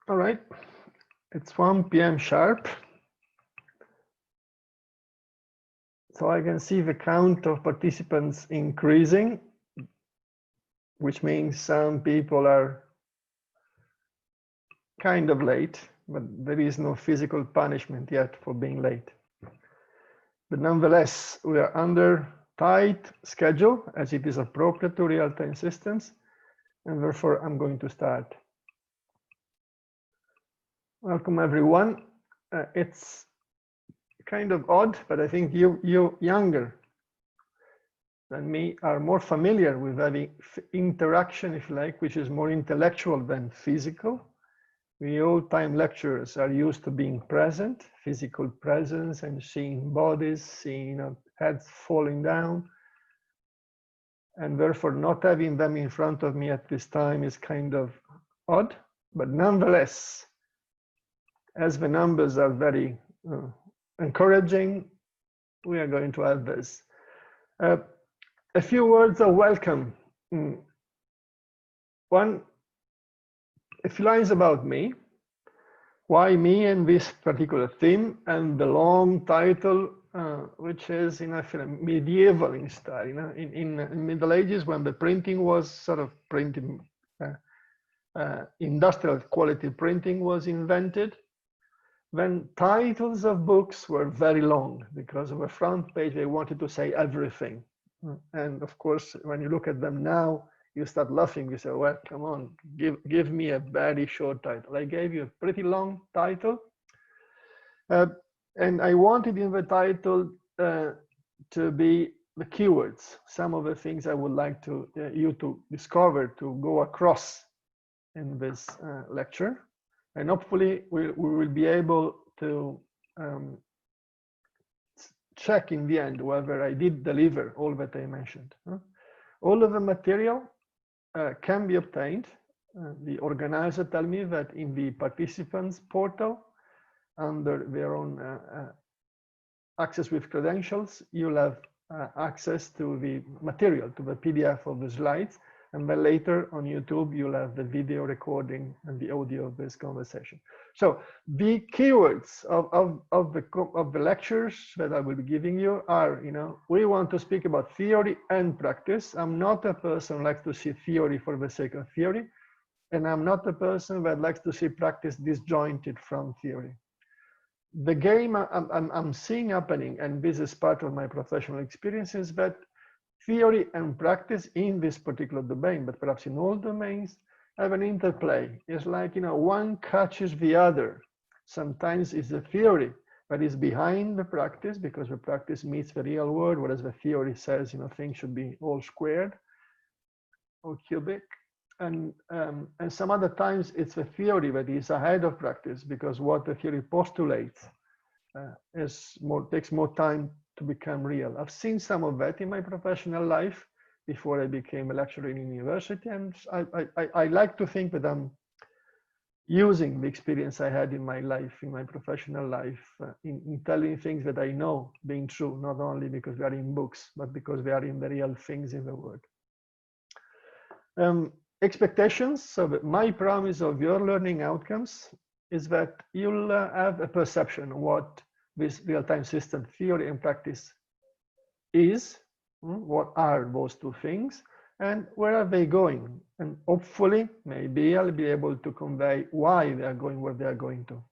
All right, it's 1 p.m. sharp. So I can see the count of participants increasing, which means some people are kind of late, but there is no physical punishment yet for being late. But nonetheless, we are under tight schedule as it is appropriate to real-time systems, and therefore I'm going to start. Welcome everyone. It's kind of odd, but I think you younger than me are more familiar with having interaction, if you like, which is more intellectual than physical. We old-time lecturers are used to being present, physical presence, and seeing bodies, seeing heads falling down. And therefore not having them in front of me at this time is kind of odd, but nonetheless, as the numbers are very encouraging, we are going to have this. A few words of welcome. One, a few lines about me. Why me and this particular theme, and the long title, which is in a medieval in style. In Middle Ages, when the printing was sort of printing, industrial quality printing was invented, when titles of books were very long because of a front page, they wanted to say everything. And of course, when you look at them now, you start laughing. You say, well, come on, give me a very short title. I gave you a pretty long title. And I wanted in the title to be the keywords, some of the things I would like to you to discover, to go across in this lecture. And hopefully we will be able to check in the end whether I did deliver all that I mentioned. All of the material can be obtained. The organizer tell me that in the participants portal, under their own access with credentials, you'll have access to the material, to the PDF of the slides. And then later on YouTube, you'll have the video recording and the audio of this conversation. So the keywords of the lectures that I will be giving you are, we want to speak about theory and practice. I'm not a person who likes to see theory for the sake of theory. And I'm not a person that likes to see practice disjointed from theory. The game I'm seeing happening, and this is part of my professional experience, is that theory and practice in this particular domain, but perhaps in all domains, have an interplay. It's like, one catches the other. Sometimes it's the theory that is behind the practice because the practice meets the real world, whereas the theory says, things should be all squared or cubic. And some other times it's the theory that is ahead of practice because what the theory postulates takes more time to become real. I've seen some of that in my professional life before I became a lecturer in university, and I like to think that I'm using the experience I had in my life, in my professional life, in telling things that I know being true, not only because they are in books, but because they are in the real things in the world. Expectations. So my promise of your learning outcomes is that you'll have a perception of what this real-time system theory and practice is, what are those two things, and where are they going? And hopefully, maybe I'll be able to convey why they are going where they are going to.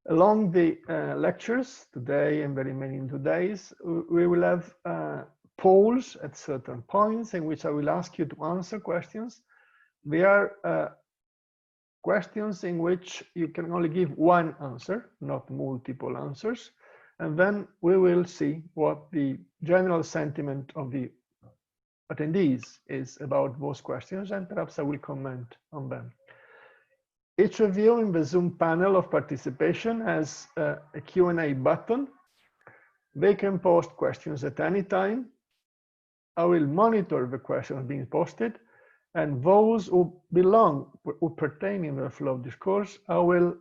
Along the lectures today and the remaining 2 days, we will have polls at certain points in which I will ask you to answer questions. They are questions in which you can only give one answer, not multiple answers. And then we will see what the general sentiment of the attendees is about those questions, and perhaps I will comment on them. Each of you in the Zoom panel of participation has a Q&A button. They can post questions at any time. I will monitor the questions being posted, and those who pertain in the flow of discourse, I will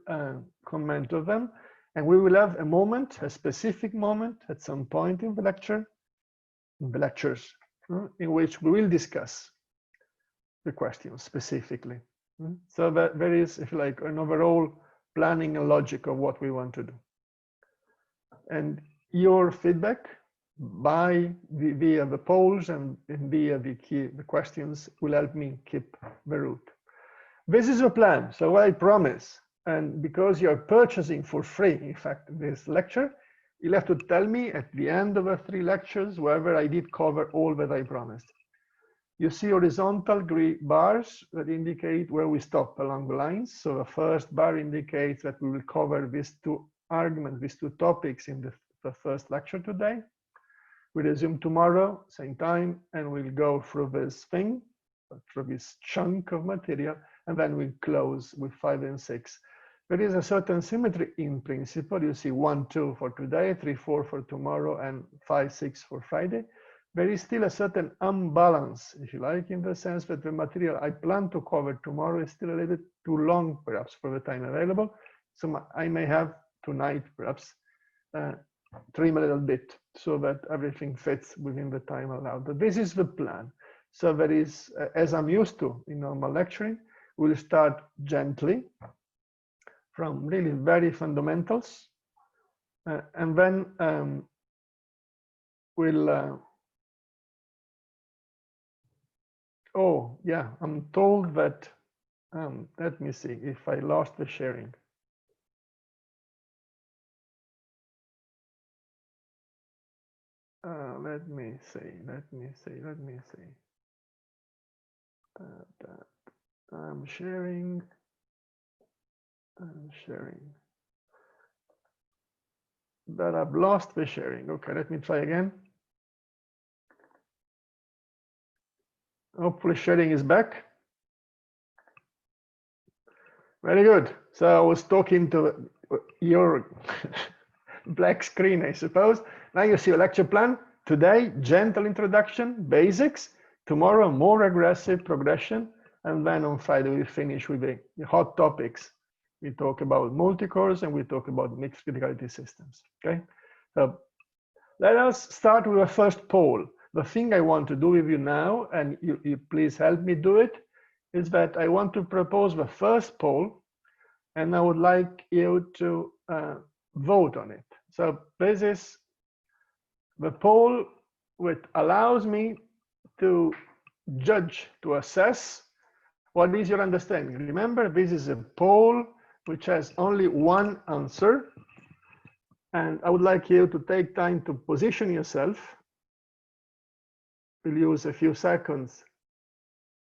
comment on them. And we will have a moment, a specific moment at some point in the lecture, in the lectures, in which we will discuss the questions specifically. So that there is, if you like, an overall planning and logic of what we want to do. And your feedback via the polls and via the questions will help me keep the route. This is a plan, so I promise. And because you're purchasing for free, in fact, this lecture, you'll have to tell me at the end of the 3 lectures whether I did cover all that I promised. You see horizontal green bars that indicate where we stop along the lines. So the first bar indicates that we will cover these 2 arguments, these 2 topics in the first lecture today. We resume tomorrow, same time, and we'll go through this thing, through this chunk of material, and then we'll close with 5 and 6. There is a certain symmetry in principle. You see 1, 2 for today, 3, 4 for tomorrow, and 5, 6 for Friday. There is still a certain unbalance, if you like, in the sense that the material I plan to cover tomorrow is still a little bit too long, perhaps, for the time available. So I may have tonight, perhaps, trim a little bit so that everything fits within the time allowed. But this is the plan. So there is, as I'm used to in normal lecturing, we'll start gently from really very fundamentals, and then we'll oh yeah, I'm told that let me see if I lost the sharing. Let me see. I'm sharing. But I've lost the sharing. Okay, let me try again. Hopefully sharing is back. Very good. So I was talking to your black screen, I suppose. Now you see a lecture plan. Today, gentle introduction, basics. Tomorrow, more aggressive progression. And then on Friday, we finish with the hot topics. We talk about multi-cores and we talk about mixed criticality systems. Okay, so let us start with the first poll. The thing I want to do with you now, and you please help me do it, is that I want to propose the first poll, and I would like you to vote on it. So this is the poll which allows me to judge, to assess what is your understanding. Remember, this is a poll which has only one answer, and I would like you to take time to position yourself. We'll use a few seconds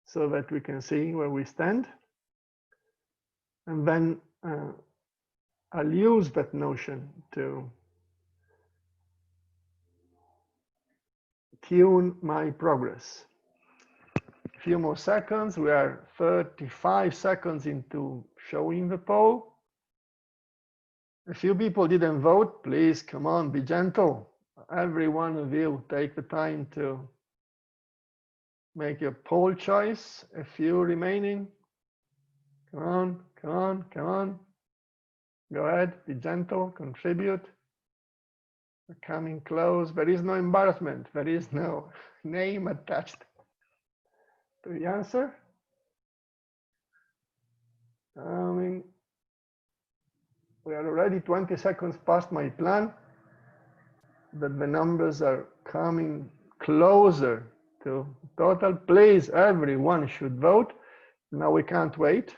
so that we can see where we stand. And then I'll use that notion to tune my progress. A few more seconds. We are 35 seconds into showing the poll. A few people didn't vote. Please, come on, be gentle. Every one of you take the time to make your poll choice. A few remaining. Come on, come on, come on. Go ahead, be gentle, contribute. We're coming close. There is no embarrassment. There is no name attached to the answer. We are already 20 seconds past my plan, but the numbers are coming closer to total. Please, everyone should vote. Now we can't wait,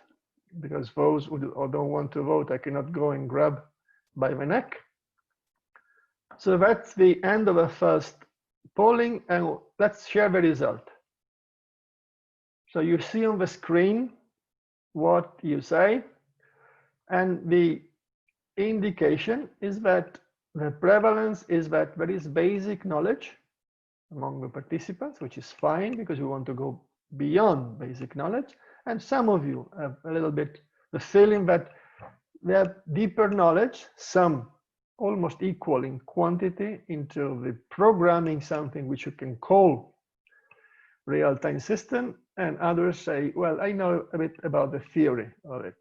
because those who don't want to vote, I cannot go and grab by the neck. So that's the end of the first polling, and let's share the result. So you see on the screen what you say, and the indication is that the prevalence is that there is basic knowledge among the participants, which is fine because we want to go beyond basic knowledge. And some of you have a little bit the feeling that they have deeper knowledge, some almost equal in quantity, into the programming something which you can call real-time system, and others say, well, I know a bit about the theory of it.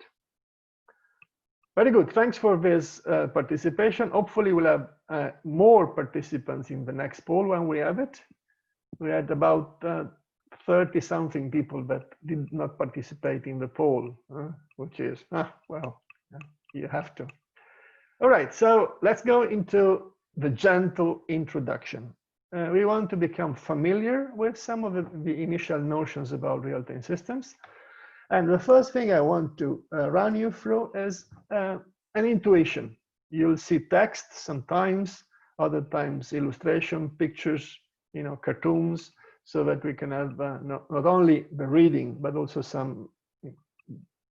Very good. Thanks for this participation. Hopefully we'll have more participants in the next poll when we have it. We had about 30-something people that did not participate in the poll, which is, well, you have to. All right, so let's go into the gentle introduction. We want to become familiar with some of the initial notions about real-time systems. And the first thing I want to run you through is an intuition. You'll see text sometimes, other times illustration, pictures, cartoons, so that we can have not only the reading, but also some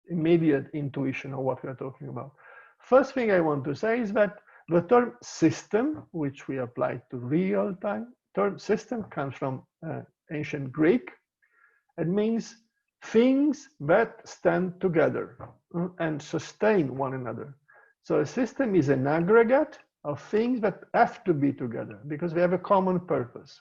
immediate intuition of what we're talking about. First thing I want to say is that the term system, which we apply to real-time, term system comes from ancient Greek. It means things that stand together and sustain one another. So a system is an aggregate of things that have to be together because they have a common purpose.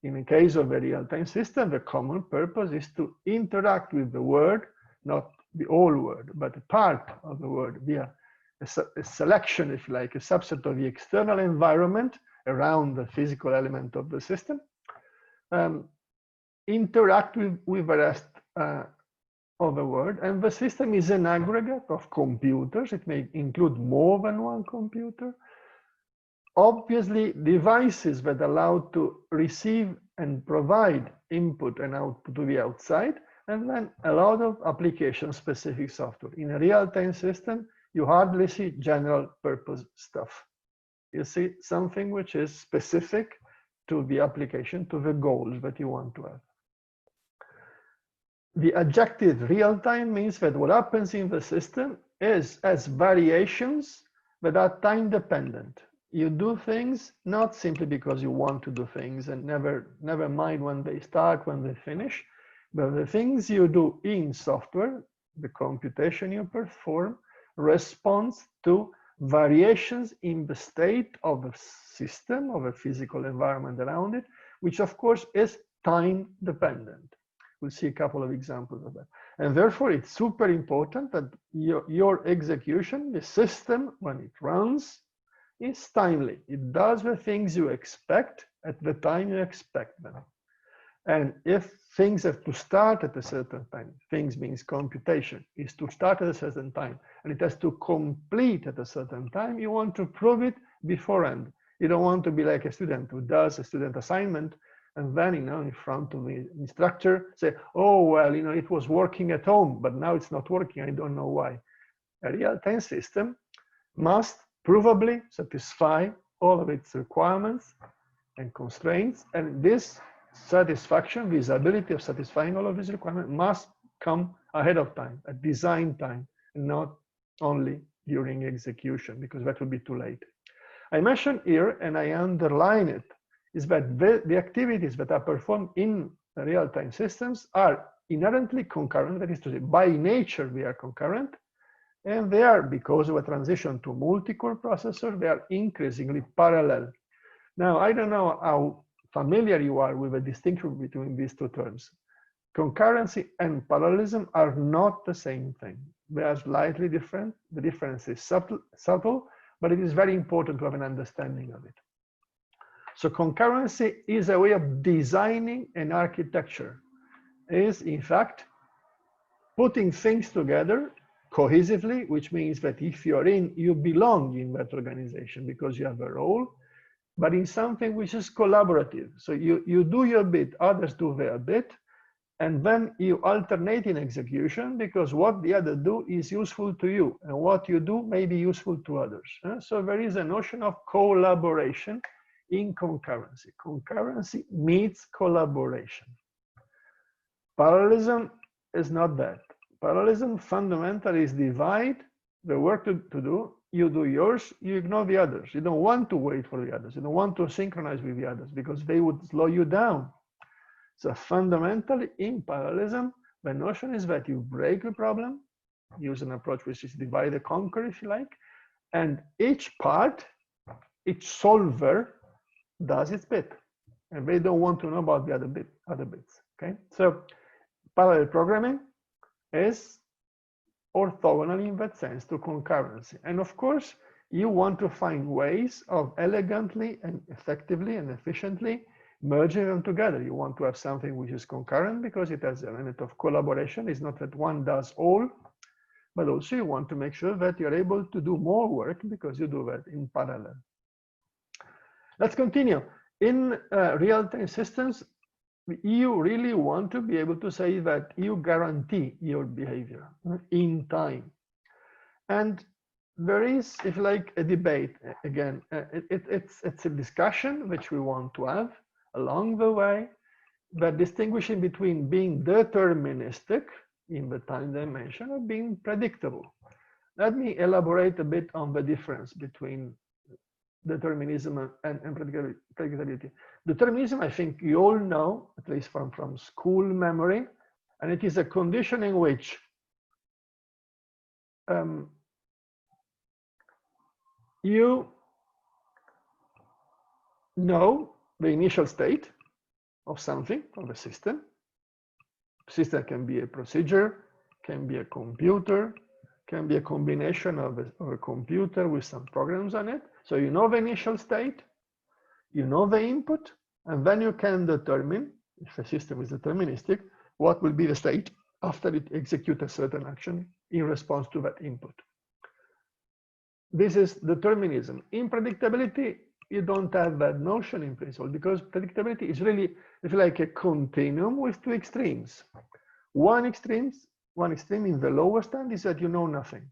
In the case of a real-time system, the common purpose is to interact with the world, not the whole world, but a part of the world via a selection, if you like, a subset of the external environment around the physical element of the system, interact with the rest of the world. And the system is an aggregate of computers. It may include more than one computer. Obviously, devices that allow to receive and provide input and output to the outside, and then a lot of application-specific software. In a real-time system, you hardly see general purpose stuff. You see something which is specific to the application, to the goals that you want to have. The adjective real-time means that what happens in the system is as variations that are time-dependent. You do things not simply because you want to do things and never mind when they start, when they finish, but the things you do in software, the computation you perform, responds to variations in the state of the system, of a physical environment around it, which of course is time dependent. We'll see a couple of examples of that. And therefore, it's super important that your execution, the system, when it runs, is timely. It does the things you expect at the time you expect them. And if things have to start at a certain time, things means computation, is to start at a certain time, and it has to complete at a certain time, you want to prove it beforehand. You don't want to be like a student who does a student assignment and then, in front of the instructor, say, oh, well, it was working at home, but now it's not working. I don't know why. A real-time system must provably satisfy all of its requirements and constraints, and this satisfaction, this ability of satisfying all of these requirements must come ahead of time, at design time, and not only during execution, because that would be too late. I mentioned here, and I underline it, is that the activities that are performed in real-time systems are inherently concurrent. That is to say, by nature, they are concurrent, and they are, because of a transition to multi-core processor, they are increasingly parallel. Now, I don't know how familiar you are with the distinction between these two terms. Concurrency and parallelism are not the same thing. They are slightly different. The difference is subtle, but it is very important to have an understanding of it. So concurrency is a way of designing an architecture. It is, in fact, putting things together cohesively, which means that if you're in, you belong in that organization because you have a role, but in something which is collaborative. So you do your bit, others do their bit, and then you alternate in execution because what the other do is useful to you, and what you do may be useful to others. So there is a notion of collaboration in concurrency. Concurrency meets collaboration. Parallelism is not that. Parallelism fundamentally is divide the work to do. You do yours, you ignore the others. You don't want to wait for the others. You don't want to synchronize with the others because they would slow you down. So fundamentally in parallelism, the notion is that you break a problem, use an approach which is divide and conquer, if you like, and each part, each solver does its bit. And they don't want to know about the other bits, okay? So parallel programming is orthogonal in that sense to concurrency. And of course, you want to find ways of elegantly and effectively and efficiently merging them together. You want to have something which is concurrent because it has an element of collaboration. It's not that one does all, but also you want to make sure that you're able to do more work because you do that in parallel. Let's continue. In real-time systems, you really want to be able to say that you guarantee your behavior in time. And there is, if you like, a debate. Again, it's a discussion which we want to have along the way, but distinguishing between being deterministic in the time dimension or being predictable. Let me elaborate a bit on the difference between determinism and predictability. Determinism, I think you all know, at least from school memory, and it is a condition in which you know the initial state of something, of a system. System can be a procedure, can be a computer, can be a combination of a computer with some programs on it. So you know the initial state, you know the input, and then you can determine, if the system is deterministic, what will be the state after it executes a certain action in response to that input. This is determinism. In predictability, you don't have that notion in principle because predictability is really, if you like, a continuum with two extremes. One extreme in the lower stand is that you know nothing.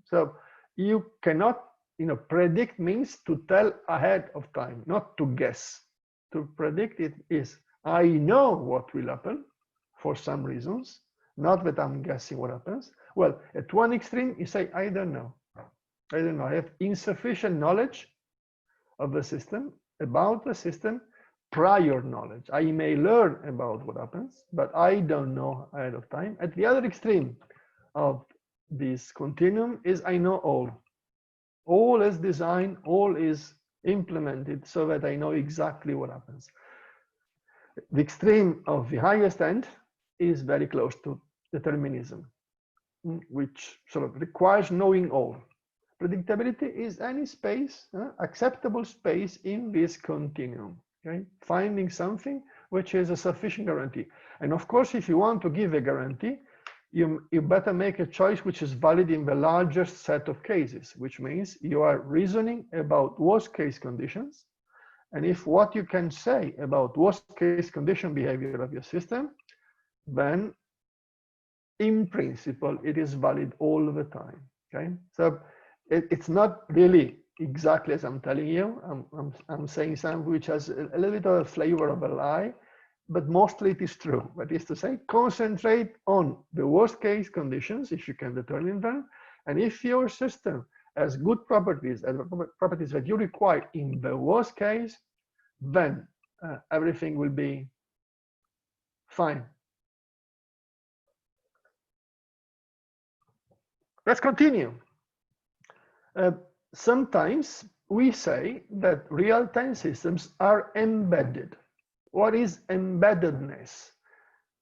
So you cannot, predict means to tell ahead of time, not to guess. To predict it is, I know what will happen for some reasons, not that I'm guessing what happens. Well, at one extreme, you say, I don't know. I don't know. I have insufficient knowledge of the system, about the system, prior knowledge. I may learn about what happens, but I don't know ahead of time. At the other extreme of this continuum is I know all. All is designed, all is implemented so that I know exactly what happens. The extreme of the highest end is very close to determinism, which sort of requires knowing all. Predictability is any space, acceptable space in this continuum, okay? Finding something which is a sufficient guarantee. And of course, if you want to give a guarantee, you better make a choice which is valid in the largest set of cases, which means you are reasoning about worst case conditions. And if what you can say about worst case condition behavior of your system, then in principle, it is valid all the time, okay? So it's not really exactly as I'm telling you. I'm saying something which has a little bit of a flavor of a lie, but mostly it is true. That is to say, concentrate on the worst case conditions if you can determine them. And if your system has good properties, properties that you require in the worst case, then everything will be fine. Let's continue. Sometimes we say that real-time systems are embedded. What is embeddedness?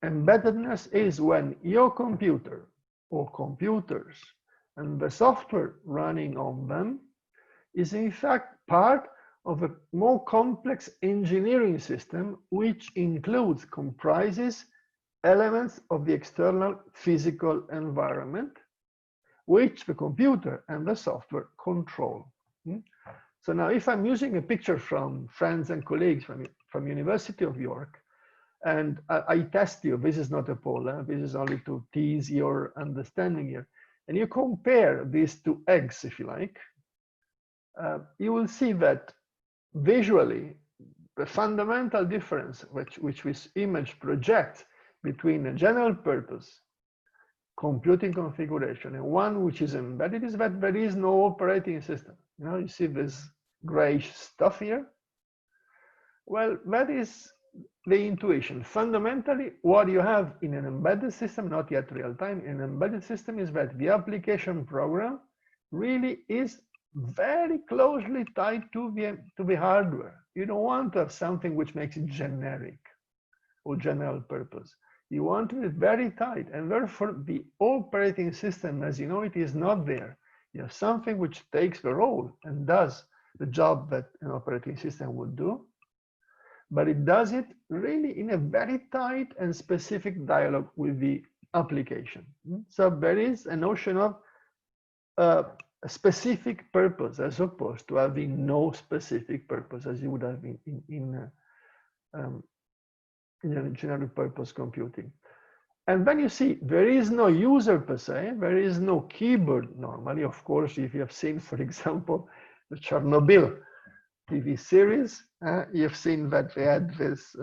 Embeddedness is when your computer or computers and the software running on them is in fact part of a more complex engineering system which comprises elements of the external physical environment which the computer and the software control. So now if I'm using a picture from friends and colleagues from University of York, and I test you, this is not a poll, this is only to tease your understanding here, and you compare these two eggs, if you like, you will see that visually, the fundamental difference which this image projects between a general purpose computing configuration and one which is embedded is that there is no operating system. You see this grayish stuff here? Well, that is the intuition. Fundamentally, what you have in an embedded system, not yet real time, in an embedded system is that the application program really is very closely tied to the hardware. You don't want to have something which makes it generic or general purpose. You want it very tight, and therefore the operating system, as you know, it is not there. You have something which takes the role and does the job that an operating system would do. but it does it really in a very tight and specific dialogue with the application. So there is a notion of a specific purpose as opposed to having no specific purpose as you would have in general purpose computing. And then you see, there is no user per se, there is no keyboard normally. Of course, if you have seen, for example, the Chernobyl TV series, you've seen that they had this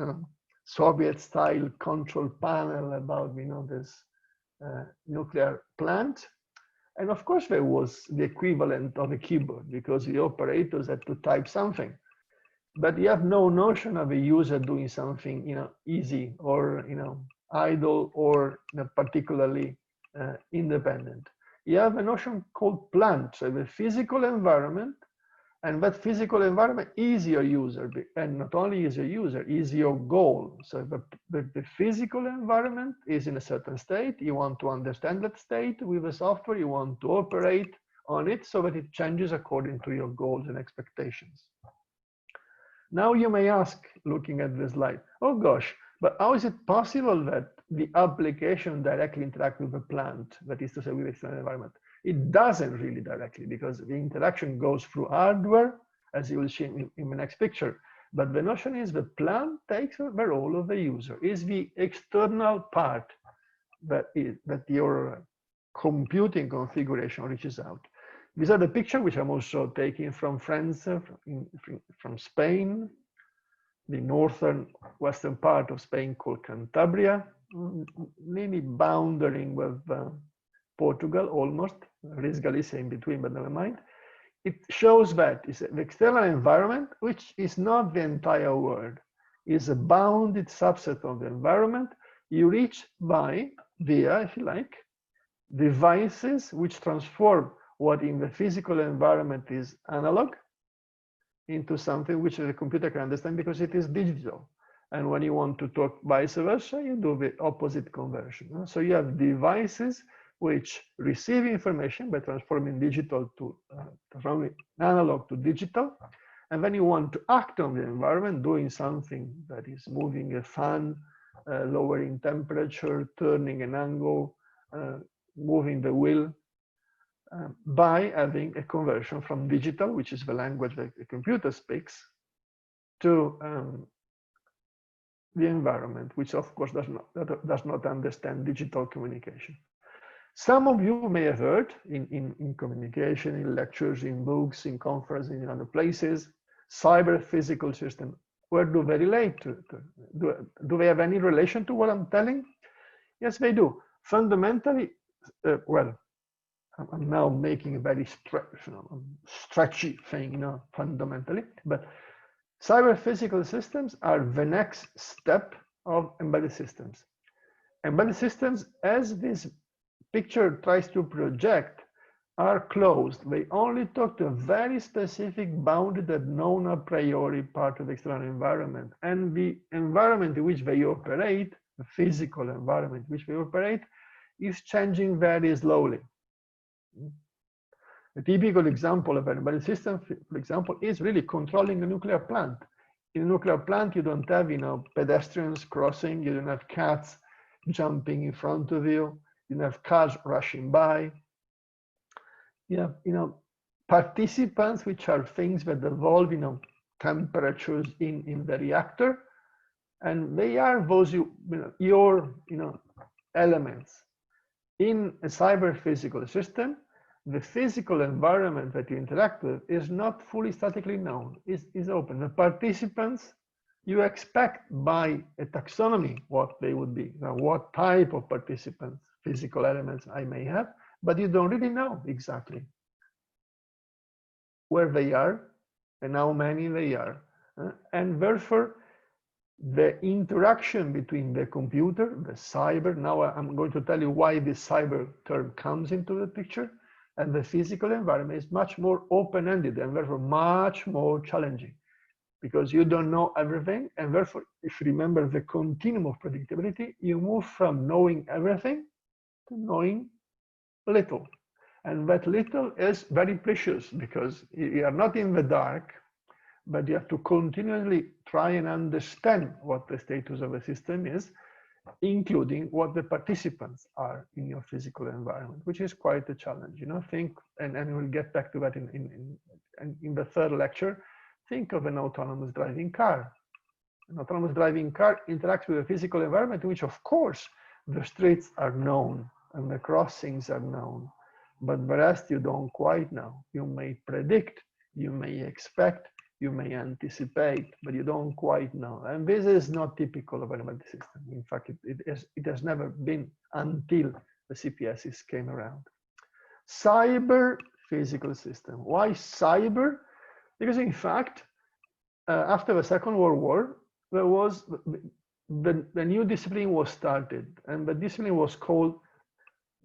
Soviet-style control panel about, this nuclear plant. And of course, there was the equivalent of a keyboard because the operators had to type something. But you have no notion of a user doing something, easy or, idle or particularly independent. You have a notion called plant, so the physical environment, and that physical environment is your user, and not only is your user, is your goal. So the physical environment is in a certain state. You want to understand that state with the software. You want to operate on it so that it changes according to your goals and expectations. Now you may ask, looking at this slide, oh gosh, but how is it possible that the application directly interacts with the plant, that is to say with the external environment? It doesn't really directly, because the interaction goes through hardware, as you will see in the next picture. But the notion is the plant takes the role of the user, is the external part that your computing configuration reaches out. These are the pictures which I'm also taking from friends from Spain, the northern western part of Spain called Cantabria, nearly bounding with Portugal almost. There is Galicia in between, but never mind. It shows that it's the external environment, which is not the entire world, is a bounded subset of the environment you reach via, if you like, devices which transform what in the physical environment is analog into something which the computer can understand because it is digital. And when you want to talk vice versa, you do the opposite conversion. So you have devices which receive information by transforming digital to transforming analog to digital. And then you want to act on the environment, doing something that is moving a fan, lowering temperature, turning an angle, moving the wheel, by having a conversion from digital, which is the language that the computer speaks, to the environment, which of course does not understand digital communication. Some of you may have heard in communication, in lectures, in books, in conferences, in other places, cyber physical system. Where do they relate to? Do they have any relation to what I'm telling? Yes, they do. Fundamentally, well, I'm now making a very stretchy thing, fundamentally, but cyber physical systems are the next step of embedded systems. Embedded systems, as this picture tries to project, are closed. They only talk to a very specific bounded and known a priori part of the external environment. And the environment in which they operate, the physical environment in which they operate, is changing very slowly. A typical example of an embedded system, for example, is really controlling a nuclear plant. In a nuclear plant, you don't have, pedestrians crossing, you don't have cats jumping in front of you, you don't have cars rushing by. You have, participants, which are things that evolve, temperatures in the reactor, and they are those, your, elements. In a cyber physical system, the physical environment that you interact with is not fully statically known, is open. The participants, you expect by a taxonomy what they would be, what type of participants, physical elements I may have, but you don't really know exactly where they are and how many they are. And therefore, the interaction between the computer, the cyber, now I'm going to tell you why this cyber term comes into the picture, and the physical environment is much more open-ended and therefore much more challenging because you don't know everything. And therefore, if you remember the continuum of predictability, you move from knowing everything to knowing little. And that little is very precious because you are not in the dark, but you have to continually try and understand what the status of a system is, including what the participants are in your physical environment, which is quite a challenge. Think, and we'll get back to that in the third lecture. Think of an autonomous driving car. An autonomous driving car interacts with a physical environment in which, of course, the streets are known and the crossings are known, but the rest you don't quite know. You may predict, you may expect, you may anticipate, but you don't quite know. And this is not typical of an embedded system. In fact, it has never been until the CPSs came around. Cyber physical system. Why cyber? Because in fact, after the Second World War, there was the new discipline was started, and the discipline was called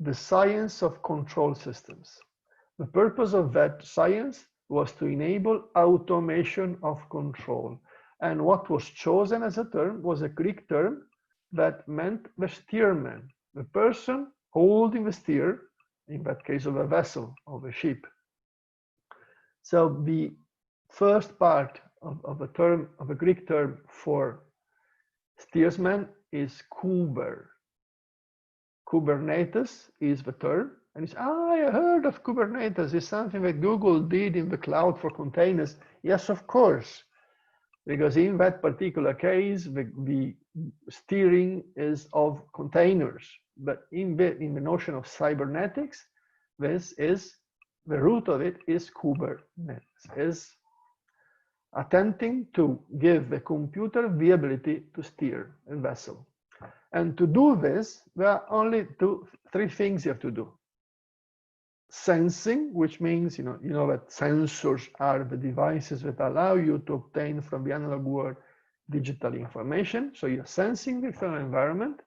the science of control systems. The purpose of that science was to enable automation of control. And what was chosen as a term was a Greek term that meant the steerman, the person holding the steer, in that case of a vessel, of a ship. So the first part of a term, of a Greek term for steersman is kuber. Kubernetes is the term, and it's, I heard of Kubernetes. It's something that Google did in the cloud for containers. Yes, of course, because in that particular case, the steering is of containers. But in the notion of cybernetics, this is, the root of it is Kubernetes, is attempting to give the computer the ability to steer a vessel. And to do this, there are only three things you have to do. Sensing, which means, you know that sensors are the devices that allow you to obtain from the analog world digital information. So you're sensing the external environment.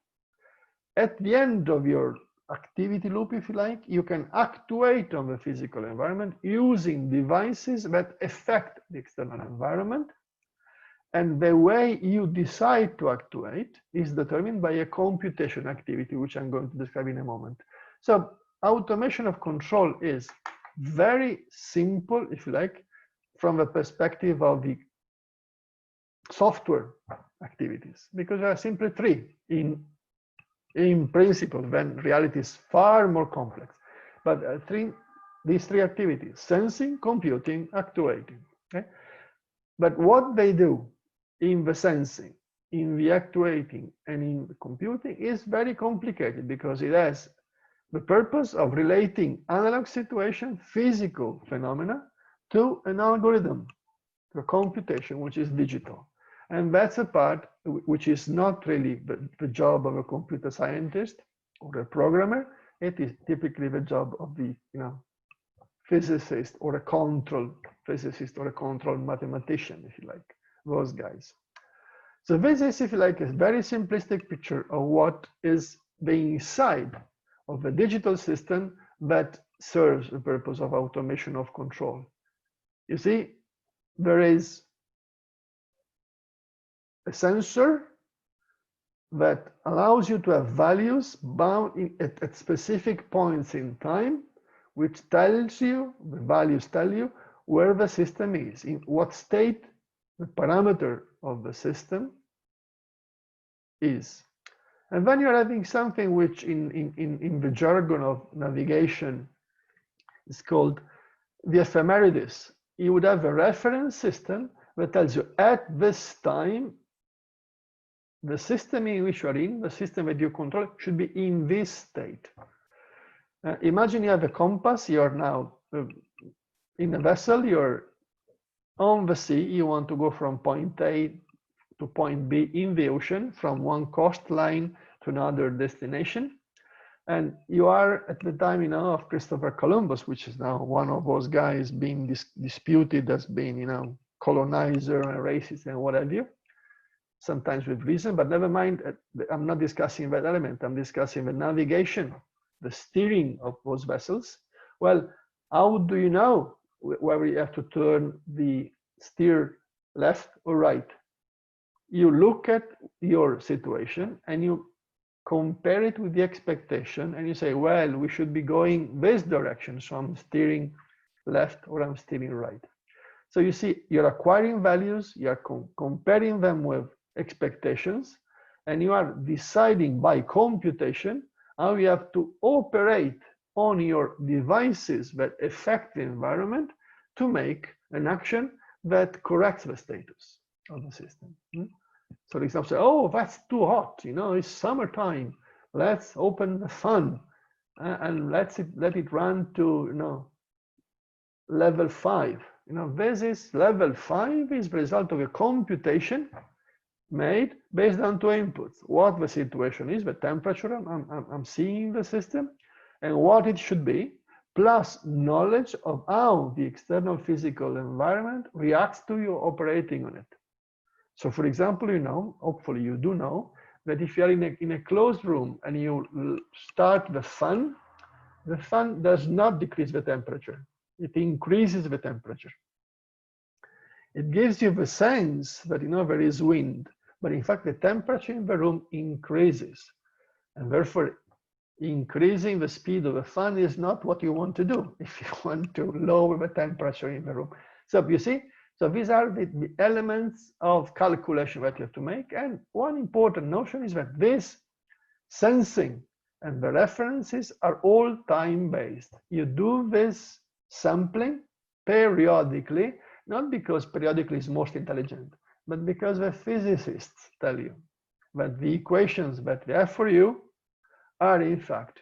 At the end of your activity loop, if you like, you can actuate on the physical environment using devices that affect the external environment. And the way you decide to actuate is determined by a computation activity, which I'm going to describe in a moment. So automation of control is very simple, if you like, from the perspective of the software activities, because there are simply three in principle, when reality is far more complex. But these three activities: sensing, computing, actuating. Okay? But what they do in the sensing, in the actuating, and in the computing is very complicated, because it has the purpose of relating analog situation, physical phenomena, to an algorithm, to a computation, which is digital. And that's a part which is not really the job of a computer scientist or a programmer. It is typically the job of the physicist or a control physicist or a control mathematician, if you like, those guys. So this is, if you like, a very simplistic picture of what is the inside of a digital system that serves the purpose of automation of control. You see, there is a sensor that allows you to have values bound at specific points in time, which tells you, the values tell you where the system is, in what state the parameter of the system is. And then you're having something which in the jargon of navigation is called the ephemeridis. You would have a reference system that tells you at this time, the system in which you are in, the system that you control, should be in this state. Imagine you have a compass. You are now in a vessel. You're on the sea. You want to go from point A to point B in the ocean, from one coastline to another destination. And you are at the time, of Christopher Columbus, which is now one of those guys being disputed as being, colonizer and racist and what have you. Sometimes with reason, but never mind. I'm not discussing that element. I'm discussing the navigation, the steering of those vessels. Well, how do you know whether you have to turn the steer left or right? You look at your situation and you compare it with the expectation, and you say, well, we should be going this direction, so I'm steering left or I'm steering right. So you see, you're acquiring values, you're comparing them with expectations, and you are deciding by computation how you have to operate on your devices that affect the environment to make an action that corrects the status of the system. So for example, say, oh, that's too hot, it's summertime. Let's open the fan and let it run to, level 5. This is level 5 is the result of a computation made based on 2 inputs. What the situation is, the temperature I'm seeing in the system, and what it should be, plus knowledge of how the external physical environment reacts to you operating on it. So for example, hopefully you do know, that if you are in a closed room and you start the fan does not decrease the temperature. It increases the temperature. It gives you the sense that, there is wind, but in fact, the temperature in the room increases. And therefore, increasing the speed of the fan is not what you want to do if you want to lower the temperature in the room. So you see, so these are the elements of calculation that you have to make. And one important notion is that this sensing and the references are all time-based. You do this sampling periodically, not because periodically is most intelligent, but because the physicists tell you that the equations that they have for you are in fact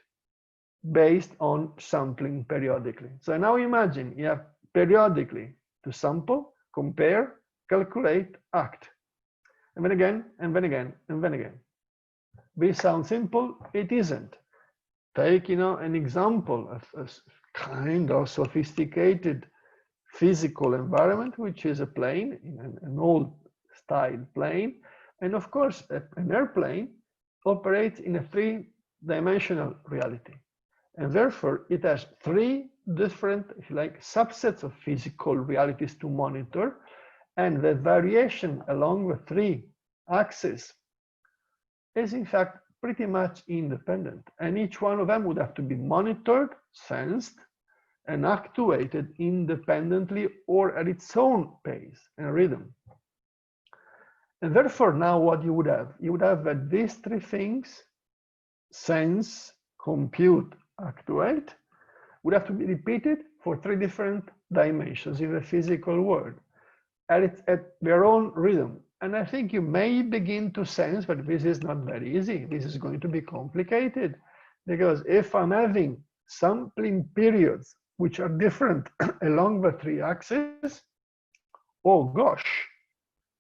based on sampling periodically. So now imagine you have periodically to sample, compare, calculate, act. And then again, and then again, and then again. This sounds simple, it isn't. Take, an example of a kind of sophisticated physical environment, which is a plane, an old style plane. And of course, an airplane operates in a 3-dimensional reality. And therefore, it has 3 different, if you like, subsets of physical realities to monitor. And the variation along the 3 axes is in fact pretty much independent. And each one of them would have to be monitored, sensed, and actuated independently or at its own pace and rhythm. And therefore, now what you would have that these 3 things, sense, compute, actuate, would have to be repeated for 3 different dimensions in the physical world at their own rhythm. And I think you may begin to sense that this is not very easy. This is going to be complicated, because if I'm having sampling periods which are different along the 3 axes, oh gosh,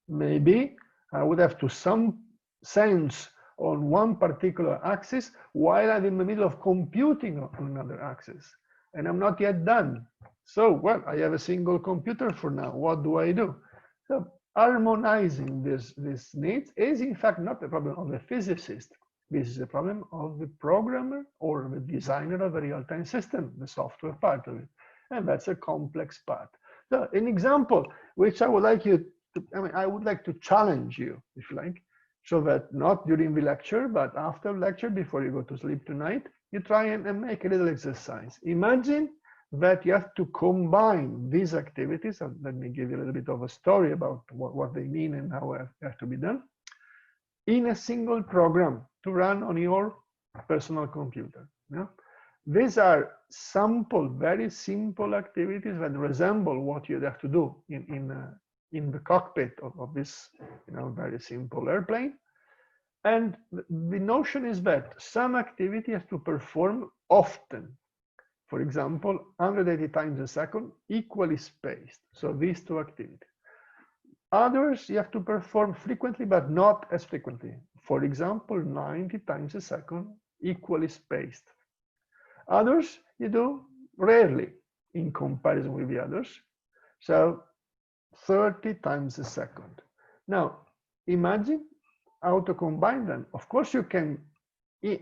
maybe I would have to sense on one particular axis while I'm in the middle of computing on another axis. And I'm not yet done. So, well, I have a single computer for now. What do I do? So harmonizing these needs is in fact not the problem of the physicist. This is a problem of the programmer or the designer of a real-time system, the software part of it. And that's a complex part. So an example which I would like you to, I would like to challenge you, if you like, so that not during the lecture, but after the lecture, before you go to sleep tonight, you try and make a little exercise. Imagine that you have to combine these activities, and let me give you a little bit of a story about what they mean and how they have to be done, in a single program to run on your personal computer. Yeah? These are very simple activities that resemble what you'd have to do in the cockpit of this very simple airplane. And the notion is that some activity has to perform often. For example, 180 times a second, equally spaced. So these 2 activities. Others you have to perform frequently, but not as frequently. For example, 90 times a second, equally spaced. Others you do rarely in comparison with the others. So 30 times a second. Now, imagine how to combine them. Of course, you can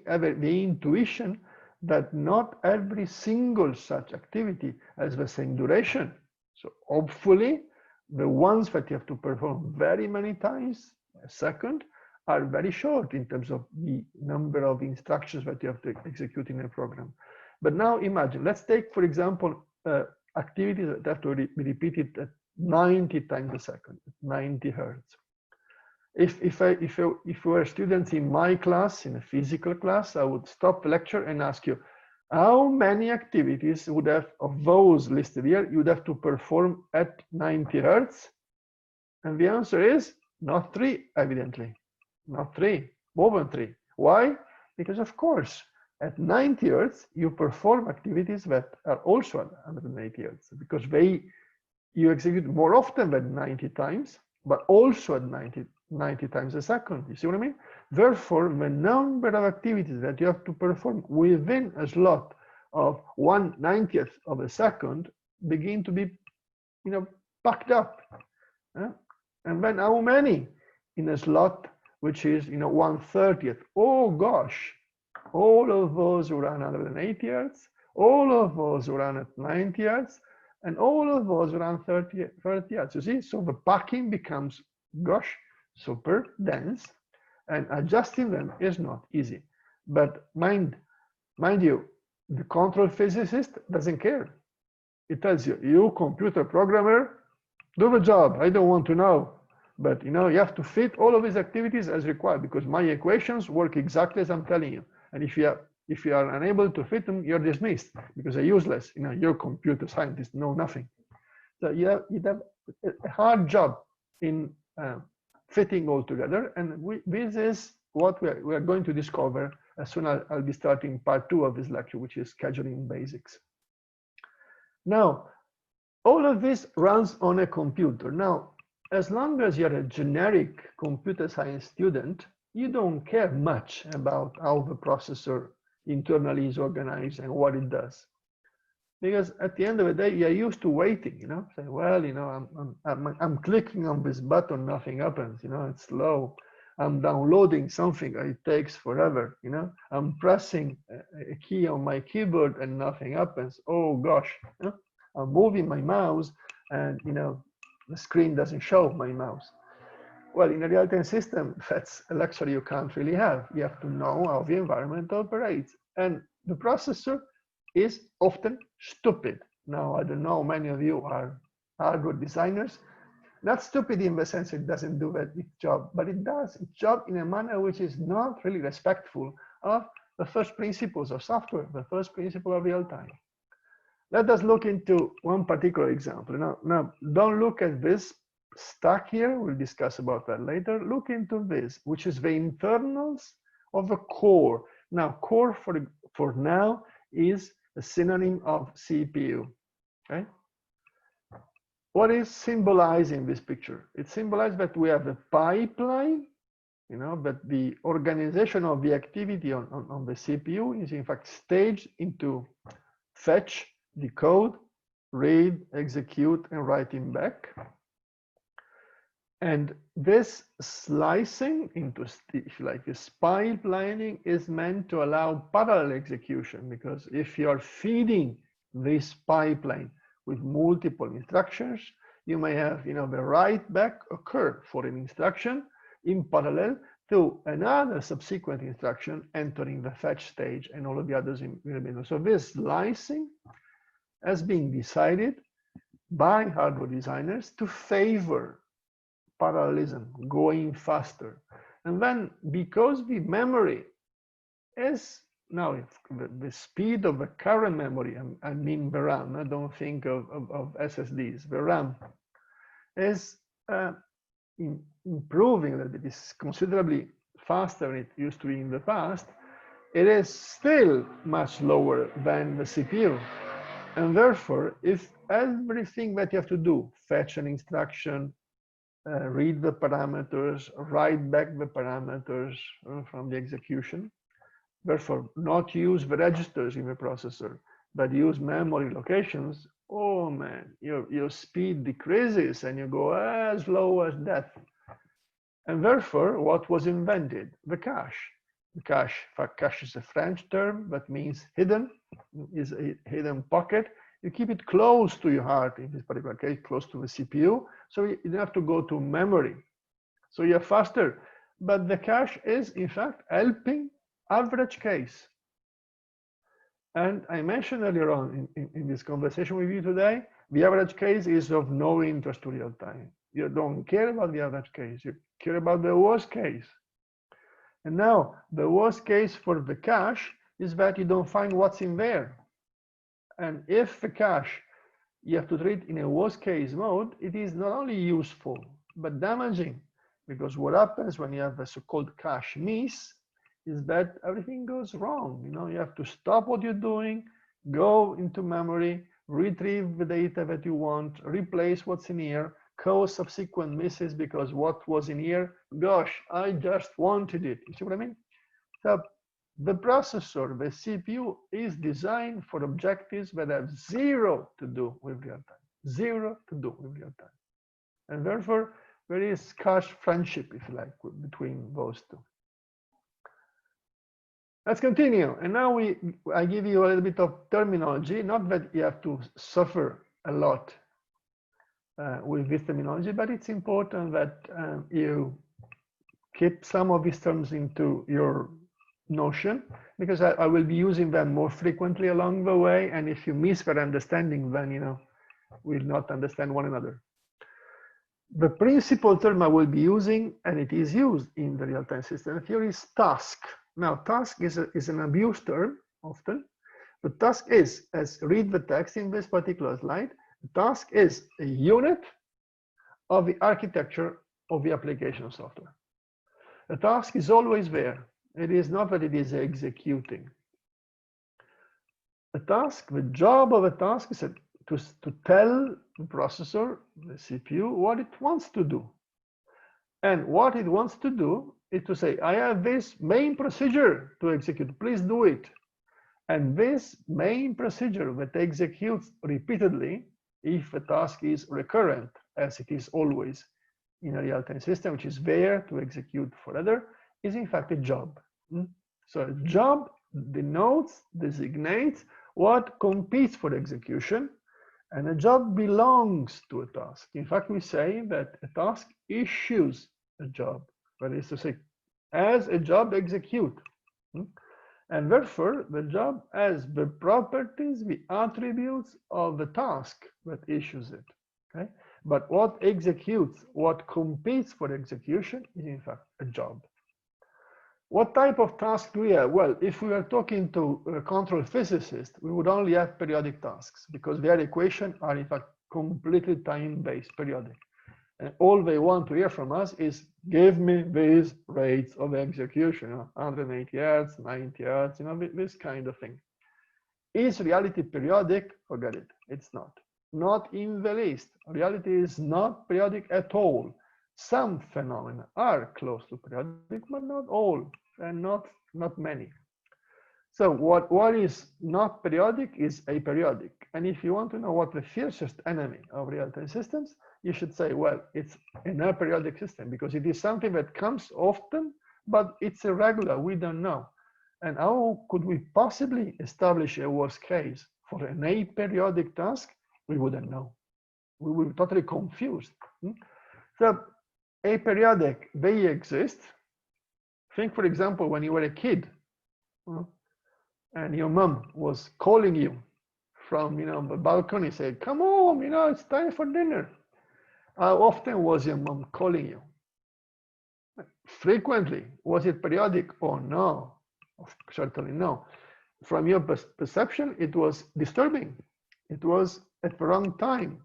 have the intuition that not every single such activity has the same duration. So hopefully, the ones that you have to perform very many times a second are very short in terms of the number of instructions that you have to execute in a program. But now imagine, let's take, for example, activities that have to be repeated at 90 times a second, 90 hertz. If were students in my class, in a physical class, I would stop the lecture and ask you, how many activities would have, of those listed here, you would have to perform at 90 hertz? And the answer is not 3, evidently. Not 3, more than 3. Why? Because of course, at 90 hertz, you perform activities that are also at 180 hertz, because you execute more often than 90 times, but also at 90 times a second. You see what I mean? Therefore, the number of activities that you have to perform within a slot of 1/90th of a second begin to be, packed up. And then how many in a slot which is, 1/30th? Oh gosh, all of those run at 180 hertz, all of those run at 90 hertz, and all of those around 30 hertz. You see, so the packing becomes, gosh, super dense, and adjusting them is not easy. But mind you, the control physicist doesn't care. It tells you, you computer programmer, do the job. I don't want to know. But you have to fit all of these activities as required, because my equations work exactly as I'm telling you. And if you are unable to fit them, you're dismissed because they're useless. You're computer scientists, know nothing. So you have a hard job in fitting all together. And this is what we are going to discover as soon as I'll be starting part 2 of this lecture, which is scheduling basics. Now, all of this runs on a computer. Now, as long as you're a generic computer science student, you don't care much about how the processor internally is organized and what it does. Because at the end of the day, you're used to waiting, say, well, I'm clicking on this button, nothing happens, it's slow. I'm downloading something, it takes forever, I'm pressing a key on my keyboard and nothing happens. Oh gosh, I'm moving my mouse and, the screen doesn't show my mouse. Well, in a real-time system, that's a luxury you can't really have. You have to know how the environment operates. And the processor is often stupid. Now, I don't know, many of you are hardware designers. Not stupid in the sense it doesn't do its job, but it does its job in a manner which is not really respectful of the first principles of software, the first principle of real-time. Let us look into one particular example. Now, don't look at this stack here. We'll discuss about that later. Look into this, which is the internals of a core. Now, core for now is a synonym of CPU. Okay. What is symbolized in this picture? It symbolizes that we have a pipeline, that the organization of the activity on the CPU is in fact staged into fetch, decode, read, execute, and writing back. And this slicing into, if you like, this pipelining is meant to allow parallel execution, because if you are feeding this pipeline with multiple instructions, you may have, the write back occur for an instruction in parallel to another subsequent instruction entering the fetch stage and all of the others in the middle. So this slicing has been decided by hardware designers to favor parallelism, going faster. And then because the memory is now the speed of the current memory, I mean the RAM, I don't think of SSDs, the RAM is improving a little bit. It's considerably faster than it used to be in the past. It is still much lower than the CPU. And therefore, if everything that you have to do, fetch an instruction, read the parameters, write back the parameters from the execution, therefore not use the registers in the processor, but use memory locations, oh man, your speed decreases and you go as low as death. And therefore, what was invented? The cache. The cache, in fact, cache is a French term that means hidden, is a hidden pocket. You keep it close to your heart, in this particular case, close to the CPU, so you don't have to go to memory. So you're faster. But the cache is, in fact, helping average case. And I mentioned earlier on in this conversation with you today The average case is of no interest to real time. You don't care about the average case, you care about the worst case. And now the worst case for the cache is that you don't find what's in there. And if the cache you have to treat in a worst case mode, it is not only useful, but damaging. Because what happens when you have a so-called cache miss is that everything goes wrong. You know, you have to stop what you're doing, go into memory, retrieve the data that you want, replace what's in here, cause subsequent misses because what was in here, gosh, I just wanted it. You see what I mean? So the processor, the CPU, is designed for objectives that have zero to do with real time, zero to do with real time. And therefore, there is cache friendship, if you like, between those two. Let's continue. And now I give you a little bit of terminology, not that you have to suffer a lot with this terminology, but it's important that you keep some of these terms into your notion, because I will be using them more frequently along the way. And if you miss that understanding, then, you know, we'll not understand one another. The principal term I will be using, and it is used in the real-time system theory, is task. Now, task is an abused term often. The task is, as read the text in this particular slide, the task is a unit of the architecture of the application software. A task is always there. It is not that it is executing. A task, the job of a task is to tell the processor, the CPU, what it wants to do. And what it wants to do is to say, I have this main procedure to execute, please do it. And this main procedure that executes repeatedly, if the task is recurrent, as it is always in a real-time system, which is there to execute forever, is in fact a job. So a job denotes, designates what competes for execution, and a job belongs to a task. In fact, we say that a task issues a job, that is to say, as a job execute. And therefore, the job has the properties, the attributes of the task that issues it. Okay? But what executes, what competes for execution is in fact a job. What type of task do we have? Well, if we are talking to a control physicist, we would only have periodic tasks because their equations are in fact completely time-based, periodic. And all they want to hear from us is, give me these rates of execution, you know, 180 Hertz, 90 Hertz, you know, this kind of thing. Is reality periodic? Forget it. It's not. Not in the least. Reality is not periodic at all. Some phenomena are close to periodic, but not all, and not many. So what is not periodic is aperiodic. And if you want to know what the fiercest enemy of real-time systems, you should say, well, it's an aperiodic system because it is something that comes often, but it's irregular. We don't know. And how could we possibly establish a worst case for an aperiodic task? We wouldn't know. We would be totally confused. So aperiodic, they exist. Think, for example, when you were a kid, and your mom was calling you from, you know, the balcony, say, come home, you know, it's time for dinner. How often was your mom calling you? Frequently. Was it periodic? Oh, no. Certainly no. From your perception, it was disturbing. It was at the wrong time.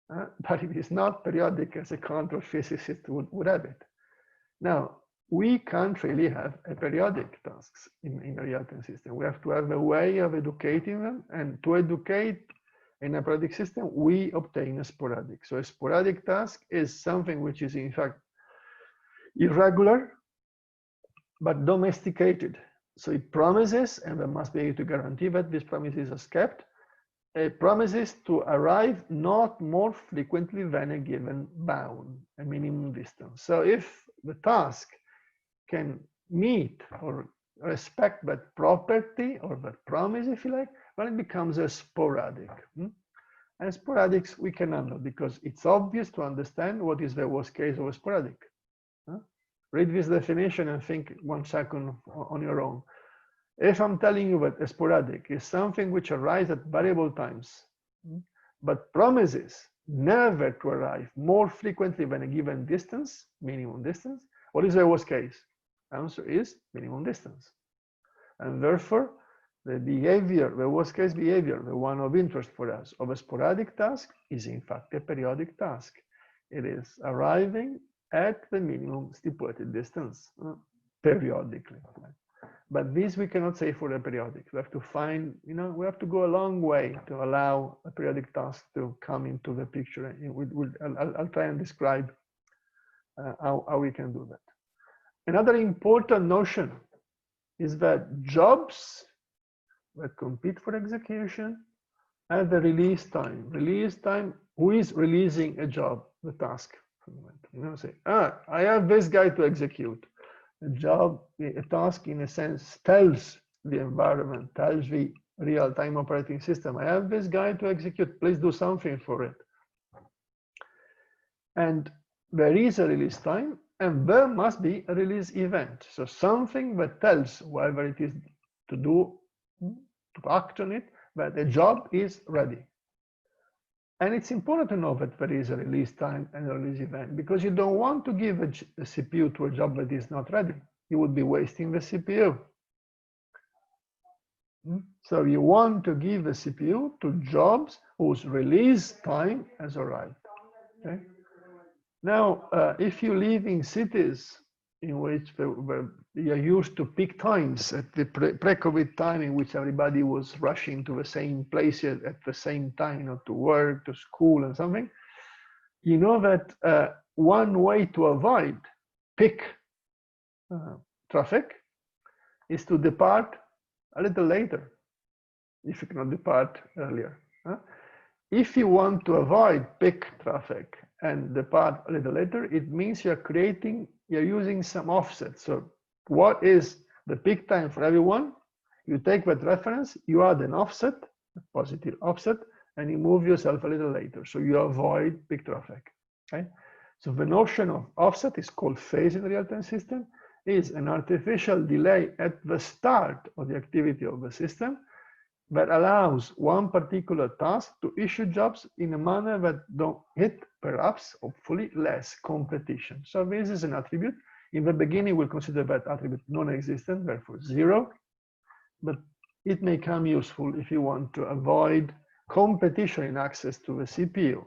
But it is not periodic as a control physicist would have it. Now, we can't really have aperiodic tasks in a real-time system. We have to have a way of educating them, and to educate in a periodic system, we obtain a sporadic. So a sporadic task is something which is in fact irregular, but domesticated. So it promises, and we must be able to guarantee that this promises are kept. It promises to arrive not more frequently than a given bound, a minimum distance. So if the task can meet or respect that property or that promise, if you like, then it becomes a sporadic. And sporadics we can handle because it's obvious to understand what is the worst case of a sporadic. Read this definition and think 1 second on your own. If I'm telling you that a sporadic is something which arises at variable times, but promises never to arrive more frequently than a given distance, minimum distance, what is the worst case? Answer is minimum distance. And therefore, the behavior, the worst case behavior, the one of interest for us of a sporadic task is in fact a periodic task. It is arriving at the minimum stipulated distance periodically. But this we cannot say for the periodic. We have to find, we have to go a long way to allow a periodic task to come into the picture. I'll try and describe how we can do that. Another important notion is that jobs that compete for execution have a release time. Release time, who is releasing a job, the task? Say, I have this guy to execute. A job, a task in a sense tells the environment, tells the real-time operating system, I have this guy to execute, please do something for it. And there is a release time, and there must be a release event. So something that tells whoever it is to do, to act on it, that the job is ready. And it's important to know that there is a release time and a release event, because you don't want to give a CPU to a job that is not ready. You would be wasting the CPU. So you want to give the CPU to jobs whose release time has arrived. Okay? Now, if you live in cities in which you are used to peak times, at the pre-COVID time in which everybody was rushing to the same place at the same time, to work, to school and something, you know that one way to avoid peak traffic is to depart a little later, if you cannot depart earlier. If you want to avoid peak traffic and depart a little later, it means you're using some offset. So what is the peak time for everyone? You take that reference, you add an offset, a positive offset, and you move yourself a little later. So you avoid peak traffic. Okay? So the notion of offset is called phase in the real-time system, is an artificial delay at the start of the activity of the system that allows one particular task to issue jobs in a manner that don't hit, perhaps, hopefully, less competition. So this is an attribute. In the beginning, we'll consider that attribute non-existent, therefore 0, but it may come useful if you want to avoid competition in access to the CPU.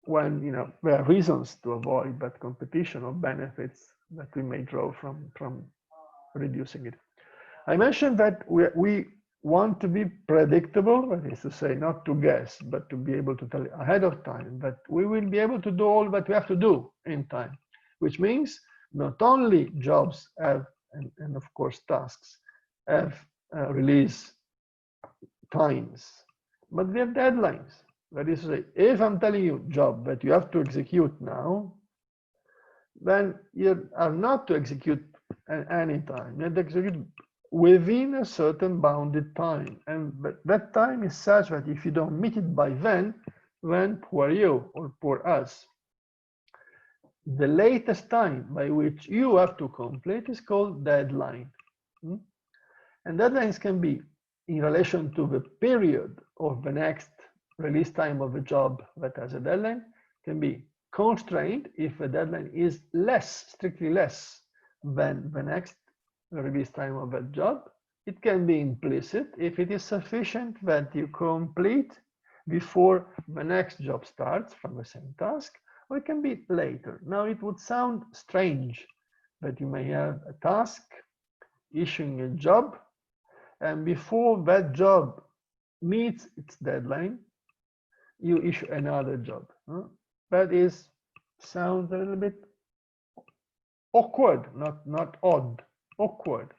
When there are reasons to avoid that competition or benefits that we may draw from reducing it. I mentioned that we want to be predictable, that is to say, not to guess, but to be able to tell ahead of time that we will be able to do all that we have to do in time, which means not only jobs have, and of course tasks, have release times, but they have deadlines. That is to say, if I'm telling you job that you have to execute now, then you are not to execute at any time. You have to execute within a certain bounded time. And that time is such that if you don't meet it by then poor you or poor us. The latest time by which you have to complete is called deadline. And deadlines can be in relation to the period of the next release time of a job that has a deadline, can be constrained if the deadline is strictly less than the next release time of that job. It can be implicit if it is sufficient that you complete before the next job starts from the same task, or it can be later. Now, it would sound strange that you may have a task issuing a job, and before that job meets its deadline, you issue another job. That sounds a little bit awkward, not odd, awkward.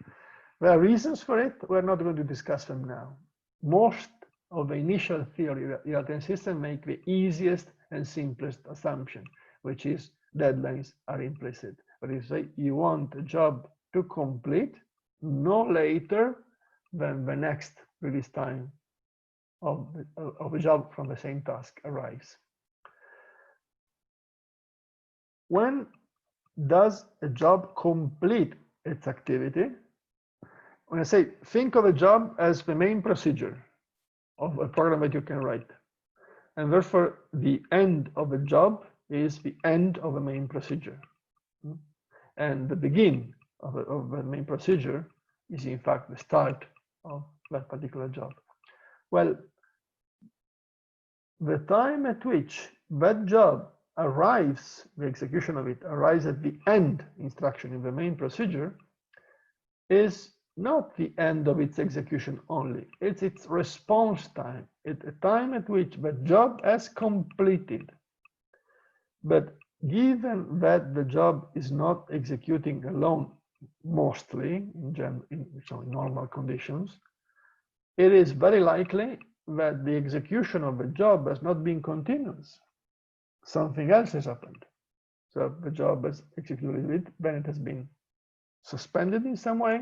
There are reasons for it. We're not going to discuss them now. Most of the initial theory real-time system make the easiest and simplest assumption, which is deadlines are implicit. But you say you want a job to complete no later than the next release time of a job from the same task arrives. When does a job complete its activity? When I say think of a job as the main procedure of a program that you can write. And therefore, the end of a job is the end of a main procedure. And the begin of a main procedure is in fact the start of that particular job. Well, the time at which that job arrives, the execution of it arrives at the end instruction in the main procedure is not the end of its execution only, it's its response time. It's a time at which the job has completed. But given that the job is not executing alone, mostly in normal conditions, it is very likely that the execution of the job has not been continuous. Something else has happened. So the job has executed, then it has been suspended in some way.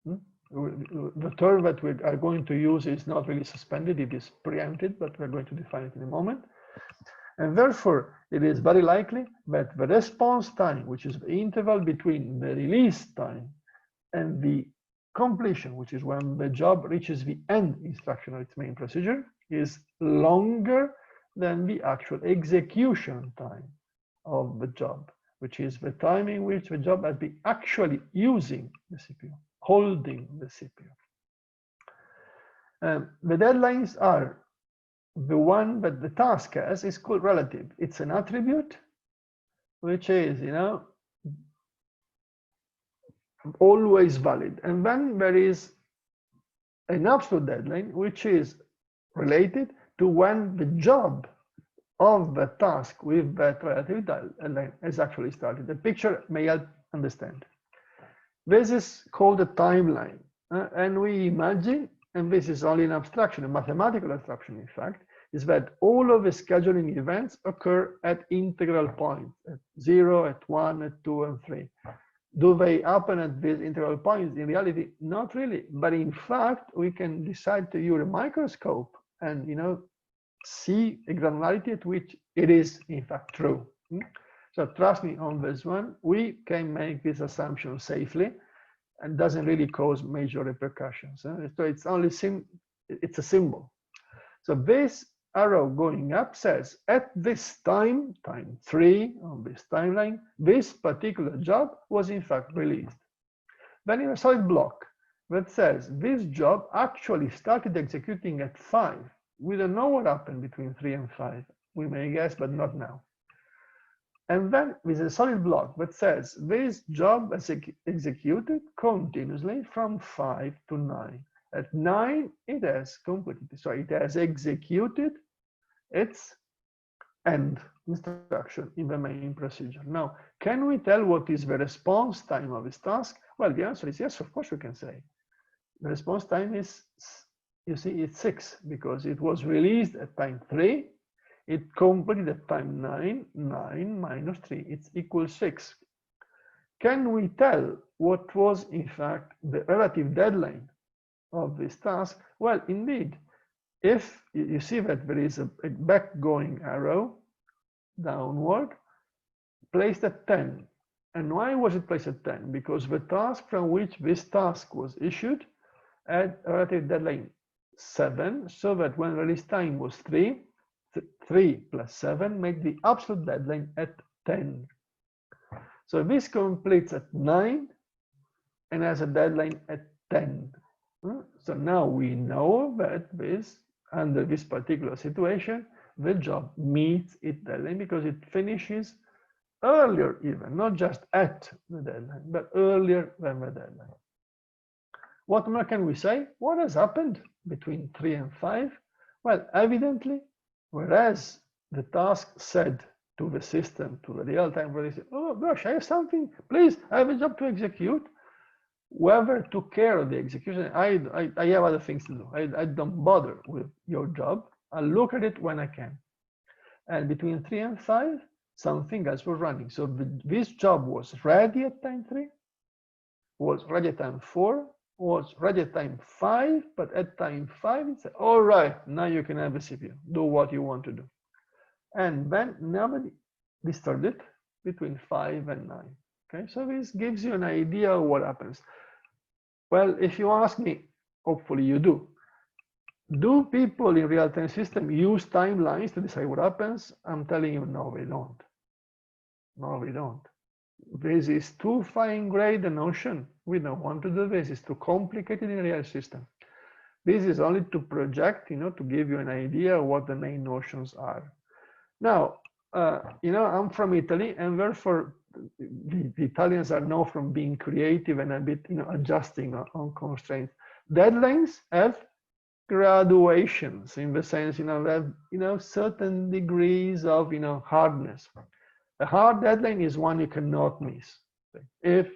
The term that we are going to use is not really suspended, it is preempted, but we're going to define it in a moment. And therefore, it is very likely that the response time, which is the interval between the release time and the completion, which is when the job reaches the end instruction of its main procedure, is longer than the actual execution time of the job, which is the time in which the job has been actually using the CPU, holding the CPU. The deadlines are the one that the task has is called relative. It's an attribute which is, always valid. And then there is an absolute deadline, which is related to when the job of the task with that relative deadline has actually started. The picture may help understand. This is called a timeline. And we imagine, and this is only an abstraction, a mathematical abstraction, in fact, is that all of the scheduling events occur at integral points, at 0, at 1, at 2, and 3. Do they happen at these integral points? In reality, not really. But in fact, we can decide to use a microscope and, see a granularity at which it is, in fact, true. So trust me on this one. We can make this assumption safely and doesn't really cause major repercussions. So it's only it's a symbol. So this arrow going up says at this time 3 on this timeline, this particular job was in fact released. Then in a solid block that says this job actually started executing at 5. We don't know what happened between 3 and 5. We may guess, but not now. And then with a solid block that says this job has executed continuously from 5 to 9. At 9, it has completed. So it has executed its end instruction in the main procedure. Now, can we tell what is the response time of this task? Well, the answer is yes, of course we can say. The response time is, you see, it's 6 because it was released at time 3. It completed at time 9. 9 minus 3, it's equals 6. Can we tell what was in fact the relative deadline of this task? Well, indeed, if you see that there is a back-going arrow downward placed at 10. And why was it placed at 10? Because the task from which this task was issued had a relative deadline 7, so that when release time was 3, 3 plus 7 made the absolute deadline at 10. So this completes at 9 and has a deadline at 10. So now we know that under this particular situation, the job meets its deadline because it finishes earlier even, not just at the deadline, but earlier than the deadline. What more can we say? What has happened between 3 and 5? Well, evidently, whereas the task said to the system, to the real-time, where they say, oh gosh, I have something, please, I have a job to execute. Whoever took care of the execution, I have other things to do. I don't bother with your job. I'll look at it when I can. And between 3 and 5, something else was running. So this job was ready at time 3, was ready at time 4, was ready at time 5, but at time 5, it said, all right, now you can have a CPU. Do what you want to do. And then nobody disturbed it between 5 and 9. Okay, so this gives you an idea of what happens. Well, if you ask me, hopefully you do, Do people in real-time system use timelines to decide what happens? I'm telling you, no, we don't. No, we don't. This is too fine-grained a notion. We don't want to do this. It's too complicated in a real system. This is only to project, to give you an idea of what the main notions are. Now, I'm from Italy, and therefore the Italians are known from being creative and a bit, adjusting on constraints. Deadlines have graduations in the sense, have, certain degrees of, hardness. A hard deadline is one you cannot miss. If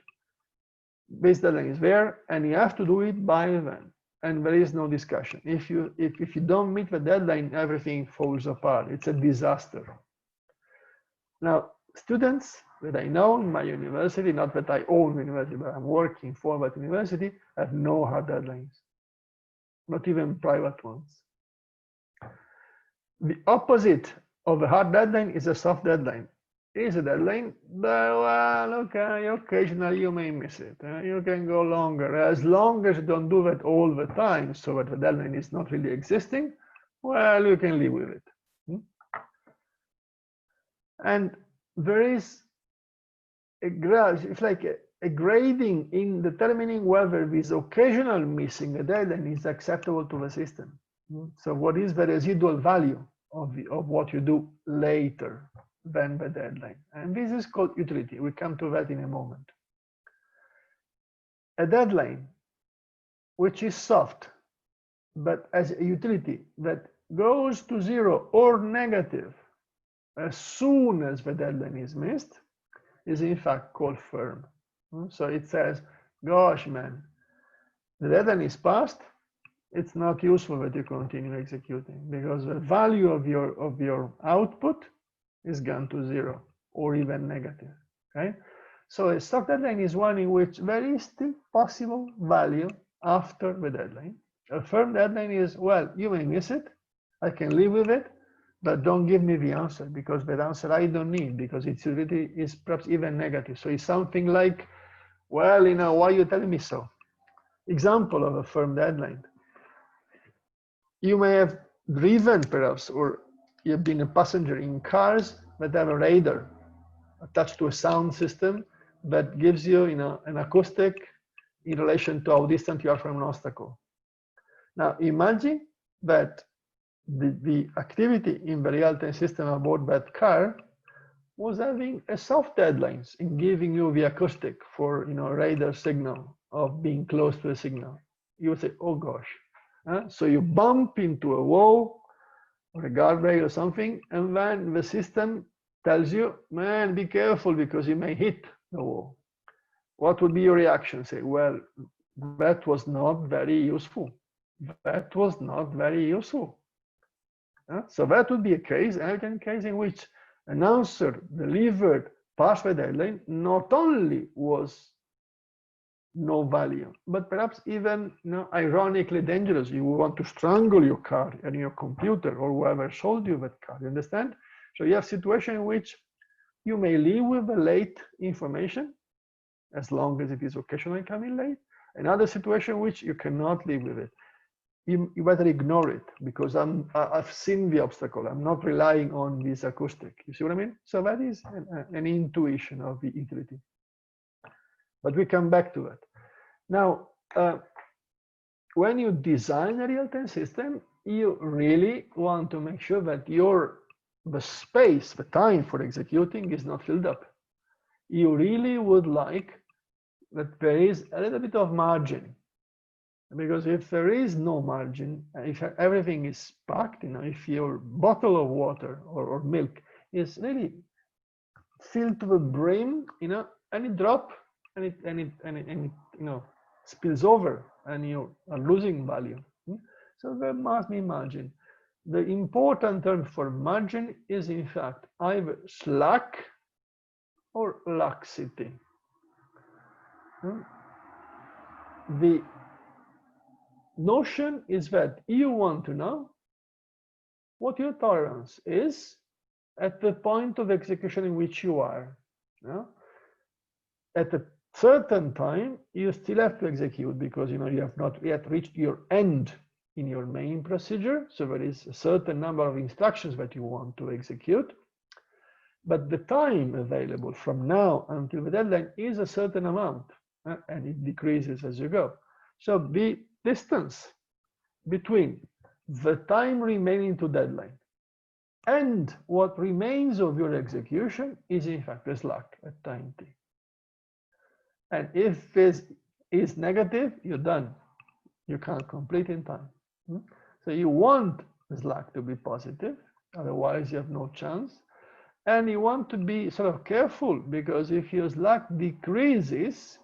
this deadline is there and you have to do it by then, and there is no discussion. If you don't meet the deadline, everything falls apart. It's a disaster. Now, students that I know in my university, not that I own university, but I'm working for that university, have no hard deadlines, not even private ones. The opposite of a hard deadline is a soft deadline. It is a deadline, but well, okay, occasionally you may miss it. You can go longer. As long as you don't do that all the time, so that the deadline is not really existing, well, you can live with it. And there is it's like a grading in determining whether this occasional missing a deadline is acceptable to the system. So what is the residual value of what you do later than the deadline? And this is called utility. We come to that in a moment. A deadline which is soft, but as a utility that goes to zero or negative as soon as the deadline is missed, is in fact called firm. So it says, gosh, man, the deadline is passed. It's not useful that you continue executing because the value of your output is gone to zero or even negative. Okay, so a soft deadline is one in which there is still possible value after the deadline. A firm deadline is, well, you may miss it, I can live with it, but don't give me the answer because the answer I don't need because its utility is perhaps even negative. So it's something like, well, why are you telling me so? Example of a firm deadline. You may have driven perhaps, or you've been a passenger in cars that have a radar attached to a sound system that gives you, an acoustic in relation to how distant you are from an obstacle. Now imagine that the activity in the real-time system aboard that car was having a soft deadlines in giving you the acoustic for radar signal of being close to a signal. You would say, oh gosh. So you bump into a wall or a guardrail or something, and then the system tells you, man, be careful because you may hit the wall. What would be your reaction? Say, well, that was not very useful. That was not very useful. So that would be a case, elegant case in which an answer delivered past the deadline not only was no value, but perhaps even ironically dangerous. You want to strangle your car and your computer or whoever sold you that car. You understand? So you have a situation in which you may live with the late information as long as it is occasionally coming late. Another situation in which you cannot live with it. You better ignore it because I've seen the obstacle. I'm not relying on this acoustic. You see what I mean? So that is an intuition of the utility. But we come back to that. Now, when you design a real-time system, you really want to make sure that the space, the time for executing is not filled up. You really would like that there is a little bit of margin. Because if there is no margin, if everything is packed, if your bottle of water or milk is really filled to the brim, any drop and it spills over and you are losing value. So there must be margin. The important term for margin is in fact either slack or laxity. The notion is that you want to know what your tolerance is at the point of execution in which you are. At a certain time, you still have to execute because you have not yet reached your end in your main procedure. So there is a certain number of instructions that you want to execute, but the time available from now until the deadline is a certain amount, and it decreases as you go. So the distance between the time remaining to deadline and what remains of your execution is in fact the slack at time t. And if this is negative, you're done. You can't complete in time. So you want the slack to be positive, otherwise you have no chance. And you want to be sort of careful, because if your slack decreases,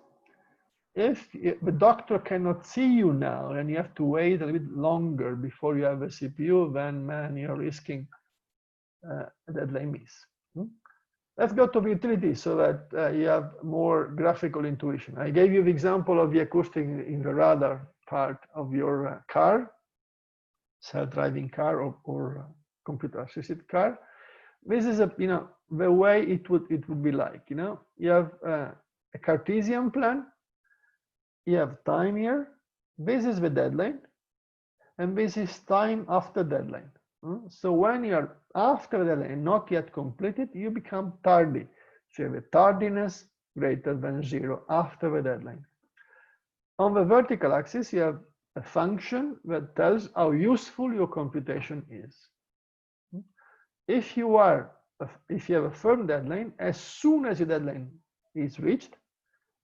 if the doctor cannot see you now and you have to wait a little bit longer before you have a CPU, then man, you're risking a deadline miss. Let's go to the utility so that you have more graphical intuition. I gave you the example of the acoustic in the radar part of your car, self-driving car or computer-assisted car. This is the way it would be like. You have a Cartesian plan. You have time here. This is the deadline, and this is time after deadline. So when you are after the deadline, not yet completed, you become tardy. So you have a tardiness greater than 0 after the deadline. On the vertical axis, you have a function that tells how useful your computation is. If you have a firm deadline, as soon as your deadline is reached,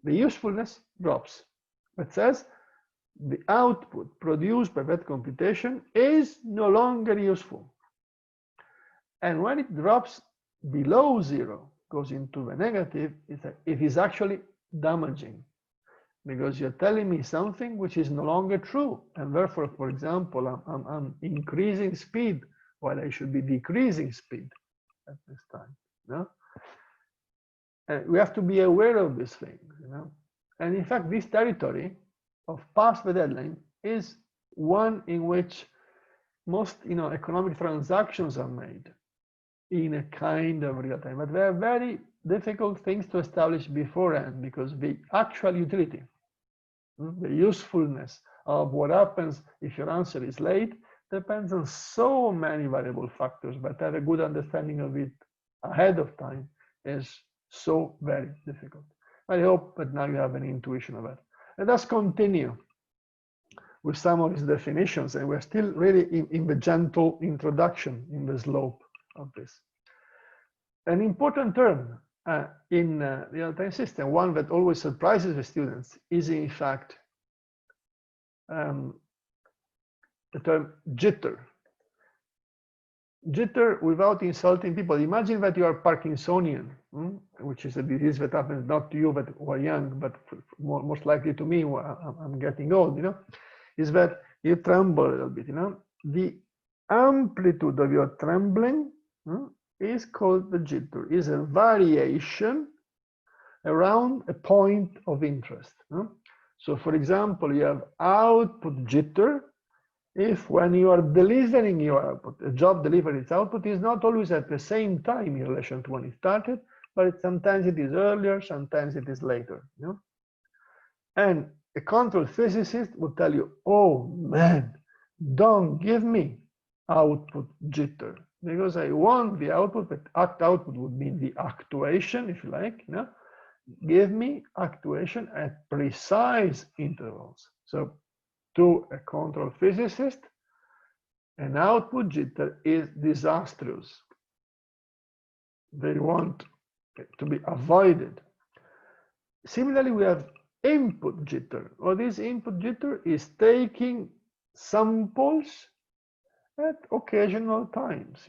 the usefulness drops. It says the output produced by that computation is no longer useful. And when it drops below 0, goes into the negative, it is actually damaging, because you're telling me something which is no longer true. And therefore, for example, I'm increasing speed while I should be decreasing speed at this time. And we have to be aware of these things. And in fact, this territory of past the deadline is one in which most economic transactions are made in a kind of real time. But they are very difficult things to establish beforehand, because the actual utility, the usefulness of what happens if your answer is late, depends on so many variable factors, but have a good understanding of it ahead of time is so very difficult. I hope that now you have an intuition of it. Let us continue with some of these definitions, and we're still really in the gentle introduction, in the slope of this. An important term in the real-time system, one that always surprises the students, is in fact the term jitter. Jitter, without insulting people, imagine that you are Parkinsonian, which is a disease that happens not to you but who are young, but most likely to me, I'm getting old, is that you tremble a little bit, The amplitude of your trembling is called the jitter, is a variation around a point of interest. So for example, you have output jitter if when you are delivering your output, a job delivering its output is not always at the same time in relation to when it started, but sometimes it is earlier, sometimes it is later. And a control physicist would tell you, oh man, don't give me output jitter, because I want the output, but output would mean the actuation, if you like. Give me actuation at precise intervals. So to a control physicist, an output jitter is disastrous. They want it to be avoided. Similarly, we have input jitter. Or this input jitter is taking samples at occasional times.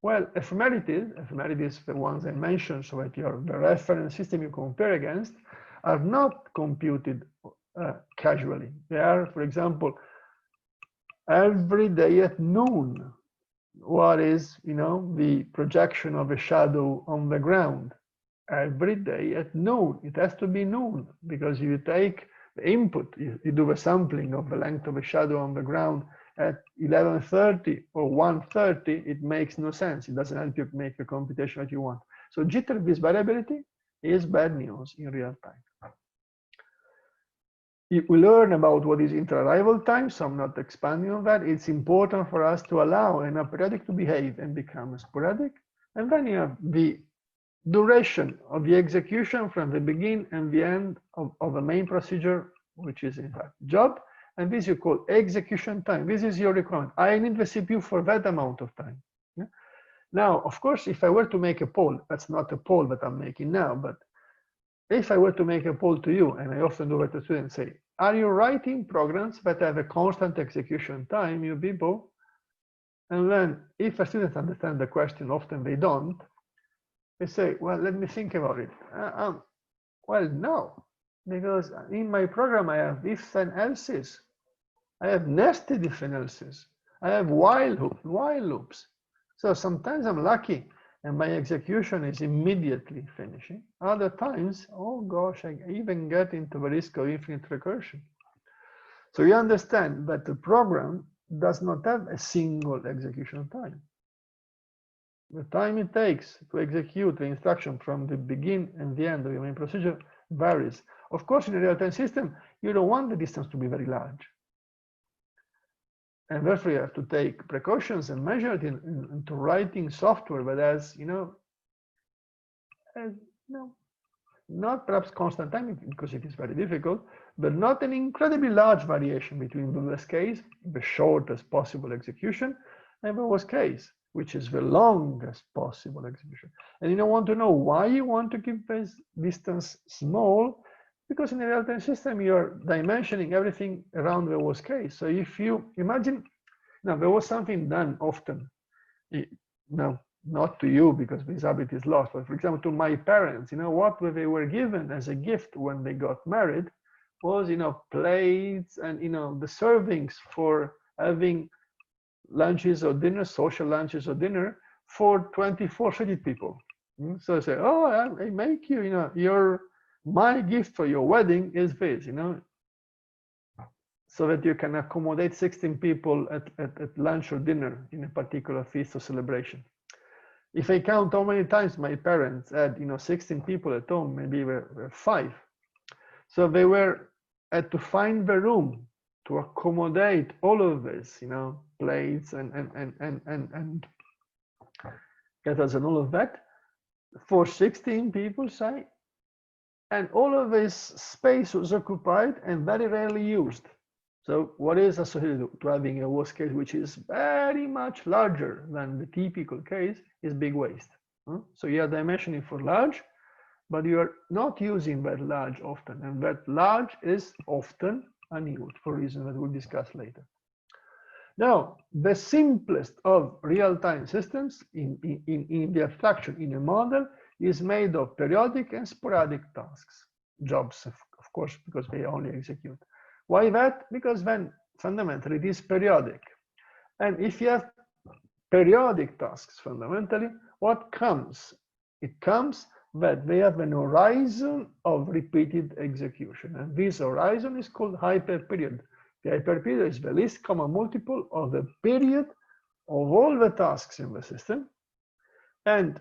Well, ephemerides, the ones I mentioned, so that the reference system you compare against, are not computed casually. They are, for example, every day at noon. What is, the projection of a shadow on the ground? Every day at noon. It has to be noon, because if you take the input, you do a sampling of the length of a shadow on the ground at 11:30 or 1:30, it makes no sense. It doesn't help you make the computation that you want. So jitter, this variability, is bad news in real time. we learn about what is inter-arrival time, so I'm not expanding on that. It's important for us to allow an aperiodic to behave and become sporadic. And then you have the duration of the execution from the begin and the end of a main procedure, which is in fact job. And this you call execution time. This is your requirement. I need the CPU for that amount of time. Yeah? Now, of course, if I were to make a poll, that's not a poll that I'm making now, but if I were to make a poll to you, and I often do it to students, say, are you writing programs that have a constant execution time, you people? And then if a student understands the question, often they don't, they say, well, let me think about it. Well, no, because in my program, I have ifs and elses. I have nested if and elses. I have while loops. So sometimes I'm lucky and my execution is immediately finishing. Other times, oh gosh, I even get into the risk of infinite recursion. So you understand that the program does not have a single execution time. The time it takes to execute the instruction from the begin and the end of your main procedure varies. Of course, in a real-time system, you don't want the distance to be very large. And therefore, you have to take precautions and measure it into writing software that has, not perhaps constant time, because it is very difficult, but not an incredibly large variation between the best case, the shortest possible execution, and the worst case, which is the longest possible execution. And you don't want to know why you want to keep this distance small, because in a real-time system, you're dimensioning everything around the worst case. So if you imagine, now there was something done often, no, not to you because this habit is lost, but for example, to my parents, what they were given as a gift when they got married was, plates and, the servings for having lunches or dinner, social lunches or dinner for 24 seated people. So I say, oh, I make you, my gift for your wedding is this, so that you can accommodate 16 people at lunch or dinner in a particular feast or celebration. If I count how many times my parents had, 16 people at home, maybe were 5. So they had to find the room to accommodate all of this, plates and kettles and all of that for 16 people, say. And all of this space was occupied and very rarely used. So what is associated to having a worst case, which is very much larger than the typical case, is big waste. So you are dimensioning for large, but you are not using that large often. And that large is often unused for reasons that we'll discuss later. Now, the simplest of real-time systems in the abstraction, in a model, is made of periodic and sporadic tasks, jobs, of course, because they only execute. Why that? Because then fundamentally it is periodic. And if you have periodic tasks, fundamentally, what comes? It comes that they have an horizon of repeated execution. And this horizon is called hyperperiod. The hyperperiod is the least common multiple of the period of all the tasks in the system. And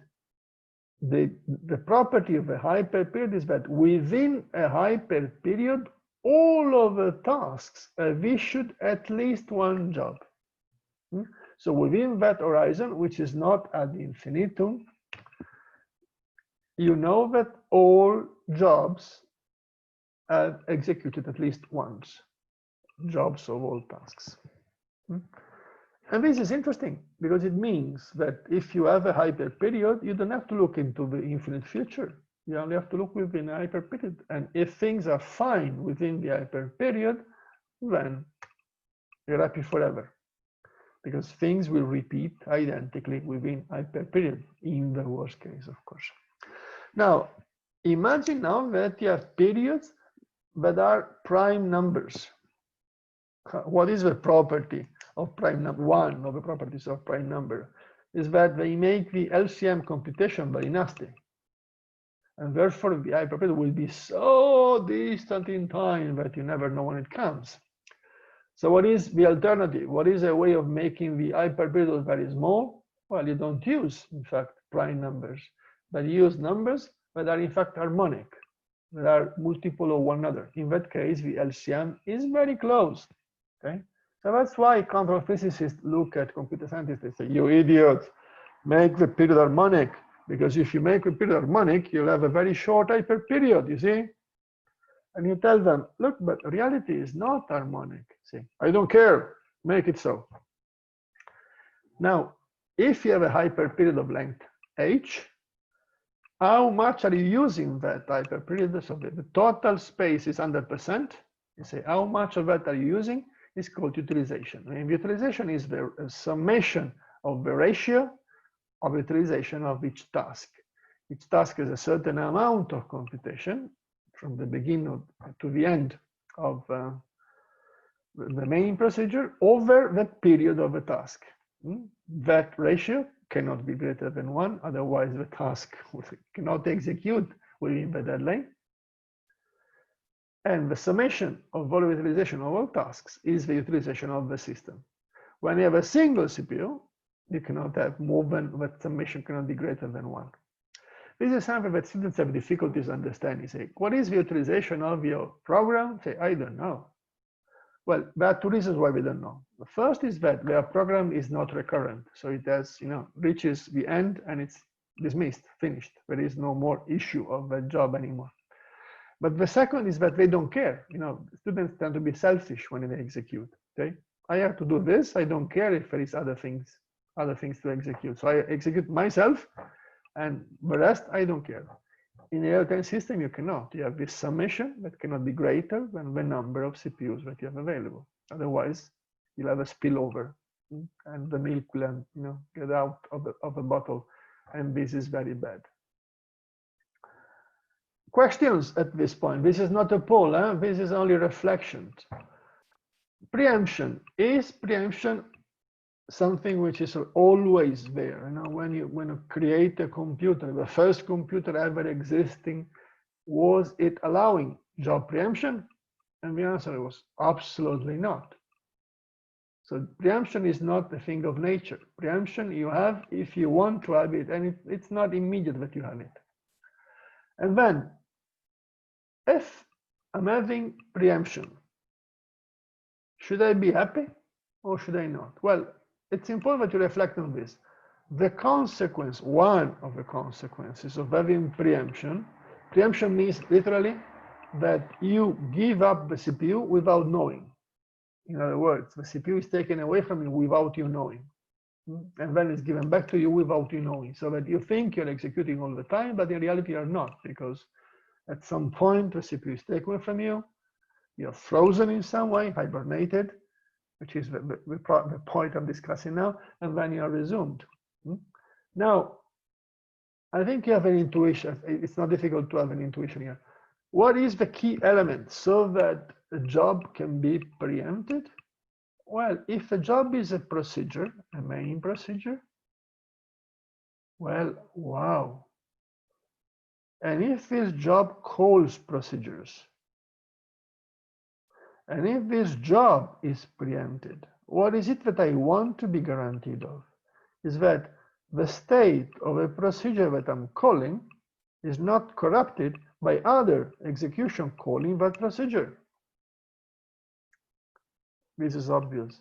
the property of a hyperperiod is that within a hyperperiod, all of the tasks have issued at least one job. So within that horizon, which is not ad infinitum, you know that all jobs have executed at least once, jobs of all tasks. And this is interesting because it means that if you have a hyperperiod, you don't have to look into the infinite future. You only have to look within a hyperperiod. And if things are fine within the hyperperiod, then you're happy forever. Because things will repeat identically within hyperperiod, in the worst case, of course. Now, imagine now that you have periods that are prime numbers. What is the property of prime number? One of the properties of prime number is that they make the LCM computation very nasty. And therefore, the hyperperiod will be so distant in time that you never know when it comes. So what is the alternative? What is a way of making the hyperperiod very small? Well, you don't use, in fact, prime numbers, but you use numbers that are, in fact, harmonic. that are multiple of one another. In that case, the LCM is very close. Okay, so that's why control physicists look at computer scientists. They say, "You idiots, make the period harmonic, because if you make the period harmonic, you'll have a very short hyperperiod." You see, and you tell them, "Look, but reality is not harmonic." See, I don't care. Make it so. Now, if you have a hyperperiod of length h, how much are you using that hyperperiod? So the total space is 100%. You say, how much of that are you using? It's called utilization. And utilization is the summation of the ratio of utilization of each task. Each task has a certain amount of computation from the beginning to the end of the main procedure over the period of the task. That ratio cannot be greater than 1, otherwise the task cannot execute within the deadline. And the summation of all utilization of all tasks is the utilization of the system. When you have a single CPU, you cannot have more than that summation cannot be greater than 1. This is something that students have difficulties understanding. Say, what is the utilization of your program? Say, I don't know. Well, there are two reasons why we don't know. The first is that their program is not recurrent. So it has, reaches the end and it's dismissed, finished. There is no more issue of that job anymore. But the second is that they don't care. Students tend to be selfish when they execute. Okay, I have to do this. I don't care if there is other things to execute. So I execute myself, and the rest I don't care. In a real-time system, you cannot. You have this summation that cannot be greater than the number of CPUs that you have available. Otherwise, you'll have a spillover, and the milk will, get out of the bottle, and this is very bad. Questions at this point? This is not a poll. This is only reflections. Preemption. Is preemption something which is always there? When you create a computer, the first computer ever existing, was it allowing job preemption? And the answer was absolutely not. So preemption is not a thing of nature. Preemption you have if you want to have it, and it's not immediate that you have it. And then, if I'm having preemption, should I be happy or should I not? Well, it's important that you reflect on this. The consequence, one of the consequences of having preemption means literally that you give up the CPU without knowing. In other words, the CPU is taken away from you without you knowing. And then it's given back to you without you knowing. So that you think you're executing all the time, but in reality you're not, because at some point the CPU is taken from you, you're frozen in some way, hibernated, which is the point I'm discussing now, and then you're resumed. Now, I think you have an intuition. It's not difficult to have an intuition here. What is the key element so that a job can be preempted? Well, if a job is a procedure, a main procedure, well, wow. And if this job calls procedures, and if this job is preempted, what is it that I want to be guaranteed of? Is that the state of a procedure that I'm calling is not corrupted by other execution calling that procedure. This is obvious,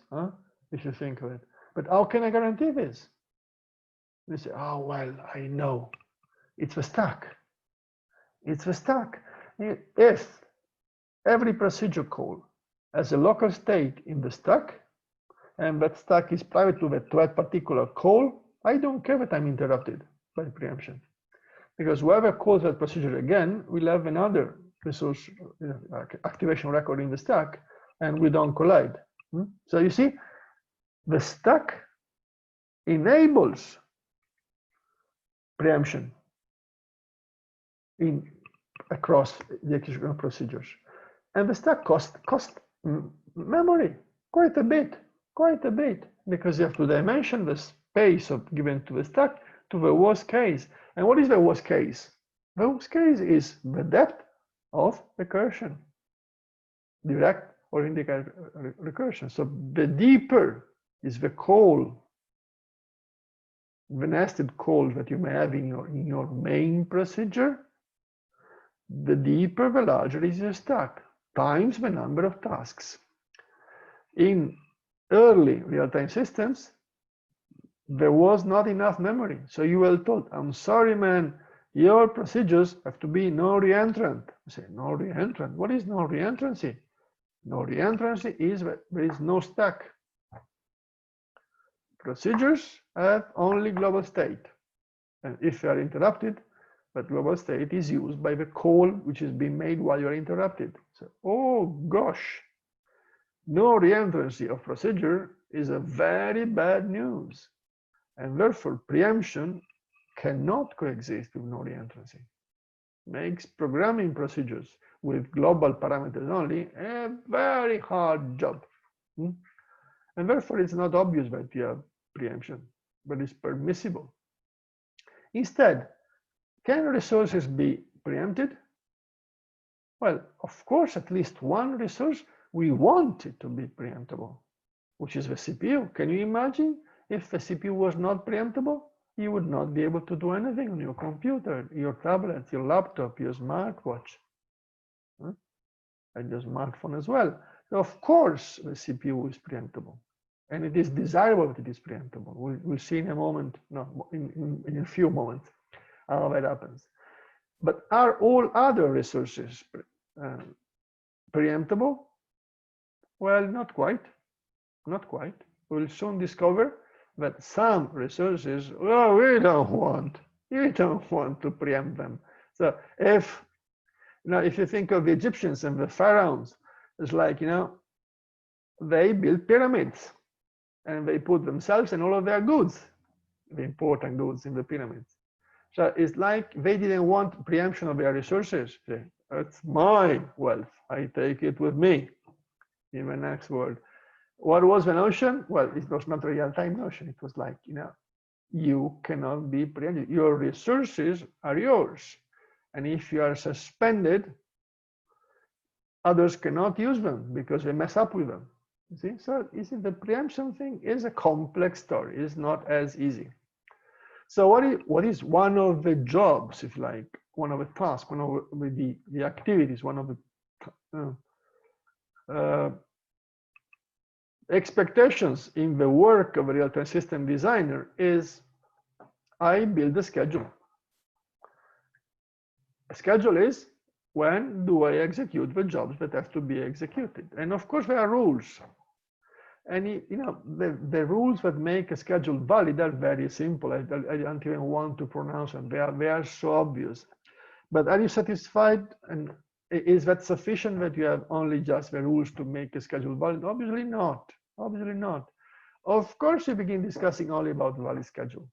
if you think of it. But how can I guarantee this? You say, oh, well, I know. It's the stack. It's the stack. If every procedure call has a local state in the stack, and that stack is private to that particular call, I don't care that I'm interrupted by preemption. Because whoever calls that procedure again will have another resource activation record in the stack, and we don't collide. So you see, the stack enables preemption across the execution procedures. And the stack cost memory quite a bit, because you have to dimension the space given to the stack to the worst case. And what is the worst case? The worst case is the depth of recursion, direct or indirect recursion. So the deeper is the call, the nested call that you may have in your main procedure, the deeper, the larger is your stack, times the number of tasks. In early real-time systems, there was not enough memory. So you were told, I'm sorry, man, your procedures have to be no reentrant. You say, no reentrant? What is no reentrancy? No reentrancy is that there is no stack. Procedures have only global state. And if they are interrupted, that global state is used by the call which is being made while you're interrupted. So, oh gosh, no reentrancy of procedure is a very bad news. And therefore, preemption cannot coexist with no reentrancy. Makes programming procedures with global parameters only a very hard job. And therefore, it's not obvious that you have preemption, but it's permissible. Instead, can resources be preempted? Well, of course, at least one resource we want it to be preemptible, which is the CPU. Can you imagine if the CPU was not preemptible? You would not be able to do anything on your computer, your tablet, your laptop, your smartwatch, and your smartphone as well. So of course, the CPU is preemptible, and it is desirable that it is preemptible. We'll see in a moment, no, in a few moments, how that happens. But are all other resources preemptible? Well, not quite. Not quite. We'll soon discover that some resources, well, we don't want to preempt them. So if you think of the Egyptians and the pharaohs, it's like, they built pyramids and they put themselves and all of their goods, the important goods in the pyramids. So it's like they didn't want preemption of their resources. It's my wealth. I take it with me in the next world. What was the notion? Well, it was not a real-time notion. It was like, you cannot be preempted. Your resources are yours. And if you are suspended, others cannot use them because they mess up with them. You see? So the preemption thing is a complex story. It's not as easy. So what is one of the jobs, if like, one of the tasks, one of the activities, one of the expectations in the work of a real-time system designer is I build a schedule. A schedule is when do I execute the jobs that have to be executed. And of course there are rules. And the rules that make a schedule valid are very simple. I don't even want to pronounce them. They are so obvious. But are you satisfied? And is that sufficient that you have only just the rules to make a schedule valid? Obviously not. Obviously not. Of course, you begin discussing only about valid schedule.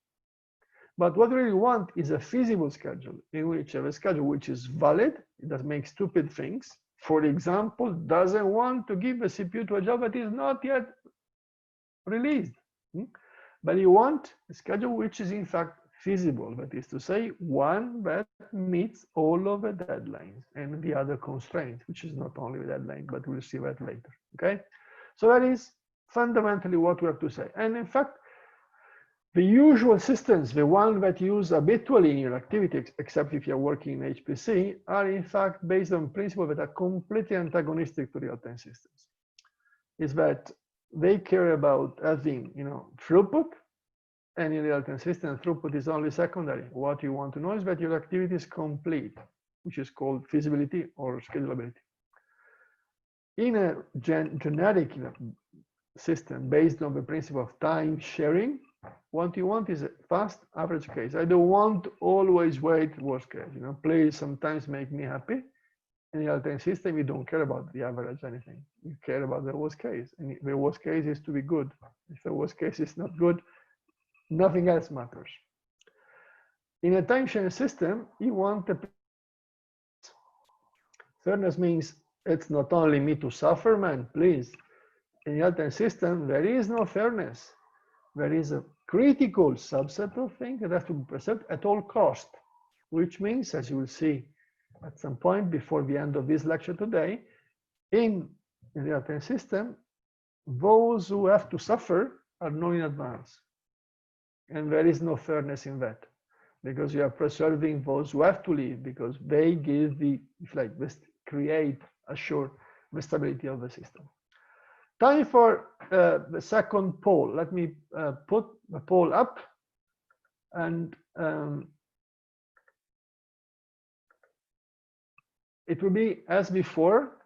But what we really want is a feasible schedule in which you have a schedule which is valid, it doesn't make stupid things. For example, doesn't want to give the CPU to a job that is not yet released. But you want a schedule which is in fact feasible, that is to say, one that meets all of the deadlines and the other constraints, which is not only the deadline, but we'll see that later. Okay, so that is fundamentally what we have to say. And in fact, the usual systems, the ones that you use habitually in your activity, except if you're working in HPC, are in fact based on principles that are completely antagonistic to real-time systems. Is that they care about having, throughput, and in real-time system, throughput is only secondary. What you want to know is that your activity is complete, which is called feasibility or schedulability. In a generic system based on the principle of time sharing, what you want is a fast average case. I don't want to always wait worst case. Please sometimes make me happy. In the real-time system, you don't care about the average anything. You care about the worst case. And the worst case is to be good. If the worst case is not good, nothing else matters. In a time-sharing system, you want the fairness means it's not only me to suffer, man, please. In the real-time system, there is no fairness. There is a critical subset of things that have to be preserved at all cost, which means, as you will see at some point before the end of this lecture today, in the real-time system, those who have to suffer are known in advance. And there is no fairness in that. because you are preserving those who have to leave, because they give the, if like this, create, assure the stability of the system. Time for the second poll. Let me put the poll up, and it will be as before,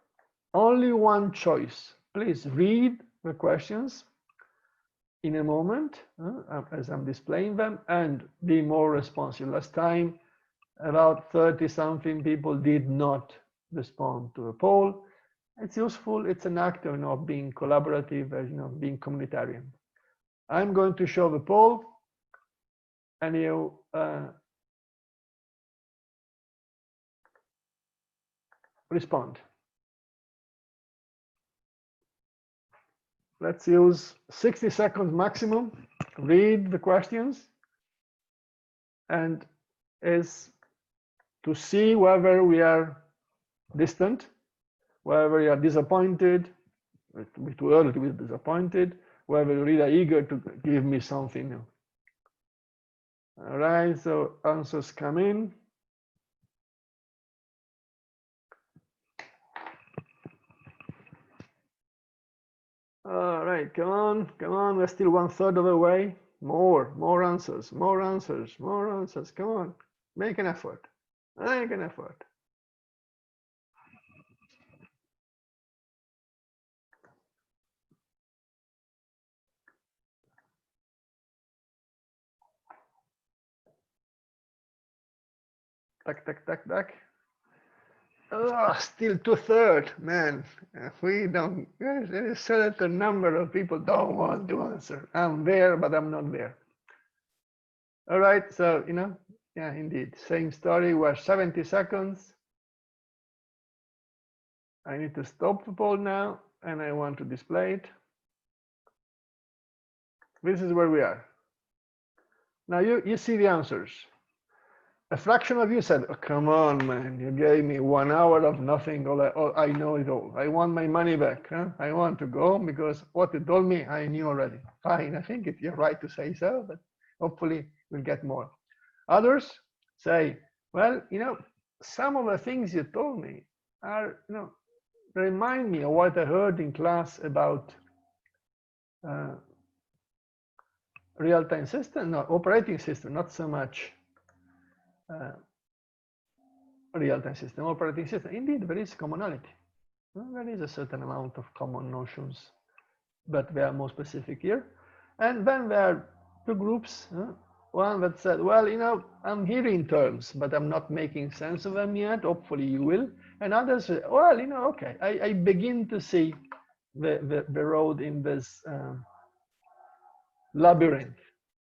only one choice. Please read the questions in a moment as I'm displaying them, and be more responsive. Last time, about 30-something people did not respond to the poll. It's useful. It's an act of being collaborative, being communitarian. I'm going to show the poll, and you respond. Let's use 60 seconds maximum. Read the questions, and is to see whether we are distant, whether we are disappointed, it's too early to be disappointed, whether you really are eager to give me something new. All right, so answers come in. All right, come on, we're still 1/3 of the way. More answers, come on, make an effort, Tack. Oh, still 2/3, man. We don't, there's a certain number of people don't want to answer. I'm there, but I'm not there. All right, so, yeah, indeed, same story. We're 70 seconds. I need to stop the poll now, and I want to display it. This is where we are. Now you see the answers. A fraction of you said, oh, come on, man, you gave me 1 hour of nothing. I know it all. I want my money back. Huh? I want to go because what you told me, I knew already. Fine, I think you're right to say so, but hopefully we'll get more. Others say, well, some of the things you told me are, remind me of what I heard in class about real-time system, no, operating system, not so much real-time system, operating system. Indeed, there is commonality. There is a certain amount of common notions, but they are more specific here. And then there are two groups. One that said, well, I'm hearing terms, but I'm not making sense of them yet. Hopefully you will. And others say, well, okay, I begin to see the road in this labyrinth.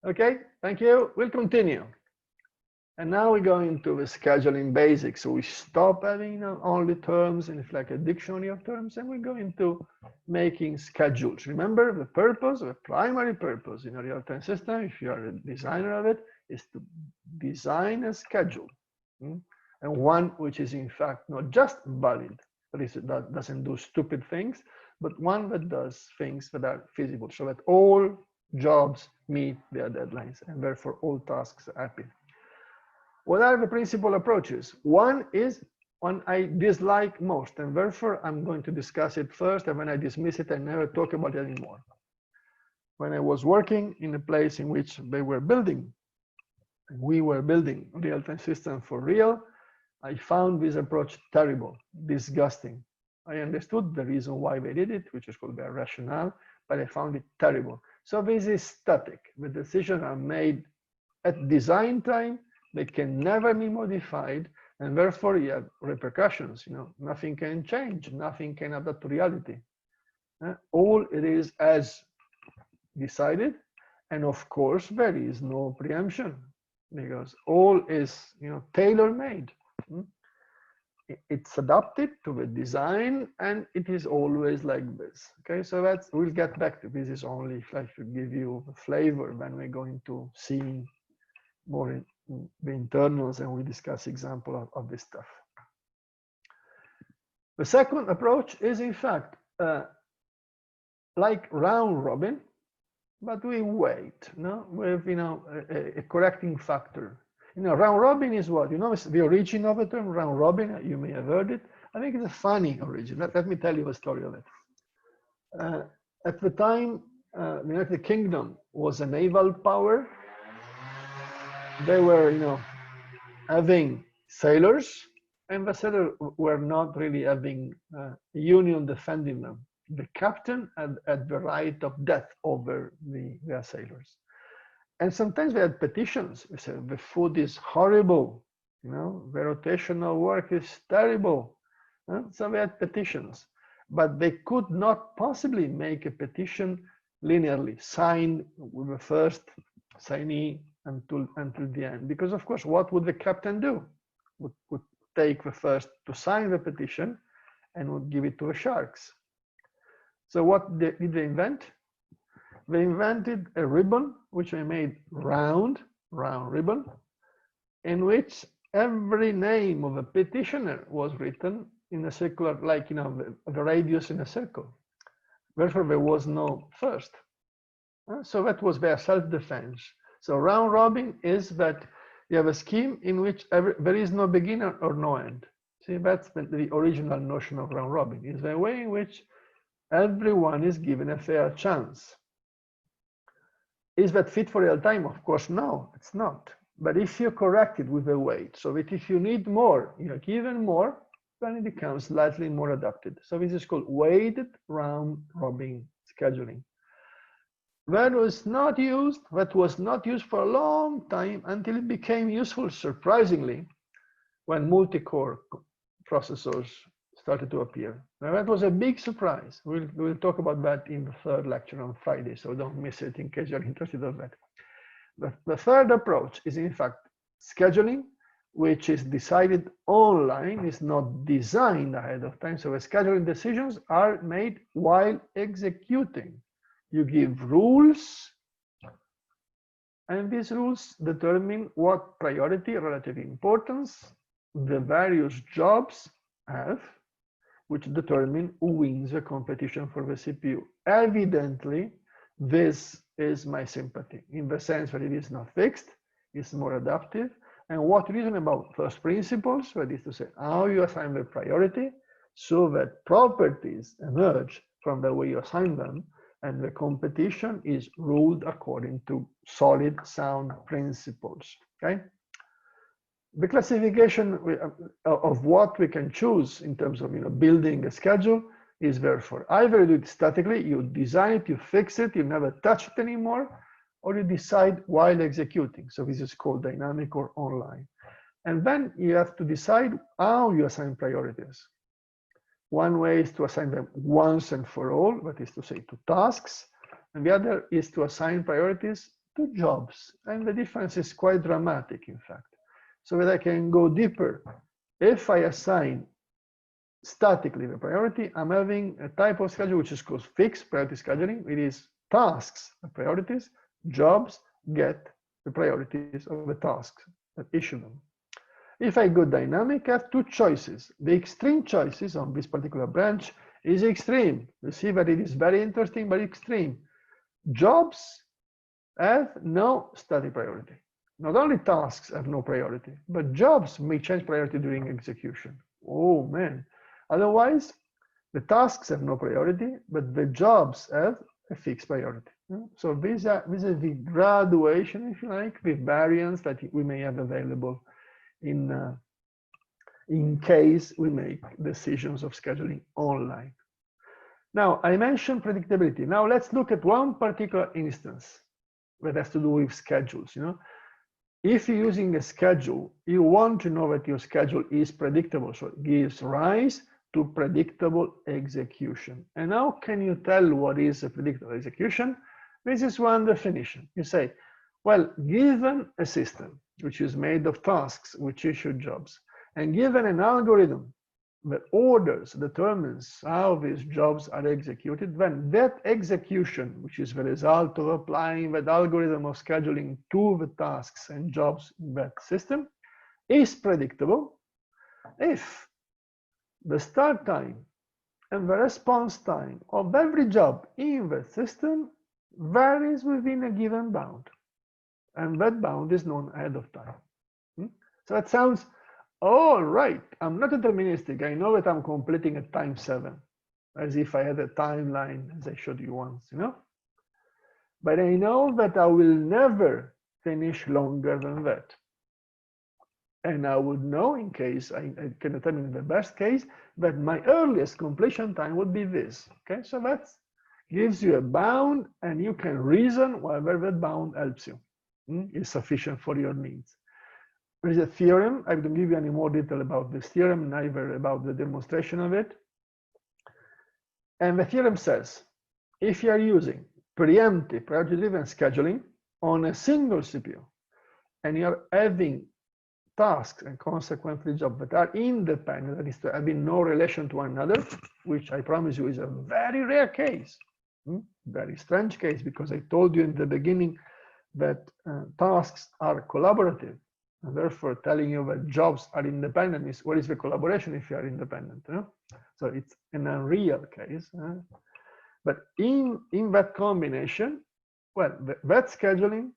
Okay, thank you. We'll continue. And now we go into the scheduling basics. So we stop having only terms, and it's like a dictionary of terms, and we go into making schedules. Remember, the purpose, the primary purpose in a real-time system, if you are a designer of it, is to design a schedule. And one which is in fact not just valid, that doesn't do stupid things, but one that does things that are feasible, so that all jobs meet their deadlines, and therefore all tasks are happy. What are the principal approaches? One is one I dislike most, and therefore I'm going to discuss it first, and when I dismiss it, I never talk about it anymore. When I was working in a place in which we were building real-time system for real, I found this approach terrible, disgusting. I understood the reason why they did it, which is called their rationale, but I found it terrible. So this is static. The decisions are made at design time. They can never be modified, and therefore you have repercussions. Nothing can change, nothing can adapt to reality. All it is as decided, and of course there is no preemption because all is tailor-made. It's adapted to the design, and it is always like this. Okay, so we'll get back to this. Is only to give you the flavor when we're going to see more in the internals, and we discuss example of this stuff. The second approach is in fact like round robin, but we wait with a correcting factor. Round robin is what? The origin of the term round robin, you may have heard it. I think it's a funny origin. Let me tell you a story of it. At the time, the United Kingdom was a naval power. They were, having sailors, and the sailors were not really having a union defending them. The captain had the right of death over their sailors. And sometimes they had petitions. They said, the food is horrible, the rotational work is terrible. So they had petitions, but they could not possibly make a petition linearly, signed with the first signee until the end. Because of course, what would the captain do? Would take the first to sign the petition and would give it to the sharks. So what did they invent? They invented a ribbon, which they made round ribbon, in which every name of a petitioner was written in a circular, like, the radius in a circle. Therefore, there was no first. So that was their self-defense. So round robin is that you have a scheme in which there is no beginner or no end. See, that's the original notion of round robin, is the way in which everyone is given a fair chance. Is that fit for real time? Of course, no, it's not. But if you correct it with a weight, so that if you need more, given more, then it becomes slightly more adapted. So this is called weighted round robin scheduling. That was not used for a long time until it became useful, surprisingly, when multi-core processors started to appear. Now that was a big surprise. We'll talk about that in the third lecture on Friday, so don't miss it in case you're interested in that. The third approach is in fact scheduling, which is decided online, is not designed ahead of time. So the scheduling decisions are made while executing. You give rules, and these rules determine what priority, relative importance the various jobs have, which determine who wins the competition for the CPU. Evidently, this is my sympathy, in the sense that it is not fixed, it's more adaptive. And what reason about first principles, that is to say, how you assign the priority, so that properties emerge from the way you assign them, and the competition is ruled according to solid, sound principles, okay? The classification of what we can choose in terms of building a schedule is therefore either you do it statically, you design it, you fix it, you never touch it anymore, or you decide while executing. So this is called dynamic or online. And then you have to decide how you assign priorities. One way is to assign them once and for all, that is to say to tasks, and the other is to assign priorities to jobs. And the difference is quite dramatic, in fact. So that I can go deeper. If I assign statically the priority, I'm having a type of schedule which is called fixed priority scheduling. It is tasks, the priorities, jobs get the priorities of the tasks that issue them. If I go dynamic, I have two choices. The extreme choices on this particular branch is extreme. You see that it is very interesting, but extreme. Jobs have no static priority. Not only tasks have no priority, but jobs may change priority during execution. Oh man. Otherwise, the tasks have no priority, but the jobs have a fixed priority. So these are the graduation, if you like, the variance that we may have available in case we make decisions of scheduling online. Now, I mentioned predictability. Now let's look at one particular instance that has to do with schedules. If you're using a schedule, you want to know that your schedule is predictable, so it gives rise to predictable execution. And how can you tell what is a predictable execution? This is one definition. You say, well, given a system which is made of tasks which issue jobs, and given an algorithm that determines how these jobs are executed, then that execution, which is the result of applying that algorithm of scheduling to the tasks and jobs in that system, is predictable if the start time and the response time of every job in the system varies within a given bound. And that bound is known ahead of time. So it sounds, all right, I'm not deterministic. I know that I'm completing at time 7, as if I had a timeline, as I showed you once, But I know that I will never finish longer than that. And I would know, in case I can determine the best case, that my earliest completion time would be this. Okay, so that gives you a bound, and you can reason whether that bound helps you, is sufficient for your needs. There is a theorem. I don't give you any more detail about this theorem, neither about the demonstration of it. And the theorem says, if you are using preemptive priority-driven scheduling on a single CPU, and you're having tasks and consequently jobs that are independent, that is to have no relation to one another, which I promise you is a very rare case, very strange case, because I told you in the beginning that tasks are collaborative, and therefore telling you that jobs are independent is, what is the collaboration if you are independent? So it's an unreal case. But in that combination, well, that scheduling,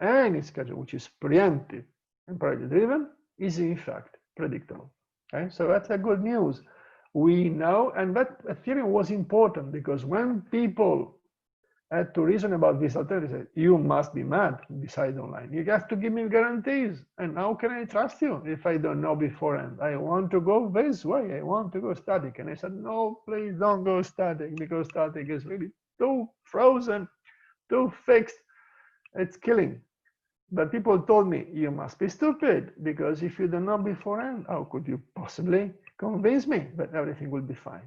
any schedule which is preemptive and priority driven, is in fact predictable. Okay, so that's a good news. We know, and that theory was important because when people had to reason about this alternative, you must be mad to decide online. You have to give me guarantees. And how can I trust you if I don't know beforehand? I want to go this way. I want to go static. And I said, no, please don't go static, because static is really too frozen, too fixed. It's killing. But people told me, you must be stupid, because if you don't know beforehand, how could you possibly convince me that everything will be fine?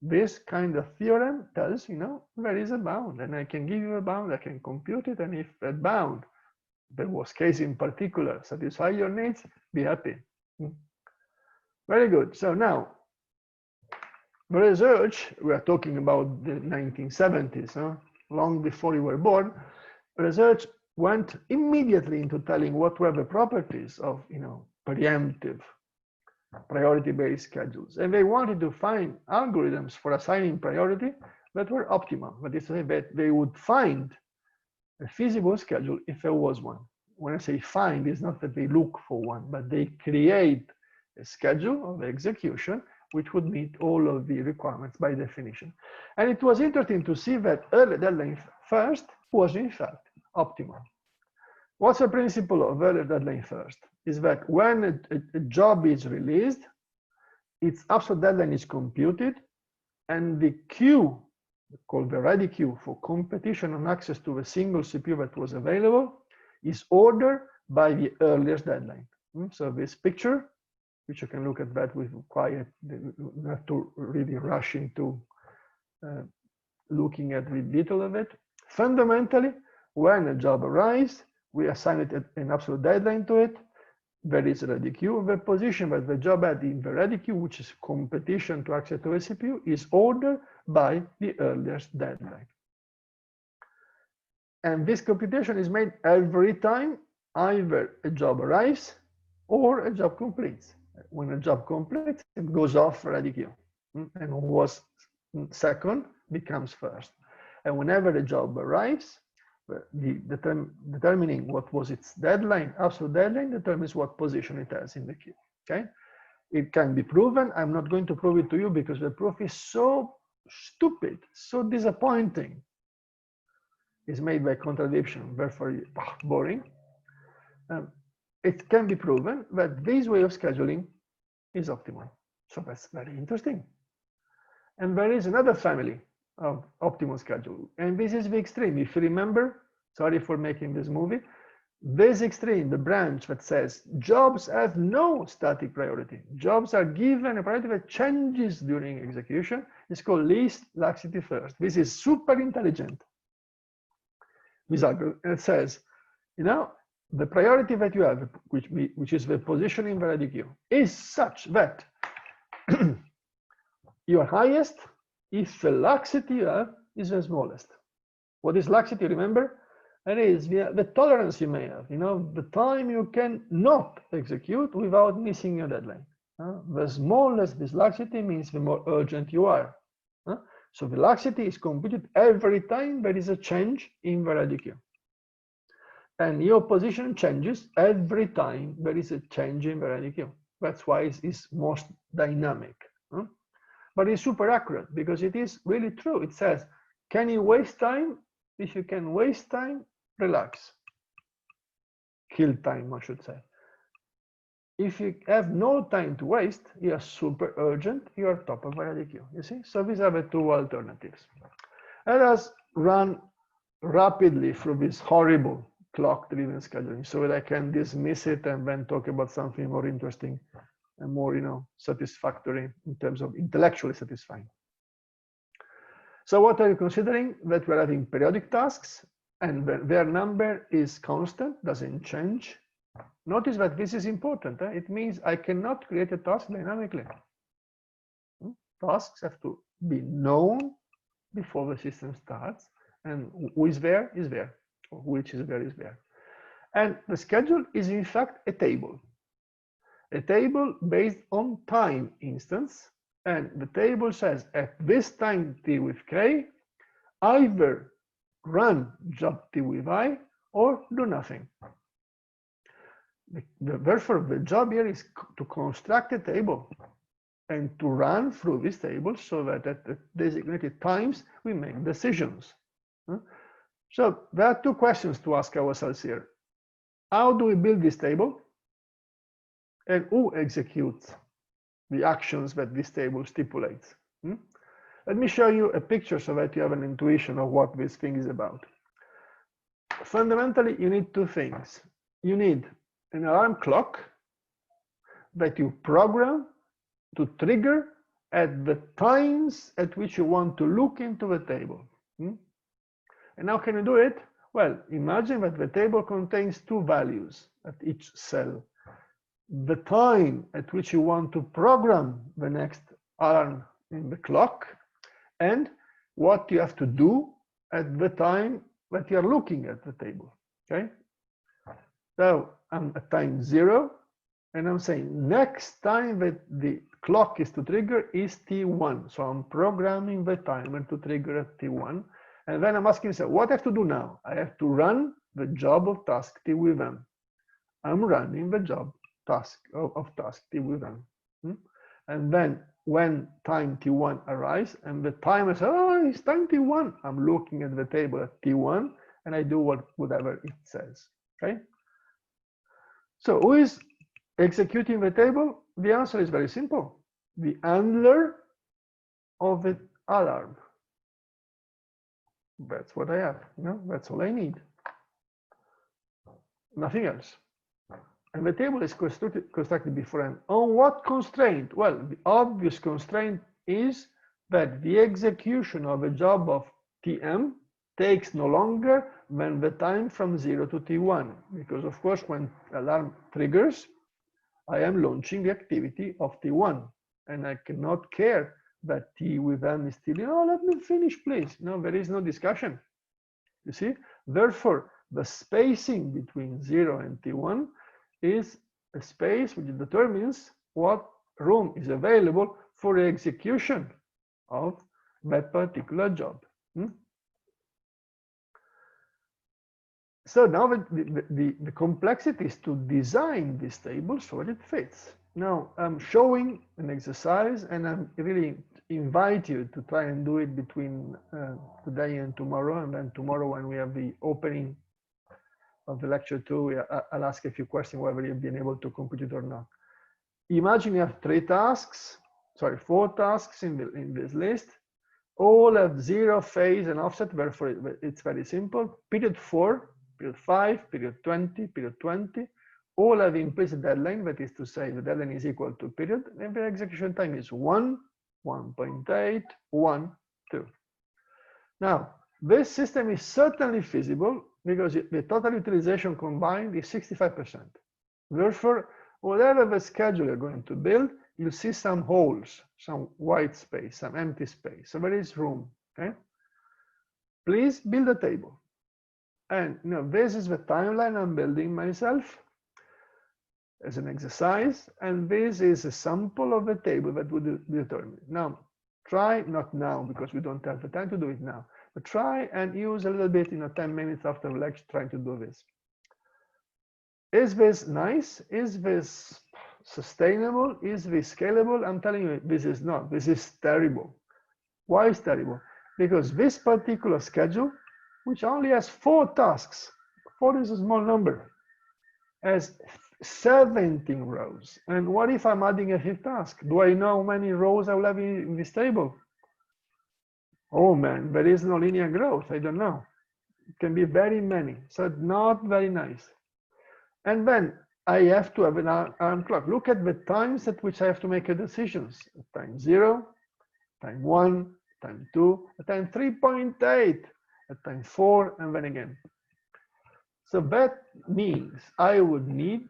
This kind of theorem tells, there is a bound, and I can give you a bound, I can compute it, and if that bound, the worst case in particular, satisfy your needs, be happy. Very good. So now, the research, we are talking about the 1970s, long before you were born, research went immediately into telling what were the properties of, preemptive priority-based schedules. And they wanted to find algorithms for assigning priority that were optimal. That is to say that they would find a feasible schedule if there was one. When I say find, it's not that they look for one, but they create a schedule of execution which would meet all of the requirements by definition. And it was interesting to see that early deadline first was in fact optimal. What's the principle of early deadline first? Is that when a job is released, its absolute deadline is computed, and the queue, called the ready queue for competition and access to a single CPU that was available, is ordered by the earliest deadline. So this picture, which you can look at that with quiet, not to really rush into looking at the detail of it. Fundamentally, when a job arrives, we assign it an absolute deadline to it. There is a ready queue. The position that the job had in the ready queue, which is competition to access to a CPU, is ordered by the earliest deadline. And this computation is made every time either a job arrives or a job completes. When a job completes, it goes off ready queue. And what was second becomes first. And whenever a job arrives, determining what was its deadline, absolute deadline, determines what position it has in the queue. Okay, it can be proven. I'm not going to prove it to you because the proof is so stupid, so disappointing. It's made by contradiction, therefore boring. It can be proven that this way of scheduling is optimal. So that's very interesting. And there is another family of optimal schedule, and this is the extreme. If you remember, sorry for making this movie, this extreme, the branch that says jobs have no static priority, jobs are given a priority that changes during execution, is called least laxity first. This is super intelligent. This algorithm, it says, the priority that you have, which is the position in the ready queue, is such that your highest if the laxity you have is the smallest. What is laxity? Remember, it is the tolerance you may have, the time you can not execute without missing your deadline. The smallest this laxity means the more urgent you are. So the laxity is computed every time there is a change in the ready queue. And your position changes every time there is a change in variety Q. That's why it's most dynamic. Huh? But it's super accurate because it is really true. It says, can you waste time? If you can waste time, relax. Kill time, I should say. If you have no time to waste, you are super urgent, you are top of variety queue. You see? So these are the two alternatives. Let us run rapidly through this horrible clock-driven scheduling so that I can dismiss it and then talk about something more interesting and more, satisfactory in terms of intellectually satisfying. So what are you considering? That we're having periodic tasks and their number is constant, doesn't change. Notice that this is important. It means I cannot create a task dynamically. Tasks have to be known before the system starts, and who is there is there, or which is there is there. And the schedule is in fact a table based on time instance, and the table says at this time t with k, either run job t with I or do nothing. Therefore, the job here is to construct a table and to run through this table so that at the designated times we make decisions. So there are two questions to ask ourselves here. How do we build this table? And who executes the actions that this table stipulates? Let me show you a picture so that you have an intuition of what this thing is about. Fundamentally, you need two things. You need an alarm clock that you program to trigger at the times at which you want to look into the table. And how can you do it? Well, imagine that the table contains two values at each cell. The time at which you want to program the next alarm in the clock, and what you have to do at the time that you are looking at the table. Okay? So I'm at time 0, and I'm saying next time that the clock is to trigger is T1. So I'm programming the timer to trigger at T1. And then I'm asking myself, what I have to do now? I have to run the job of task T with M. I'm running the job task of task T with M. And then when time T1 arrives and the timer says, oh, it's time T1, I'm looking at the table at T1 and I do whatever it says. Okay? So who is executing the table? The answer is very simple. The handler of the alarm. That's what I have. That's all I need. Nothing else. And the table is constructed beforehand. On what constraint? Well, the obvious constraint is that the execution of a job of Tm takes no longer than the time from 0 to T1. Because of course, when alarm triggers, I am launching the activity of T1. And I cannot care that T with M is still, let me finish, please. No, there is no discussion. You see? Therefore, the spacing between 0 and T1 is a space which determines what room is available for the execution of that particular job. So now the complexity is to design this table so that it fits. Now I'm showing an exercise and I really invite you to try and do it between today and tomorrow, and then tomorrow when we have the opening of the lecture 2, I'll ask a few questions whether you've been able to complete it or not. Imagine you have 4 tasks in this list. All have 0 phase and offset, therefore it's very simple. Period 4, period 5, period 20, period 20, all have implicit deadline, that is to say the deadline is equal to period, and the execution time is 1, 1.8, 1, 2. Now, this system is certainly feasible because the total utilization combined is 65%. Therefore, whatever the schedule you're going to build, you'll see some holes, some white space, some empty space. So there is room. Okay? Please build a table. And this is the timeline I'm building myself as an exercise. And this is a sample of the table that would be determined. Now, try, not now, because we don't have the time to do it now, but try and use a little bit, 10 minutes after the lecture trying to do this. Is this nice? Is this sustainable? Is this scalable? I'm telling you, this is not. This is terrible. Why is terrible? Because this particular schedule, which only has 4 tasks, 4 is a small number, has 17 rows. And what if I'm adding a 5th task? Do I know how many rows I will have in this table? Oh man, there is no linear growth. I don't know. It can be very many. So not very nice. And then I have to have an alarm clock. Look at the times at which I have to make a decisions. Time 0, time 1, time 2, at time 3.8, at time 4, and then again. So that means I would need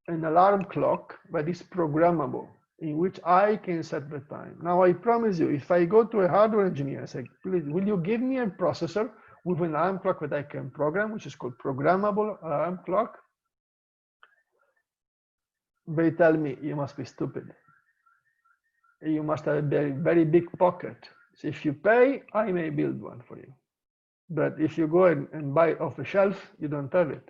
an alarm clock that is programmable, in which I can set the time. Now, I promise you, if I go to a hardware engineer and say, please, will you give me a processor with an alarm clock that I can program, which is called programmable alarm clock? They tell me, you must be stupid. You must have a very, very big pocket. So if you pay, I may build one for you. But if you go and buy off the shelf, you don't have it.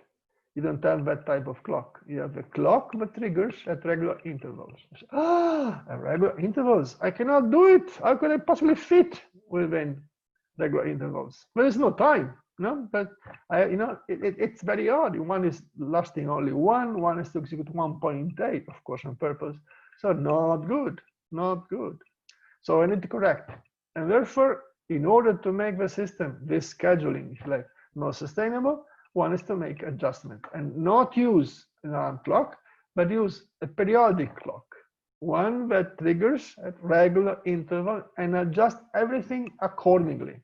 You don't have that type of clock. You have a clock that triggers at regular intervals. At regular intervals, I cannot do it. How can I possibly fit within regular intervals? There is no time, no? But it's very odd. One is lasting only one is to execute 1.8, of course, on purpose. So not good, not good. So I need to correct. And therefore, in order to make the system, this scheduling, if like more sustainable, one is to make adjustment and not use an alarm clock, but use a periodic clock, one that triggers at regular interval and adjust everything accordingly.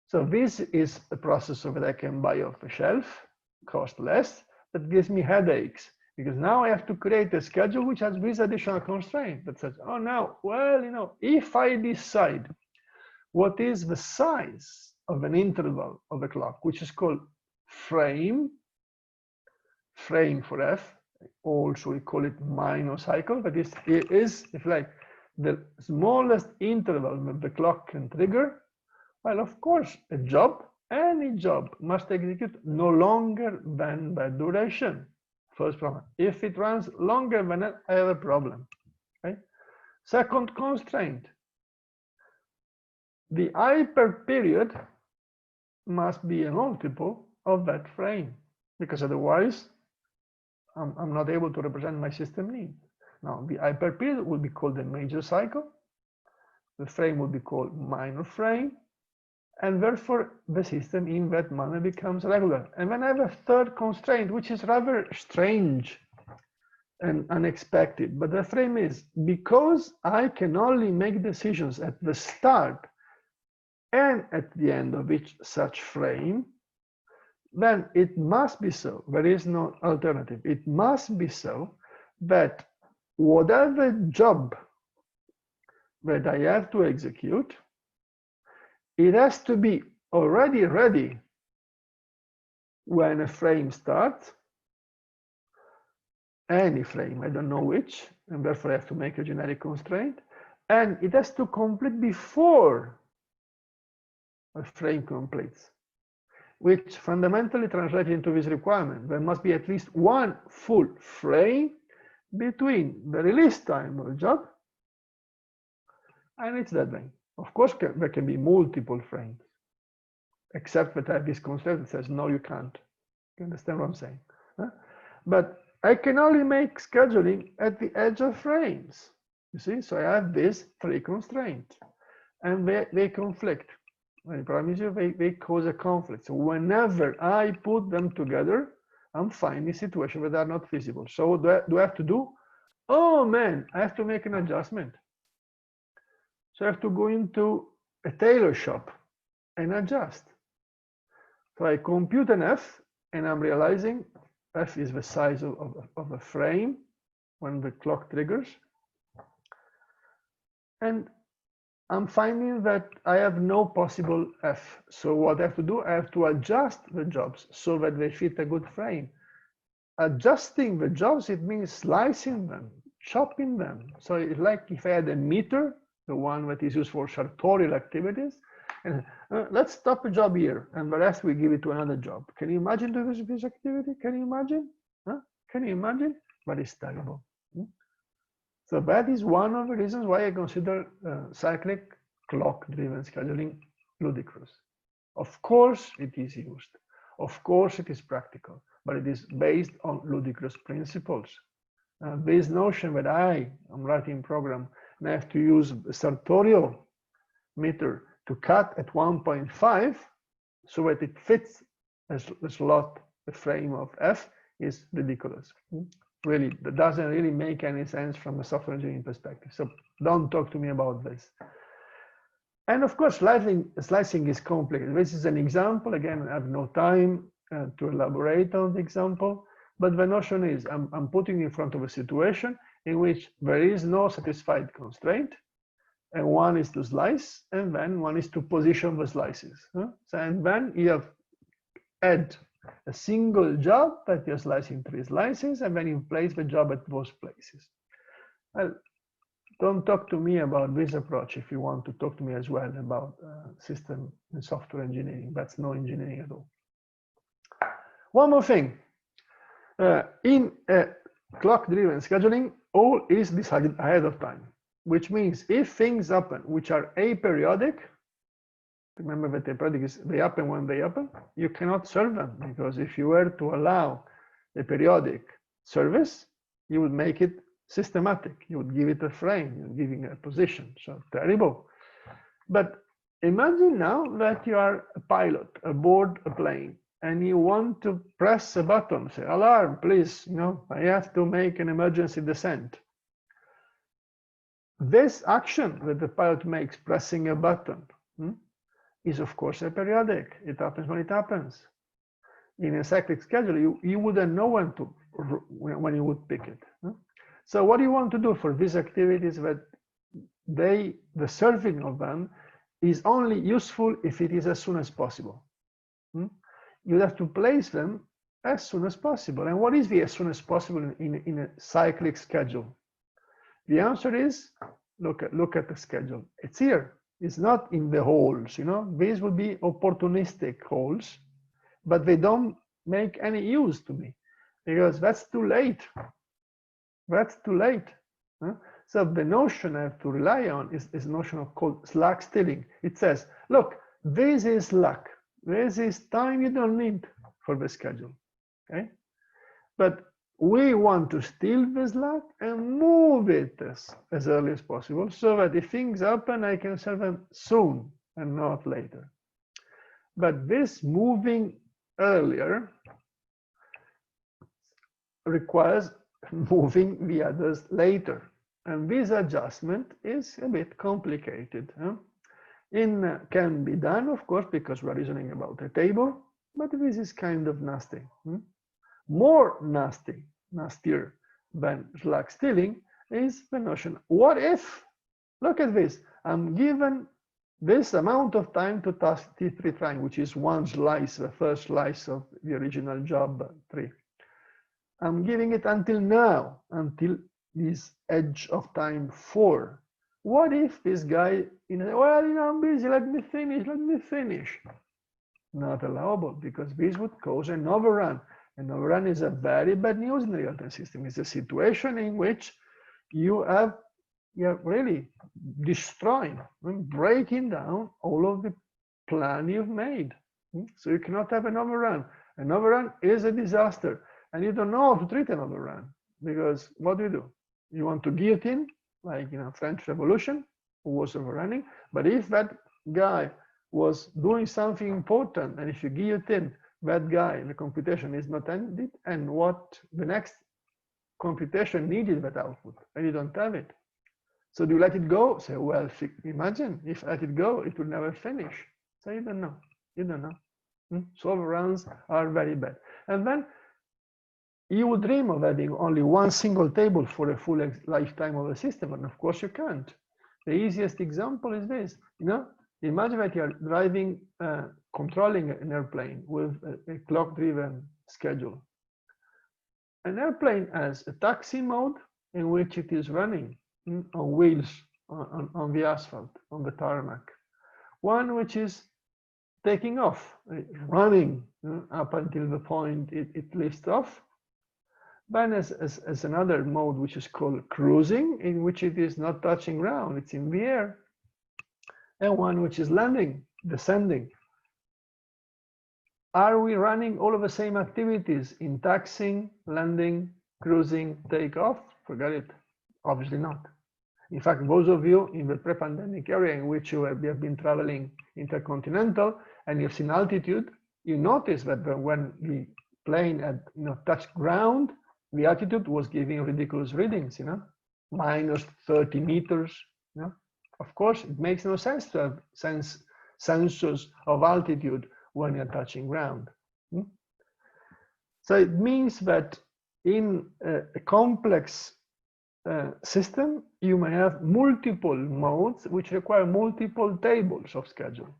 So this is a processor that I can buy off the shelf, cost less, but gives me headaches because now I have to create a schedule which has this additional constraint that says, oh no, well, if I decide what is the size of an interval of a clock, which is called frame for F, also we call it minor cycle, but it is if like the smallest interval that the clock can trigger. Well, of course, any job must execute no longer than the duration. First problem. If it runs longer than that, I have a problem. Okay? Second constraint. The hyper period must be a multiple of that frame, because otherwise I'm not able to represent my system needs. Now, the hyper period will be called a major cycle. The frame will be called minor frame. And therefore, the system in that manner becomes regular. And then I have a third constraint, which is rather strange and unexpected. But the frame is, because I can only make decisions at the start and at the end of each such frame, then it must be so. There is no alternative. It must be so that whatever job that I have to execute, it has to be already ready when a frame starts, any frame, I don't know which, and therefore I have to make a generic constraint, and it has to complete before a frame completes, which fundamentally translates into this requirement. There must be at least one full frame between the release time of the job and its deadline. Of course, there can be multiple frames, except that I have this constraint that says, no, you can't. You understand what I'm saying? Huh? But I can only make scheduling at the edge of frames. You see, so I have these 3 constraints, and they conflict. I promise you, they cause a conflict. So whenever I put them together, I'm finding situations that are not feasible. So what do I have to do? Oh man, I have to make an adjustment. So I have to go into a tailor shop and adjust. So I compute an F, and I'm realizing F is the size of a frame when the clock triggers. And I'm finding that I have no possible F. So what I have to do, I have to adjust the jobs so that they fit a good frame. Adjusting the jobs, it means slicing them, chopping them. So it's like if I had a meter, the one that is used for sartorial activities, and let's stop a job here, and the rest we give it to another job. Can you imagine doing this activity? Can you imagine? Huh? Can you imagine? But it's terrible. So that is one of the reasons why I consider cyclic clock-driven scheduling ludicrous. Of course, it is used. Of course, it is practical, but it is based on ludicrous principles. This notion that I am writing a program and I have to use a sartorial meter to cut at 1.5 so that it fits a slot, the frame of F is ridiculous. Really, that doesn't really make any sense from a software engineering perspective. So don't talk to me about this. And of course, slicing is complicated. This is an example. Again, I have no time to elaborate on the example, but the notion is I'm putting in front of a situation in which there is no satisfied constraint, and one is to slice, and then one is to position the slices. So, and then you have add a single job that you're slicing 3 slices, and then you place the job at those places. Well, don't talk to me about this approach if you want to talk to me as well about system and software engineering. That's no engineering at all. One more thing. In clock-driven scheduling, all is decided ahead of time, which means if things happen which are aperiodic, remember that aperiodic is they happen when they happen, you cannot serve them, because if you were to allow a periodic service, you would make it systematic. You would give it a frame, you're giving it a position. So terrible. But imagine now that you are a pilot aboard a plane and you want to press a button, say, alarm, please, I have to make an emergency descent. This action that the pilot makes, pressing a button, is of course aperiodic. It happens when it happens. In a cyclic schedule, you wouldn't know when you would pick it. So what you want to do for these activities that the serving of them is only useful if it is as soon as possible. You have to place them as soon as possible. And what is the as soon as possible in a cyclic schedule? The answer is, look at the schedule. It's here. It's not in the holes. These would be opportunistic holes, but they don't make any use to me because that's too late. That's too late. So the notion I have to rely on is this notion of called slack stealing. It says, look, this is slack. This is time you don't need for the schedule. Okay, but we want to steal the slack and move it as early as possible so that if things happen, I can serve them soon and not later. But this moving earlier requires moving the others later. And this adjustment is a bit complicated. Can be done, of course, because we're reasoning about a table, but this is kind of nasty. More nastier than slack stealing is the notion, what if, look at this, I'm given this amount of time to task T3 trying, which is one slice, the first slice of the original job 3. I'm giving it until now, until this edge of time 4. What if this guy, well, I'm busy, let me finish. Not allowable, because this would cause an overrun. An overrun is a very bad news in the real-time system. It's a situation in which you're really destroying and breaking down all of the plan you've made. So you cannot have an overrun. An overrun is a disaster. And you don't know how to treat an overrun, because what do? You want to guillotine, like French Revolution, who was overrunning. But if that guy was doing something important, and if you guillotine that guy, the computation is not ended, and what the next computation needed that output, and you don't have it. So do you let it go? Say, well, imagine if I let it go, it will never finish. So you don't know. You don't know. So overruns are very bad. And then you would dream of having only one single table for a full lifetime of a system, and of course you can't. The easiest example is this. Imagine that you're driving, controlling an airplane with a clock-driven schedule. An airplane has a taxi mode in which it is running on wheels on the asphalt, on the tarmac. One which is taking off, running up until the point it lifts off. Then as another mode, which is called cruising, in which it is not touching ground, it's in the air. And one which is landing, descending. Are we running all of the same activities in taxiing, landing, cruising, takeoff? Forget it. Obviously not. In fact, those of you in the pre-pandemic area in which you have been traveling intercontinental and you've seen altitude, you notice that when the plane had touched ground, the altitude was giving ridiculous readings, minus 30 meters. Of course, it makes no sense to have sensors of altitude when you're touching ground. So it means that in a complex system, you may have multiple modes which require multiple tables of schedule.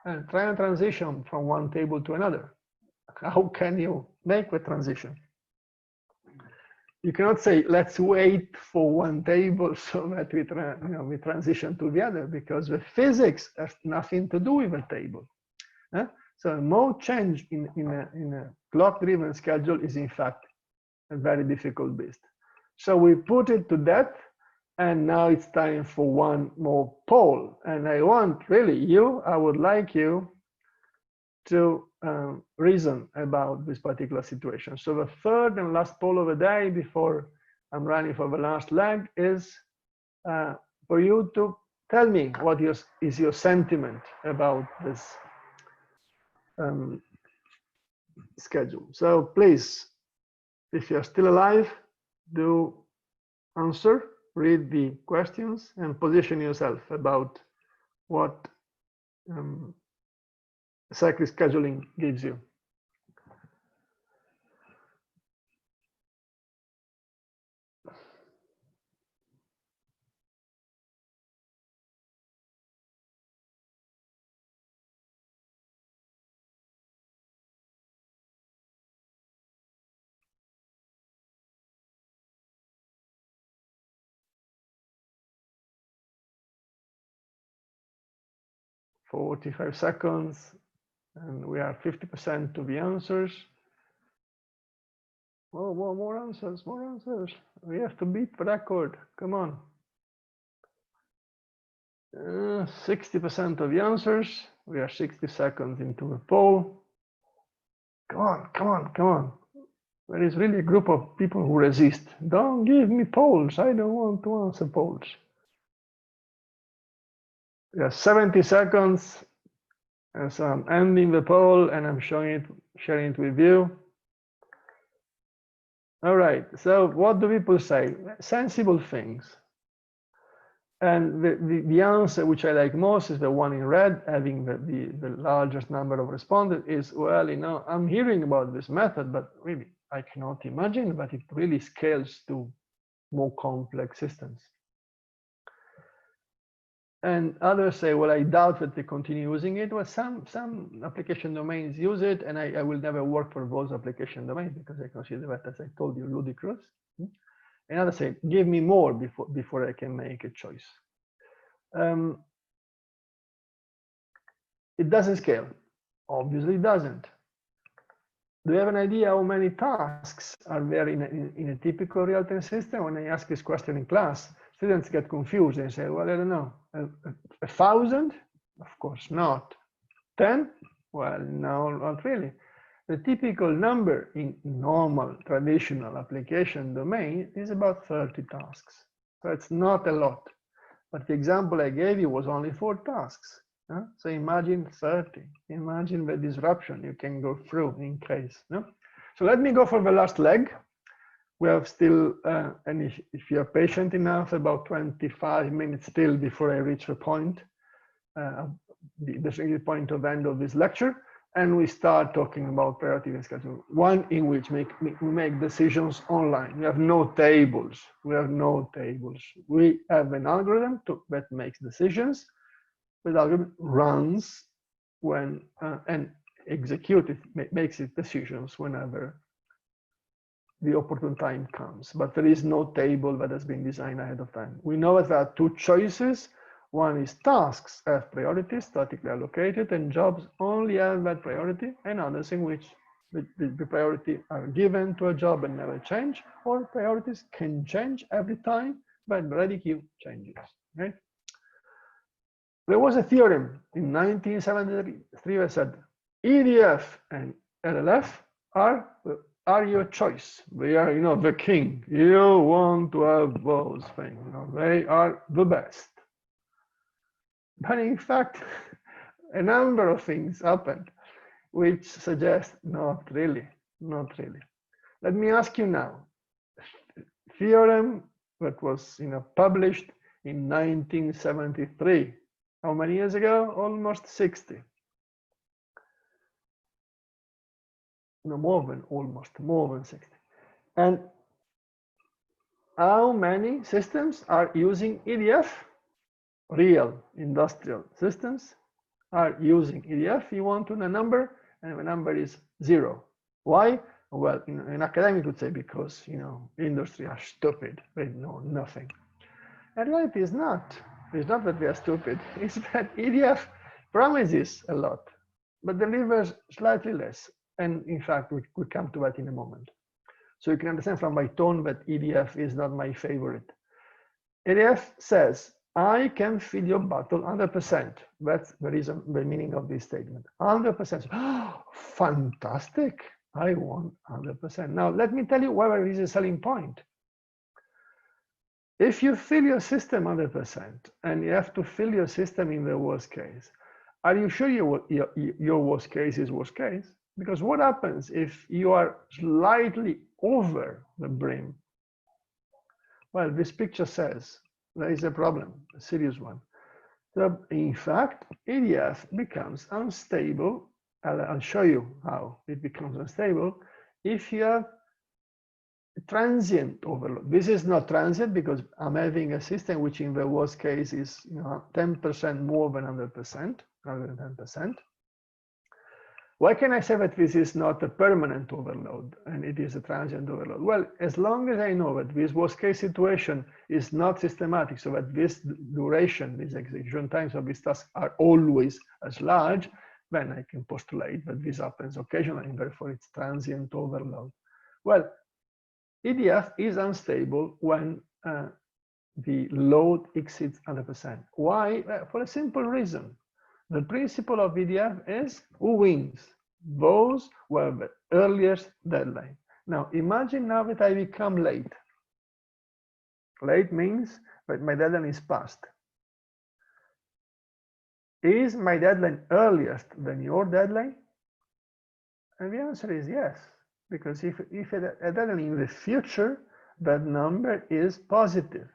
And try and transition from one table to another. How can you make the transition? You cannot say, let's wait for one table so that we transition to the other, because the physics has nothing to do with the table. So a mode change in a clock-driven schedule is in fact a very difficult beast. So we put it to death, and now it's time for one more poll. And I would like you to reason about this particular situation. So the third and last poll of the day before I'm running for the last leg is for you to tell me what is your sentiment about this schedule. So please, if you're still alive, do answer, read the questions, and position yourself about what cyclic scheduling gives you. For 45 seconds, and we are 50% to the answers. Oh, more answers, more answers. We have to beat the record. Come on. 60% of the answers. We are 60 seconds into the poll. Come on, come on, come on. There is really a group of people who resist. Don't give me polls. I don't want to answer polls. We have 70 seconds. And so I'm ending the poll and I'm sharing it with you. All right, so what do people say? Sensible things. And the answer which I like most is the one in red, having the largest number of respondents, is, well, I'm hearing about this method, but really, I cannot imagine that it really scales to more complex systems. And others say, well, I doubt that they continue using it. Well, some application domains use it, and I will never work for those application domains because I consider that, as I told you, ludicrous. And others say, give me more before I can make a choice. It doesn't scale. Obviously, it doesn't. Do you have an idea how many tasks are there in a typical real-time system? When I ask this question in class, students get confused and say, well, I don't know, 1,000? Of course not. 10? Well, no, not really. The typical number in normal, traditional application domain is about 30 tasks. So it's not a lot. But the example I gave you was only 4 tasks. So imagine 30. Imagine the disruption you can go through in case. So let me go for the last leg. We have still, and if you're patient enough, about 25 minutes still before I reach the point, the point of end of this lecture. And we start talking about priority scheduling, one in which we make decisions online. We have no tables. We have no tables. We have an algorithm that makes decisions. The algorithm runs when and makes its decisions whenever the opportune time comes. But there is no table that has been designed ahead of time. We know that there are 2 choices. One is tasks have priority, statically allocated, and jobs only have that priority, and others in which the priority are given to a job and never change, or priorities can change every time, but radical changes, right? There was a theorem in 1973 that said EDF and LLF are your choice. They are, the king. You want to have those things. They are the best. But in fact, a number of things happened which suggest not really. Let me ask you now. Theorem that was published in 1973. How many years ago? Almost 60. No, more than 60. And how many systems are using EDF? Real industrial systems are using EDF. You want to know a number, and the number is 0. Why? Well, an academic would say because industry are stupid. They know nothing. And reality is not. It's not that they are stupid. It's that EDF promises a lot, but delivers slightly less. And in fact, we could come to that in a moment. So you can understand from my tone that EDF is not my favorite. EDF says, I can fill your bottle 100%. That's the reason, the meaning of this statement. 100%. Oh, fantastic. I want 100%. Now, let me tell you why there is a selling point. If you fill your system 100%, and you have to fill your system in the worst case, are you sure your worst case is worst case? Because what happens if you are slightly over the brim? Well, this picture says there is a problem, a serious one. So in fact, EDF becomes unstable. I'll show you how it becomes unstable if you have transient overload. This is not transient because I'm having a system which in the worst case is 10% more than 100%, rather than 10%. Why can I say that this is not a permanent overload and it is a transient overload? Well, as long as I know that this worst case situation is not systematic, so that this duration, these execution times of this task are always as large, then I can postulate that this happens occasionally and therefore it's transient overload. Well, EDF is unstable when the load exceeds 100%. Why? For a simple reason. The principle of EDF is who wins? Those who have the earliest deadline. Now, imagine now that I become late. Late means that my deadline is passed. Is my deadline earliest than your deadline? And the answer is yes, because if a deadline in the future, that number is positive.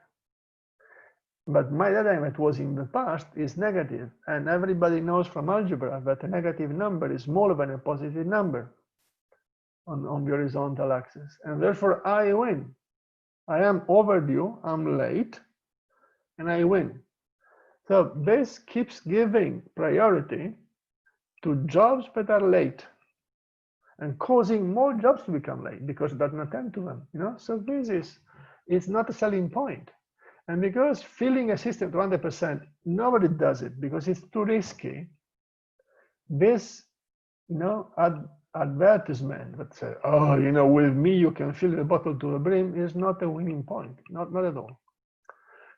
But my deadline that was in the past is negative, and everybody knows from algebra that a negative number is smaller than a positive number on the horizontal axis, and therefore I win. I am overdue, I'm late, and I win. So this keeps giving priority to jobs that are late and causing more jobs to become late because it doesn't attend to them. So it's not a selling point. And because filling a system to 100%, nobody does it because it's too risky. This, advertisement that says, oh, with me you can fill the bottle to the brim is not a winning point, not at all.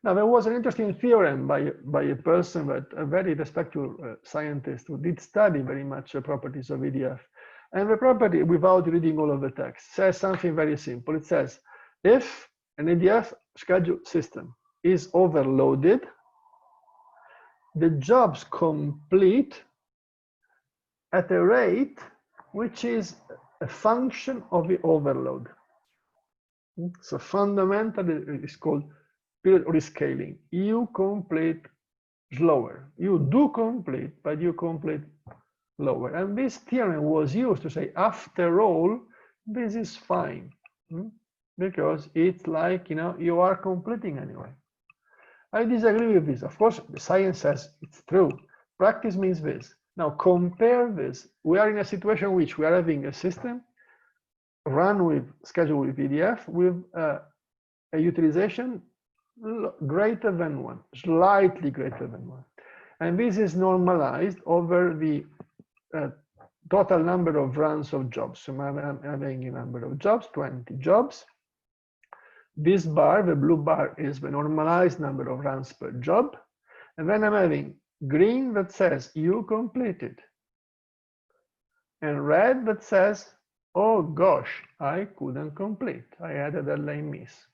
Now, there was an interesting theorem by a person, a very respected scientist who did study very much the properties of EDF. And the property, without reading all of the text, says something very simple. It says, if an EDF schedule system is overloaded, the jobs complete at a rate which is a function of the overload. So fundamentally, it's called period rescaling. You complete slower. You do complete, but you complete lower. And this theorem was used to say, after all, this is fine. Because it's like, you are completing anyway. I disagree with this. Of course, the science says it's true. Practice means this. Now compare this. We are in a situation in which we are having a system run with schedule with EDF with a utilization greater than 1, slightly greater than 1. And this is normalized over the total number of runs of jobs. So I'm having a number of jobs, 20 jobs. This bar, the blue bar, is the normalized number of runs per job. And then I'm having green that says you completed, and red that says, oh gosh, I couldn't complete. I had a deadline miss.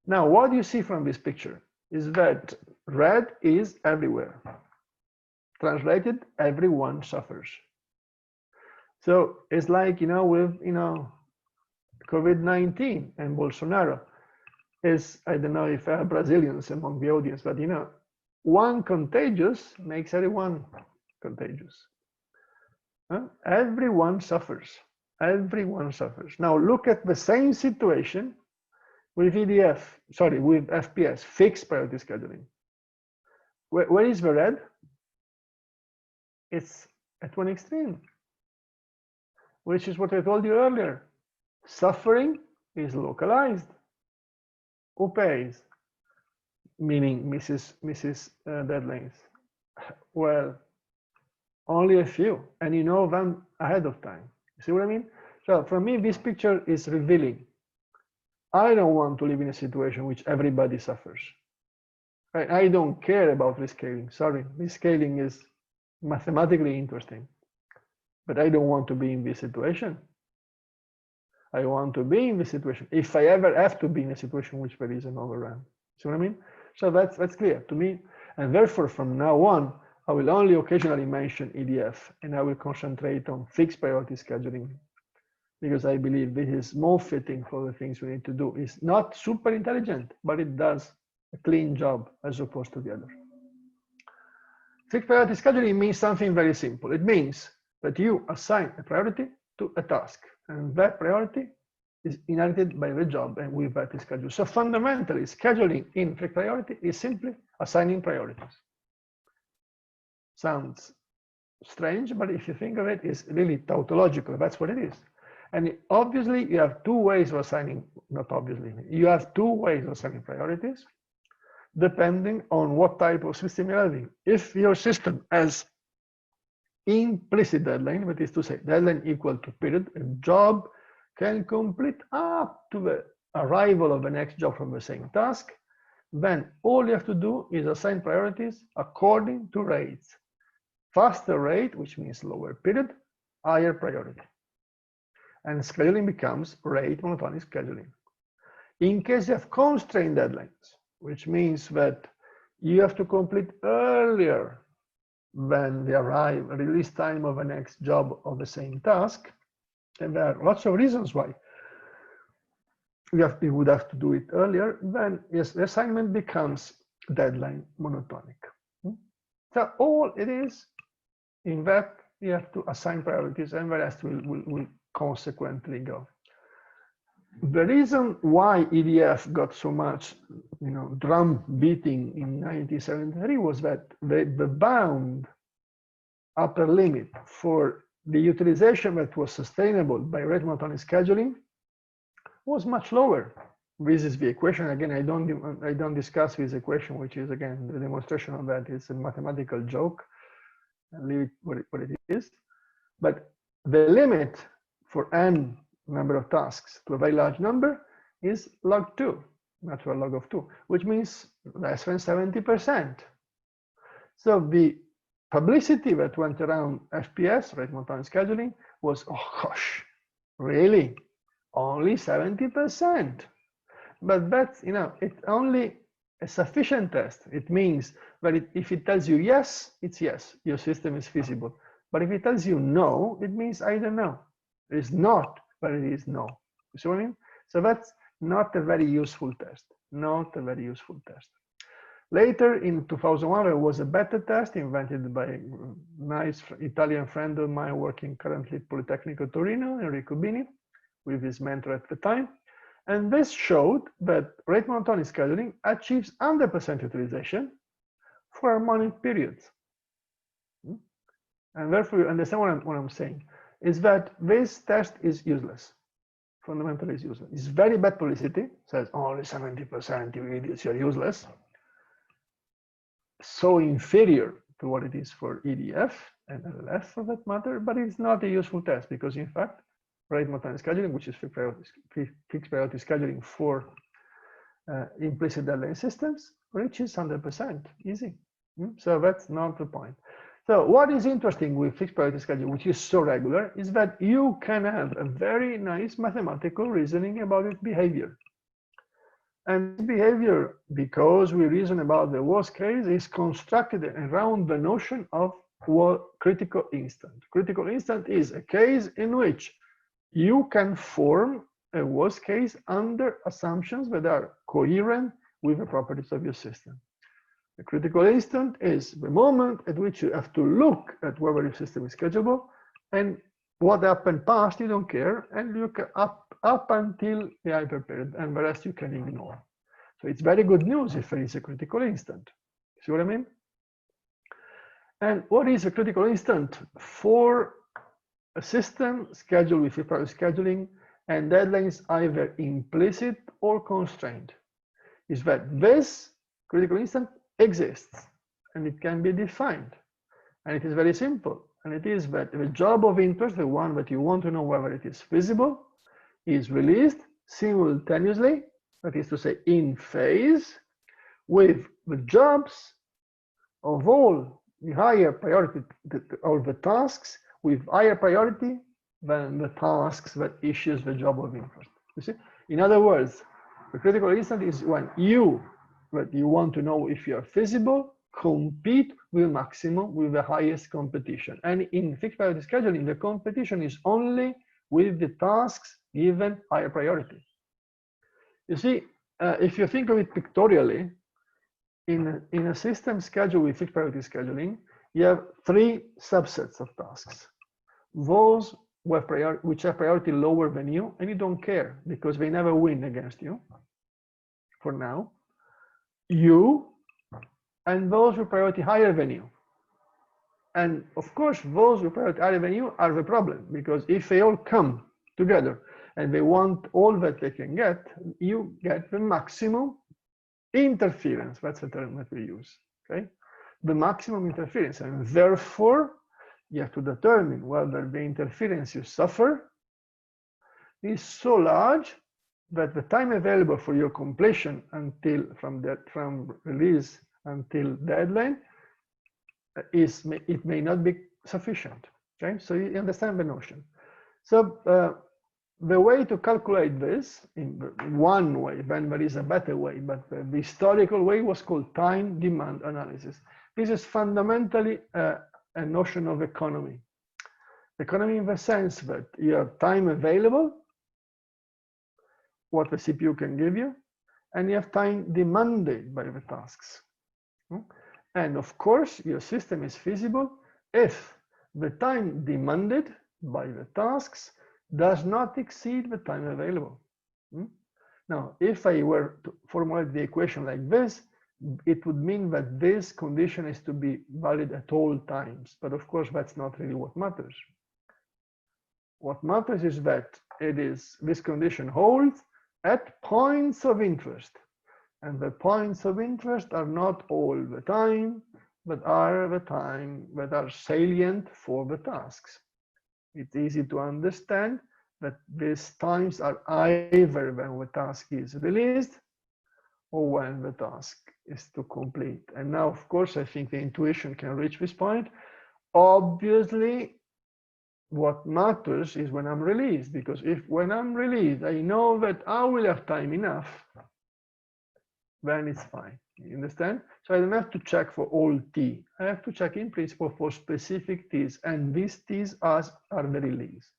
Now, what you see from this picture is that red is everywhere. Translated, everyone suffers. So it's like, with, COVID-19 and Bolsonaro is, I don't know if Brazilians among the audience, but one contagious makes everyone contagious. Everyone suffers. Everyone suffers. Now look at the same situation with with FPS, fixed priority scheduling. Where is the red? It's at one extreme, which is what I told you earlier. Suffering is localized. Who pays? Meaning misses deadlines. Well, only a few, and you know them ahead of time. You see what I mean? So for me, this picture is revealing. I don't want to live in a situation in which everybody suffers. I don't care about rescaling. Sorry, rescaling is mathematically interesting, but I don't want to be in this situation. I want to be in this situation if I ever have to be in a situation in which there is an overrun. See what I mean? So that's clear to me, and therefore from now on, I will only occasionally mention EDF, and I will concentrate on fixed priority scheduling, because I believe this is more fitting for the things we need to do. It's not super intelligent, but it does a clean job as opposed to the other. Fixed priority scheduling means something very simple. It means that you assign a priority to a task, and that priority is inherited by the job, and with that is scheduled. So fundamentally, scheduling in fixed priority is simply assigning priorities. Sounds strange, but if you think of it, it's really tautological. That's what it is. And obviously, you have two ways of assigning, not obviously, you have two ways of assigning priorities, depending on what type of system you're having. If your system has implicit deadline, that is to say, deadline equal to period, a job can complete up to the arrival of the next job from the same task, then all you have to do is assign priorities according to rates. Faster rate, which means lower period, higher priority. And scheduling becomes rate monotonic scheduling. In case you have constrained deadlines, which means that you have to complete earlier than the release time of the next job of the same task, and there are lots of reasons why you would have to do it earlier, then yes, the assignment becomes deadline monotonic. So all it is, in that you have to assign priorities, and the rest will consequently go. The reason why EDF got so much, drum beating in 1973 was that the bound upper limit for the utilization that was sustainable by rate monotonic scheduling was much lower. This is the equation. Again, I don't discuss this equation, which is, again, the demonstration of that is a mathematical joke. I'll leave it what it is. But the limit for n number of tasks to a very large number is log 2, natural log of 2, which means less than 70%. So the publicity that went around FPS, rate monotonic scheduling, was, oh gosh, really? Only 70%. But that's, it's only a sufficient test. It means that if it tells you yes, it's yes, your system is feasible. But if it tells you no, it means I don't know. It's not, but it is no. You see what I mean? So that's not a very useful test. Not a very useful test. Later in 2001, there was a better test invented by a nice Italian friend of mine working currently at Politecnico Torino, Enrico Bini, with his mentor at the time. And this showed that rate monotonic scheduling achieves 100% utilization for harmonic periods. And therefore, you understand what I'm saying, is that this test is useless. Fundamentally, it's useless. It's very bad publicity, says only 70%, you idiots, you're useless. So inferior to what it is for EDF and LLF for that matter, but it's not a useful test because in fact, rate monotonic scheduling, which is fixed priority scheduling for implicit deadline systems, reaches 100%, easy. So that's not the point. So what is interesting with fixed priority scheduling, which is so regular, is that you can have a very nice mathematical reasoning about its behavior. And behavior, because we reason about the worst case, is constructed around the notion of critical instant. Critical instant is a case in which you can form a worst case under assumptions that are coherent with the properties of your system. The critical instant is the moment at which you have to look at whether your system is schedulable, and what happened past you don't care, and look up until the hyperperiod, and the rest you can ignore. So it's very good news if there is a critical instant. See what I mean? And what is a critical instant for a system scheduled with fixed scheduling and deadlines either implicit or constrained? Is that this critical instant exists and it can be defined, and it is very simple, and it is that the job of interest, the one that you want to know whether it is feasible, is released simultaneously, that is to say in phase, with the jobs of all the higher priority of the tasks with higher priority than the tasks that issues the job of interest. You see, in other words, the critical instant is when you want to know if you are feasible, compete with maximum, with the highest competition. And in fixed priority scheduling, the competition is only with the tasks given higher priority. You see, if you think of it pictorially, in a system scheduled with fixed priority scheduling, you have three subsets of tasks. Those which have priority lower than you, and you don't care because they never win against you, for now. You, and those with priority higher than you. And of course, those with priority higher than you are the problem, because if they all come together and they want all that they can get, you get the maximum interference. That's the term that we use, okay? The maximum interference, and therefore you have to determine whether the interference you suffer is so large that the time available for your completion until from release until deadline it may not be sufficient. Okay, so you understand the notion. So the way to calculate this in one way, then there is a better way, but the historical way was called time demand analysis. This is fundamentally a notion of economy. Economy in the sense that you have time available, what the CPU can give you, and you have time demanded by the tasks. And of course, your system is feasible if the time demanded by the tasks does not exceed the time available. Now, if I were to formulate the equation like this, it would mean that this condition is to be valid at all times. But of course, that's not really what matters. What matters is that this condition holds at points of interest. And the points of interest are not all the time, but are the time that are salient for the tasks. It's easy to understand that these times are either when the task is released or when the task is to complete. And now, of course, I think the intuition can reach this point. Obviously, what matters is when I'm released, because when I'm released, I know that I will have time enough, then it's fine. You understand? So I don't have to check for all t. I have to check in principle for specific t's, and these t's are the release.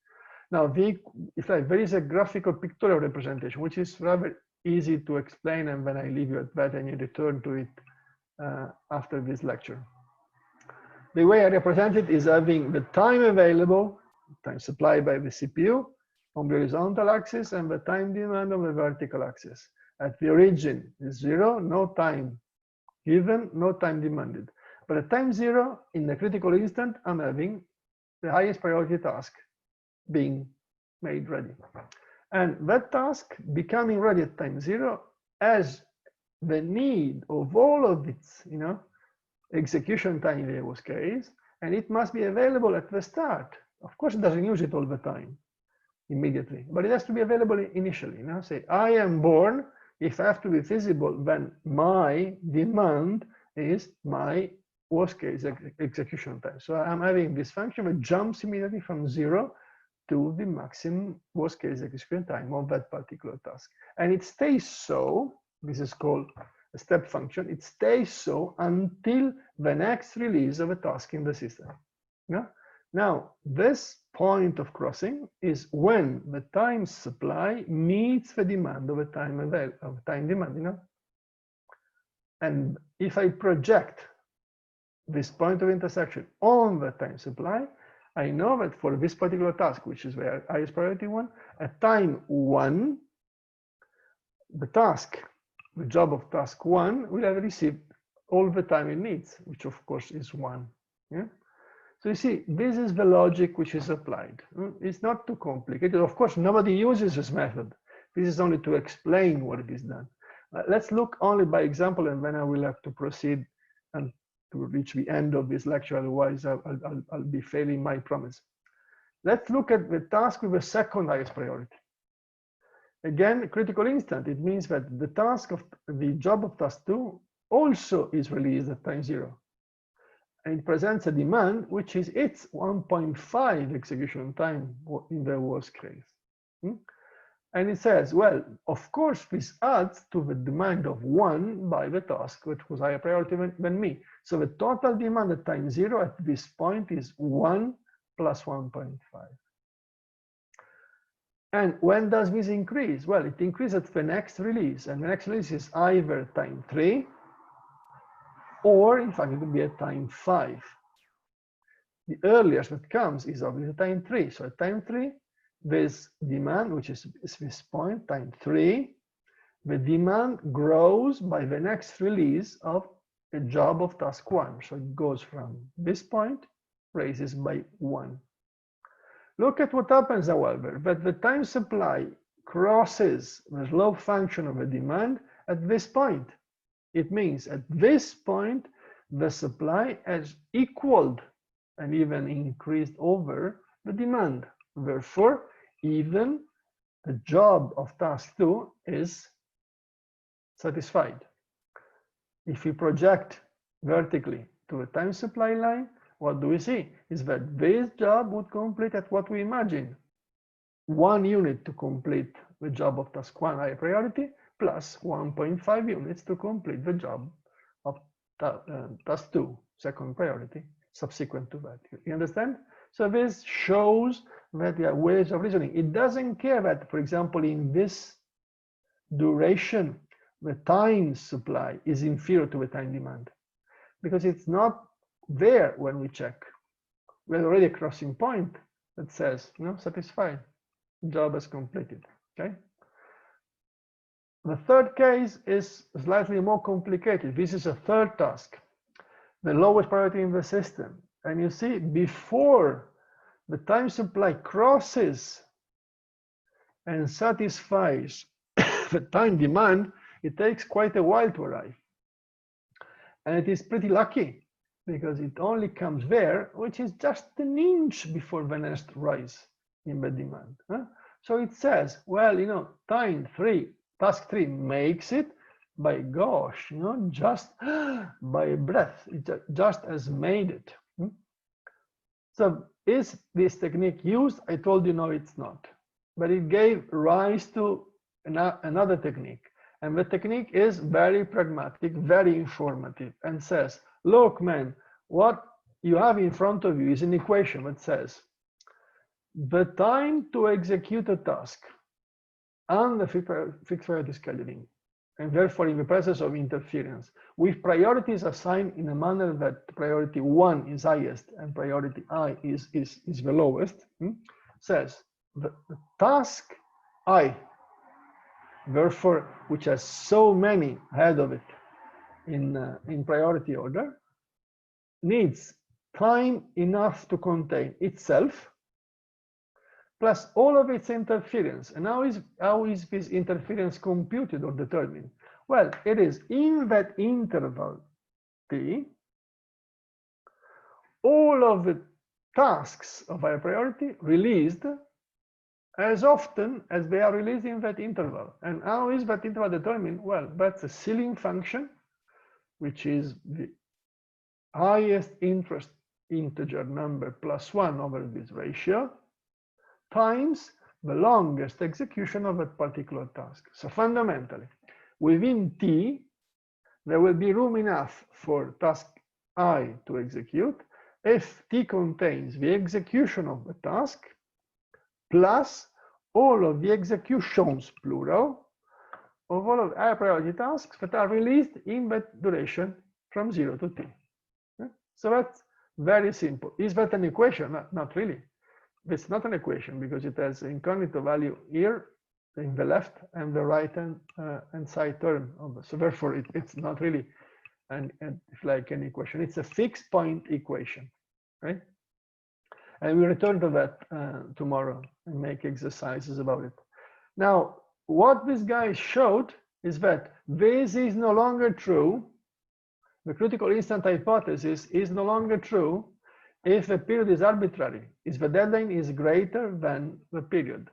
Now, if there is a graphical pictorial representation, which is rather easy to explain, and when I leave you at that and you return to it after this lecture. The way I represent it is having the time available, time supplied by the CPU on the horizontal axis, and the time demand on the vertical axis. At the origin is 0, no time given, no time demanded. But at time 0, in the critical instant, I'm having the highest priority task being made ready. And that task becoming ready at time 0 has the need of all of its, execution time in the worst case, and it must be available at the start. Of course, it doesn't use it all the time, immediately, but it has to be available initially. You know, say, I am born. If I have to be feasible, then my demand is my worst case execution time. So I'm having this function that jumps immediately from 0 to the maximum worst case execution time of that particular task. And it stays so. This is called a step function. It stays so until the next release of a task in the system. Yeah? Now, this point of crossing is when the time supply meets the demand of a time demand, you know? And if I project this point of intersection on the time supply, I know that for this particular task, which is the highest priority one, at time 1, the job of task 1 will have received all the time it needs, which of course is 1. Yeah? So you see, this is the logic which is applied. It's not too complicated. Of course, nobody uses this method. This is only to explain what it is done. Let's look only by example, and then I will have to proceed and to reach the end of this lecture. Otherwise, I'll be failing my promise. Let's look at the task with the second highest priority. Again, critical instant. It means that the job of task 2 also is released at time 0. And it presents a demand which is its 1.5 execution time in the worst case. And it says, well, of course, this adds to the demand of 1 by the task, which was higher priority than me. So the total demand at time 0 at this point is 1 plus 1.5. And when does this increase? Well, it increases at the next release, and the next release is either time 3, or in fact, it could be at time 5. The earliest that comes is obviously time 3. So at time 3, this demand, which is this point, time 3, the demand grows by the next release of a job of task 1. So it goes from this point, raises by 1. Look at what happens, however, that the time supply crosses the slope function of the demand at this point. It means at this point, the supply has equaled and even increased over the demand. Therefore, even the job of task 2 is satisfied. If we project vertically to a time supply line, what do we see? Is that this job would complete at what we imagine. 1 unit to complete the job of task 1 high priority, plus 1.5 units to complete the job of task 2 second priority subsequent to that. You understand? So this shows that there are ways of reasoning. It doesn't care that, for example, in this duration, the time supply is inferior to the time demand, because it's not there when we check. We have already a crossing point that says, satisfied, job is completed. Okay. The third case is slightly more complicated. This is a third task, the lowest priority in the system. And you see, before the time supply crosses and satisfies the time demand, it takes quite a while to arrive. And it is pretty lucky because it only comes there, which is just an inch before the next rise in the demand. So it says, well, task 3 makes it, by gosh, just by a breath, it just has made it. So is this technique used? I told you no, it's not. But it gave rise to another technique. And the technique is very pragmatic, very informative, and says, look, man, what you have in front of you is an equation that says the time to execute a task under fixed priority scheduling, and therefore in the presence of interference, with priorities assigned in a manner that priority 1 is highest and priority I is the lowest, says the task I, therefore, which has so many ahead of it in priority order, needs time enough to contain itself plus all of its interference. And how is this interference computed or determined? Well, it is in that interval t, all of the tasks of higher priority released as often as they are released in that interval. And how is that interval determined? Well, that's a ceiling function, which is the highest interest integer number plus 1 over this ratio times the longest execution of a particular task. So fundamentally, within T, there will be room enough for task I to execute if T contains the execution of the task plus all of the executions, plural, of all of high priority tasks that are released in that duration from 0 to T. So that's very simple. Is that an equation? Not really. It's not an equation because it has incognito value here in the left and the right hand side term. So therefore, it's not really like an equation. It's a fixed point equation, right? And we return to that tomorrow and make exercises about it. Now, what this guy showed is that this is no longer true. The critical instant hypothesis is no longer true if the period is arbitrary, if the deadline is greater than the period.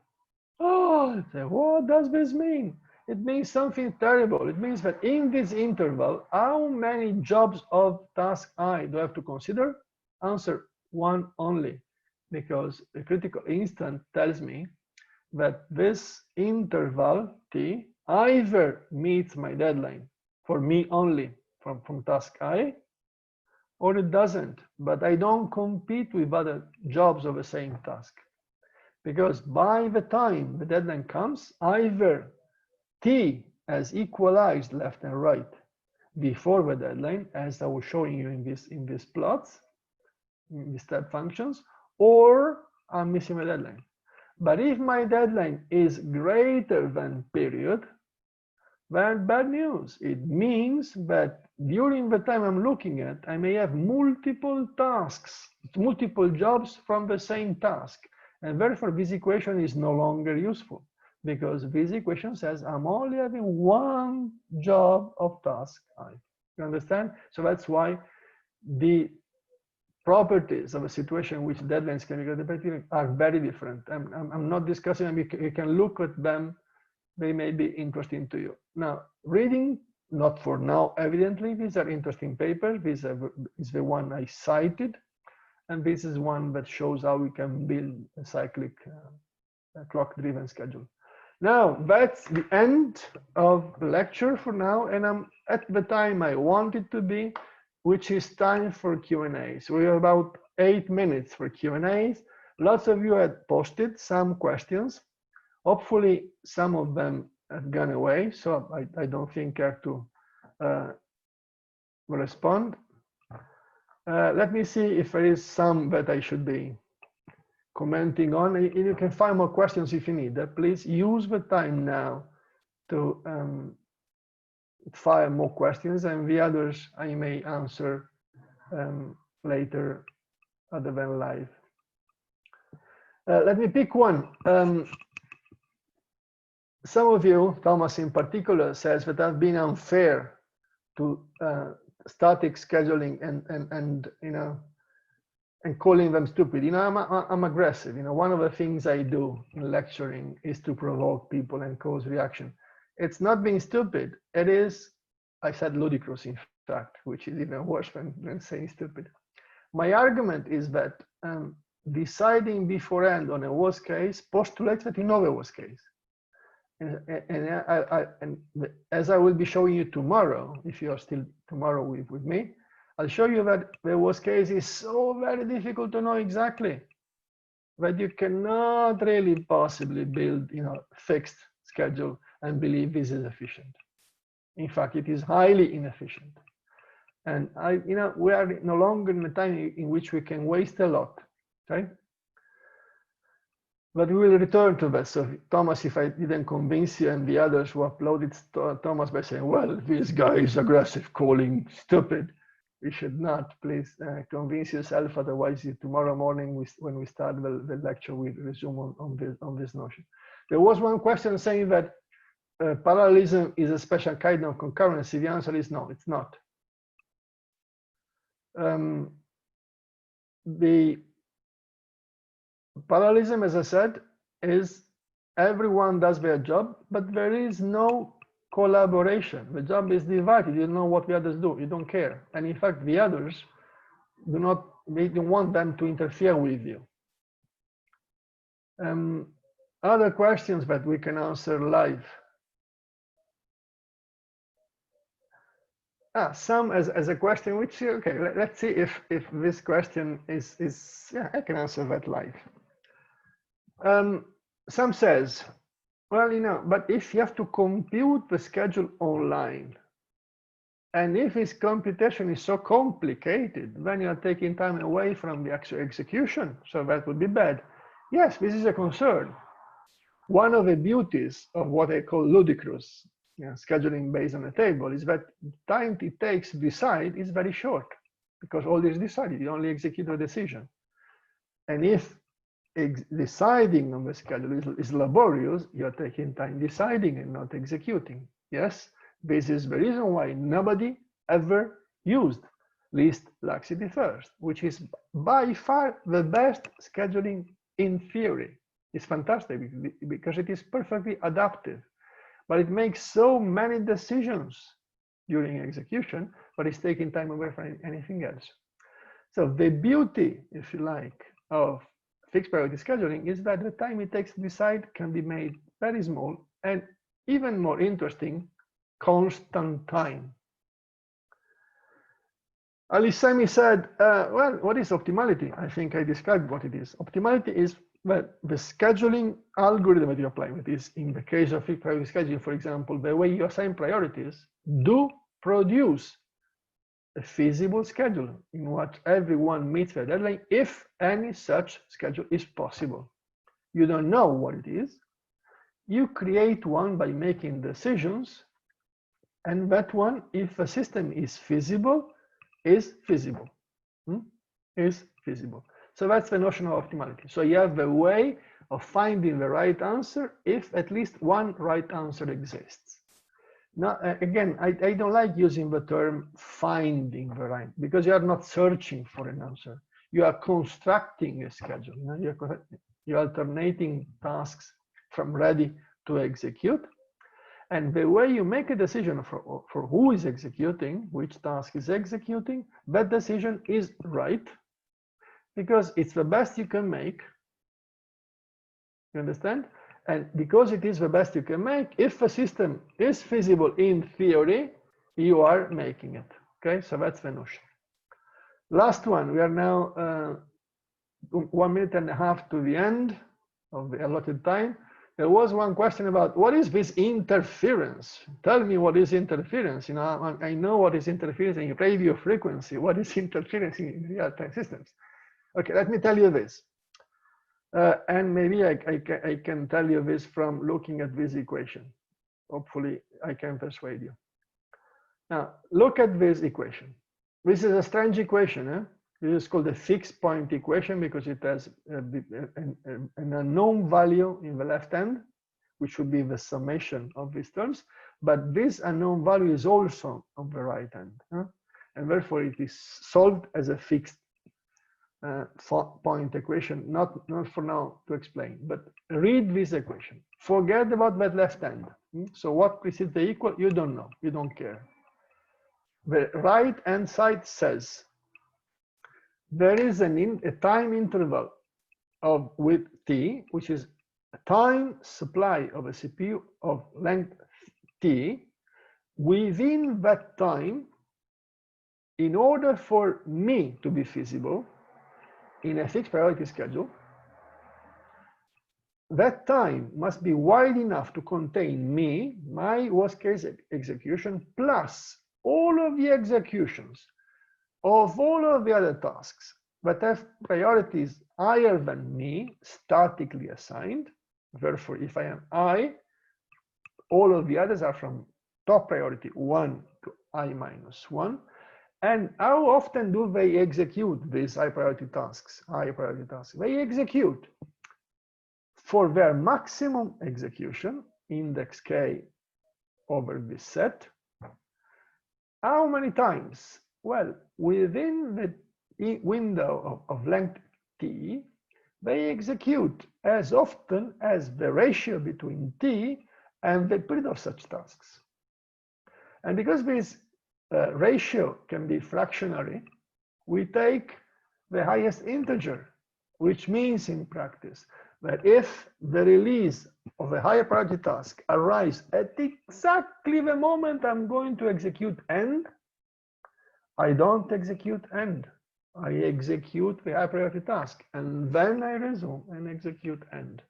Oh, what does this mean? It means something terrible. It means that in this interval, how many jobs of task I do I have to consider? Answer: one only, because the critical instant tells me that this interval T either meets my deadline for me only from task I, or it doesn't, but I don't compete with other jobs of the same task. Because by the time the deadline comes, either T has equalized left and right before the deadline, as I was showing you in these plots, in these step functions, or I'm missing my deadline. But if my deadline is greater than period, then bad news. It means that during the time I'm looking at, I may have multiple tasks, multiple jobs from the same task. And therefore, this equation is no longer useful because this equation says I'm only having one job of task I. You understand? So that's why the properties of a situation in which deadlines can be greater are very different. I'm not discussing them. You can look at them. They may be interesting to you. Now, reading, not for now, evidently, these are interesting papers. This is the one I cited. And this is one that shows how we can build a cyclic clock-driven schedule. Now, that's the end of the lecture for now. And I'm at the time I want it to be, which is time for Q&As. We have about 8 minutes for Q&As. Lots of you had posted some questions. Hopefully, some of them have gone away, so I don't think I have to respond. Let me see if there is some that I should be commenting on. You can find more questions if you need. Please use the time now to fire more questions, and the others I may answer later at the event live. Let me pick one. Some of you, Thomas in particular, says that I've been unfair to static scheduling and calling them stupid. I'm aggressive. One of the things I do in lecturing is to provoke people and cause reaction. It's not being stupid. It is, I said ludicrous, in fact, which is even worse than saying stupid. My argument is that deciding beforehand on a worst case postulates that you know the worst case. And as I will be showing you tomorrow, if you are still tomorrow with me, I'll show you that the worst case is so very difficult to know exactly that you cannot really possibly build, fixed schedule and believe this is efficient. In fact, it is highly inefficient. And we are no longer in a time in which we can waste a lot, okay? But we will return to that. So Thomas, if I didn't convince you and the others who uploaded Thomas by saying, well, this guy is aggressive, calling stupid. We should not, please convince yourself. Otherwise, tomorrow morning, when we start the lecture, we resume on this notion. There was one question saying that parallelism is a special kind of concurrency. The answer is no, it's not. the parallelism, as I said, is everyone does their job, but there is no collaboration. The job is divided. You know what the others do. You don't care. And in fact, the others they don't want them to interfere with you. Other questions that we can answer live. Some as a question, which, okay, let's see if this question is yeah, I can answer that live. Some says, well, you know, but if you have to compute the schedule online, and if its computation is so complicated, then you're taking time away from the actual execution, so that would be bad. Yes, this is a concern. One of the beauties of what I call ludicrous scheduling based on a table is that the time it takes to decide is very short, because all is decided. You only execute a decision. And if deciding on the schedule is laborious, you're taking time deciding and not executing. Yes, this is the reason why nobody ever used least laxity first, which is by far the best scheduling in theory. It's fantastic because it is perfectly adaptive, but it makes so many decisions during execution, but it's taking time away from anything else. So the beauty, if you like, of fixed priority scheduling is that the time it takes to decide can be made very small, and even more interesting, constant time. Alisemi said, well, what is optimality? I think I described what it is. Optimality is the scheduling algorithm that you apply with this. In the case of fixed priority scheduling, for example, the way you assign priorities do produce a feasible schedule in which everyone meets the deadline if any such schedule is possible. You don't know what it is. You create one by making decisions, and that one, if a system is feasible, is feasible. Is feasible. So that's the notion of optimality. So you have the way of finding the right answer if at least one right answer exists. Now, again, I don't like using the term finding the right, because you are not searching for an answer. You are constructing a schedule. You know? You're alternating tasks from ready to execute. And the way you make a decision for who is executing, which task is executing, that decision is right, because it's the best you can make. You understand? And because it is the best you can make, if a system is feasible in theory, you are making it. Okay, so that's the notion. Last one, we are now 1.5 minutes to the end of the allotted time. There was one question about what is this interference? Tell me what is interference. You know, I know what is interference in radio frequency. What is interference in real-time systems? Okay, let me tell you this. And maybe I can tell you this from looking at this equation. Hopefully, I can persuade you. Now, look at this equation. This is a strange equation. This is called the fixed point equation because it has an unknown value in the left hand, which would be the summation of these terms. But this unknown value is also on the right hand. And therefore, it is solved as a fixed point equation, not for now to explain, but read this equation. Forget about that left hand. So what precedes the equal, you don't know, you don't care. The right hand side says there is a time interval with t, which is a time supply of a CPU of length t. Within that time, in order for me to be feasible, in a fixed priority schedule, that time must be wide enough to contain me, my worst case execution, plus all of the executions of all of the other tasks that have priorities higher than me, statically assigned. Therefore, if I am I, all of the others are from top priority 1 to I minus 1. And how often do they execute these high priority tasks? They execute for their maximum execution, index k over this set. How many times? Well, within the window of length t, they execute as often as the ratio between t and the period of such tasks. And because this ratio can be fractionary, we take the highest integer, which means in practice that if the release of a higher priority task arrives at exactly the moment I'm going to execute end, I don't execute end. I execute the high priority task, and then I resume and execute end.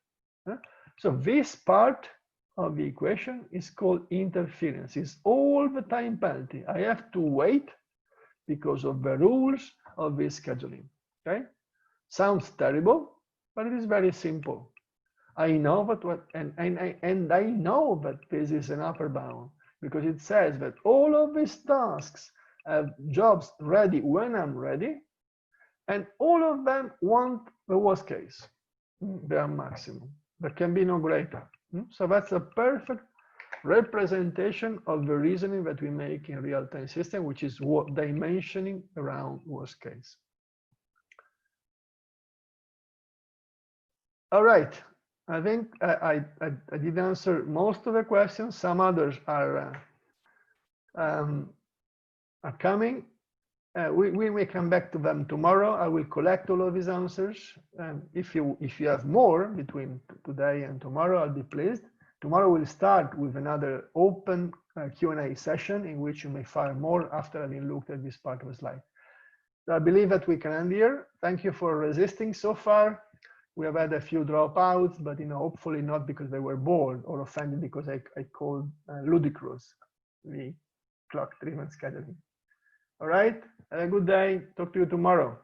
So this part of the equation is called interference. It's all the time penalty. I have to wait because of the rules of this scheduling. Okay, sounds terrible, but it is very simple. I know that I know that this is an upper bound because it says that all of these tasks have jobs ready when I'm ready, and all of them want the worst case, their maximum. There can be no greater. So that's a perfect representation of the reasoning that we make in real-time system, which is what dimensioning around worst case. All right, I think I did answer most of the questions. Some others are coming. We may come back to them tomorrow. I will collect all of these answers. If you have more between today and tomorrow, I'll be pleased. Tomorrow we'll start with another open Q&A session in which you may fire more after having looked at this part of the slide. So I believe that we can end here. Thank you for resisting so far. We have had a few dropouts, but hopefully not because they were bored or offended because I called ludicrous the clock-driven scheduling. All right, have a good day. Talk to you tomorrow.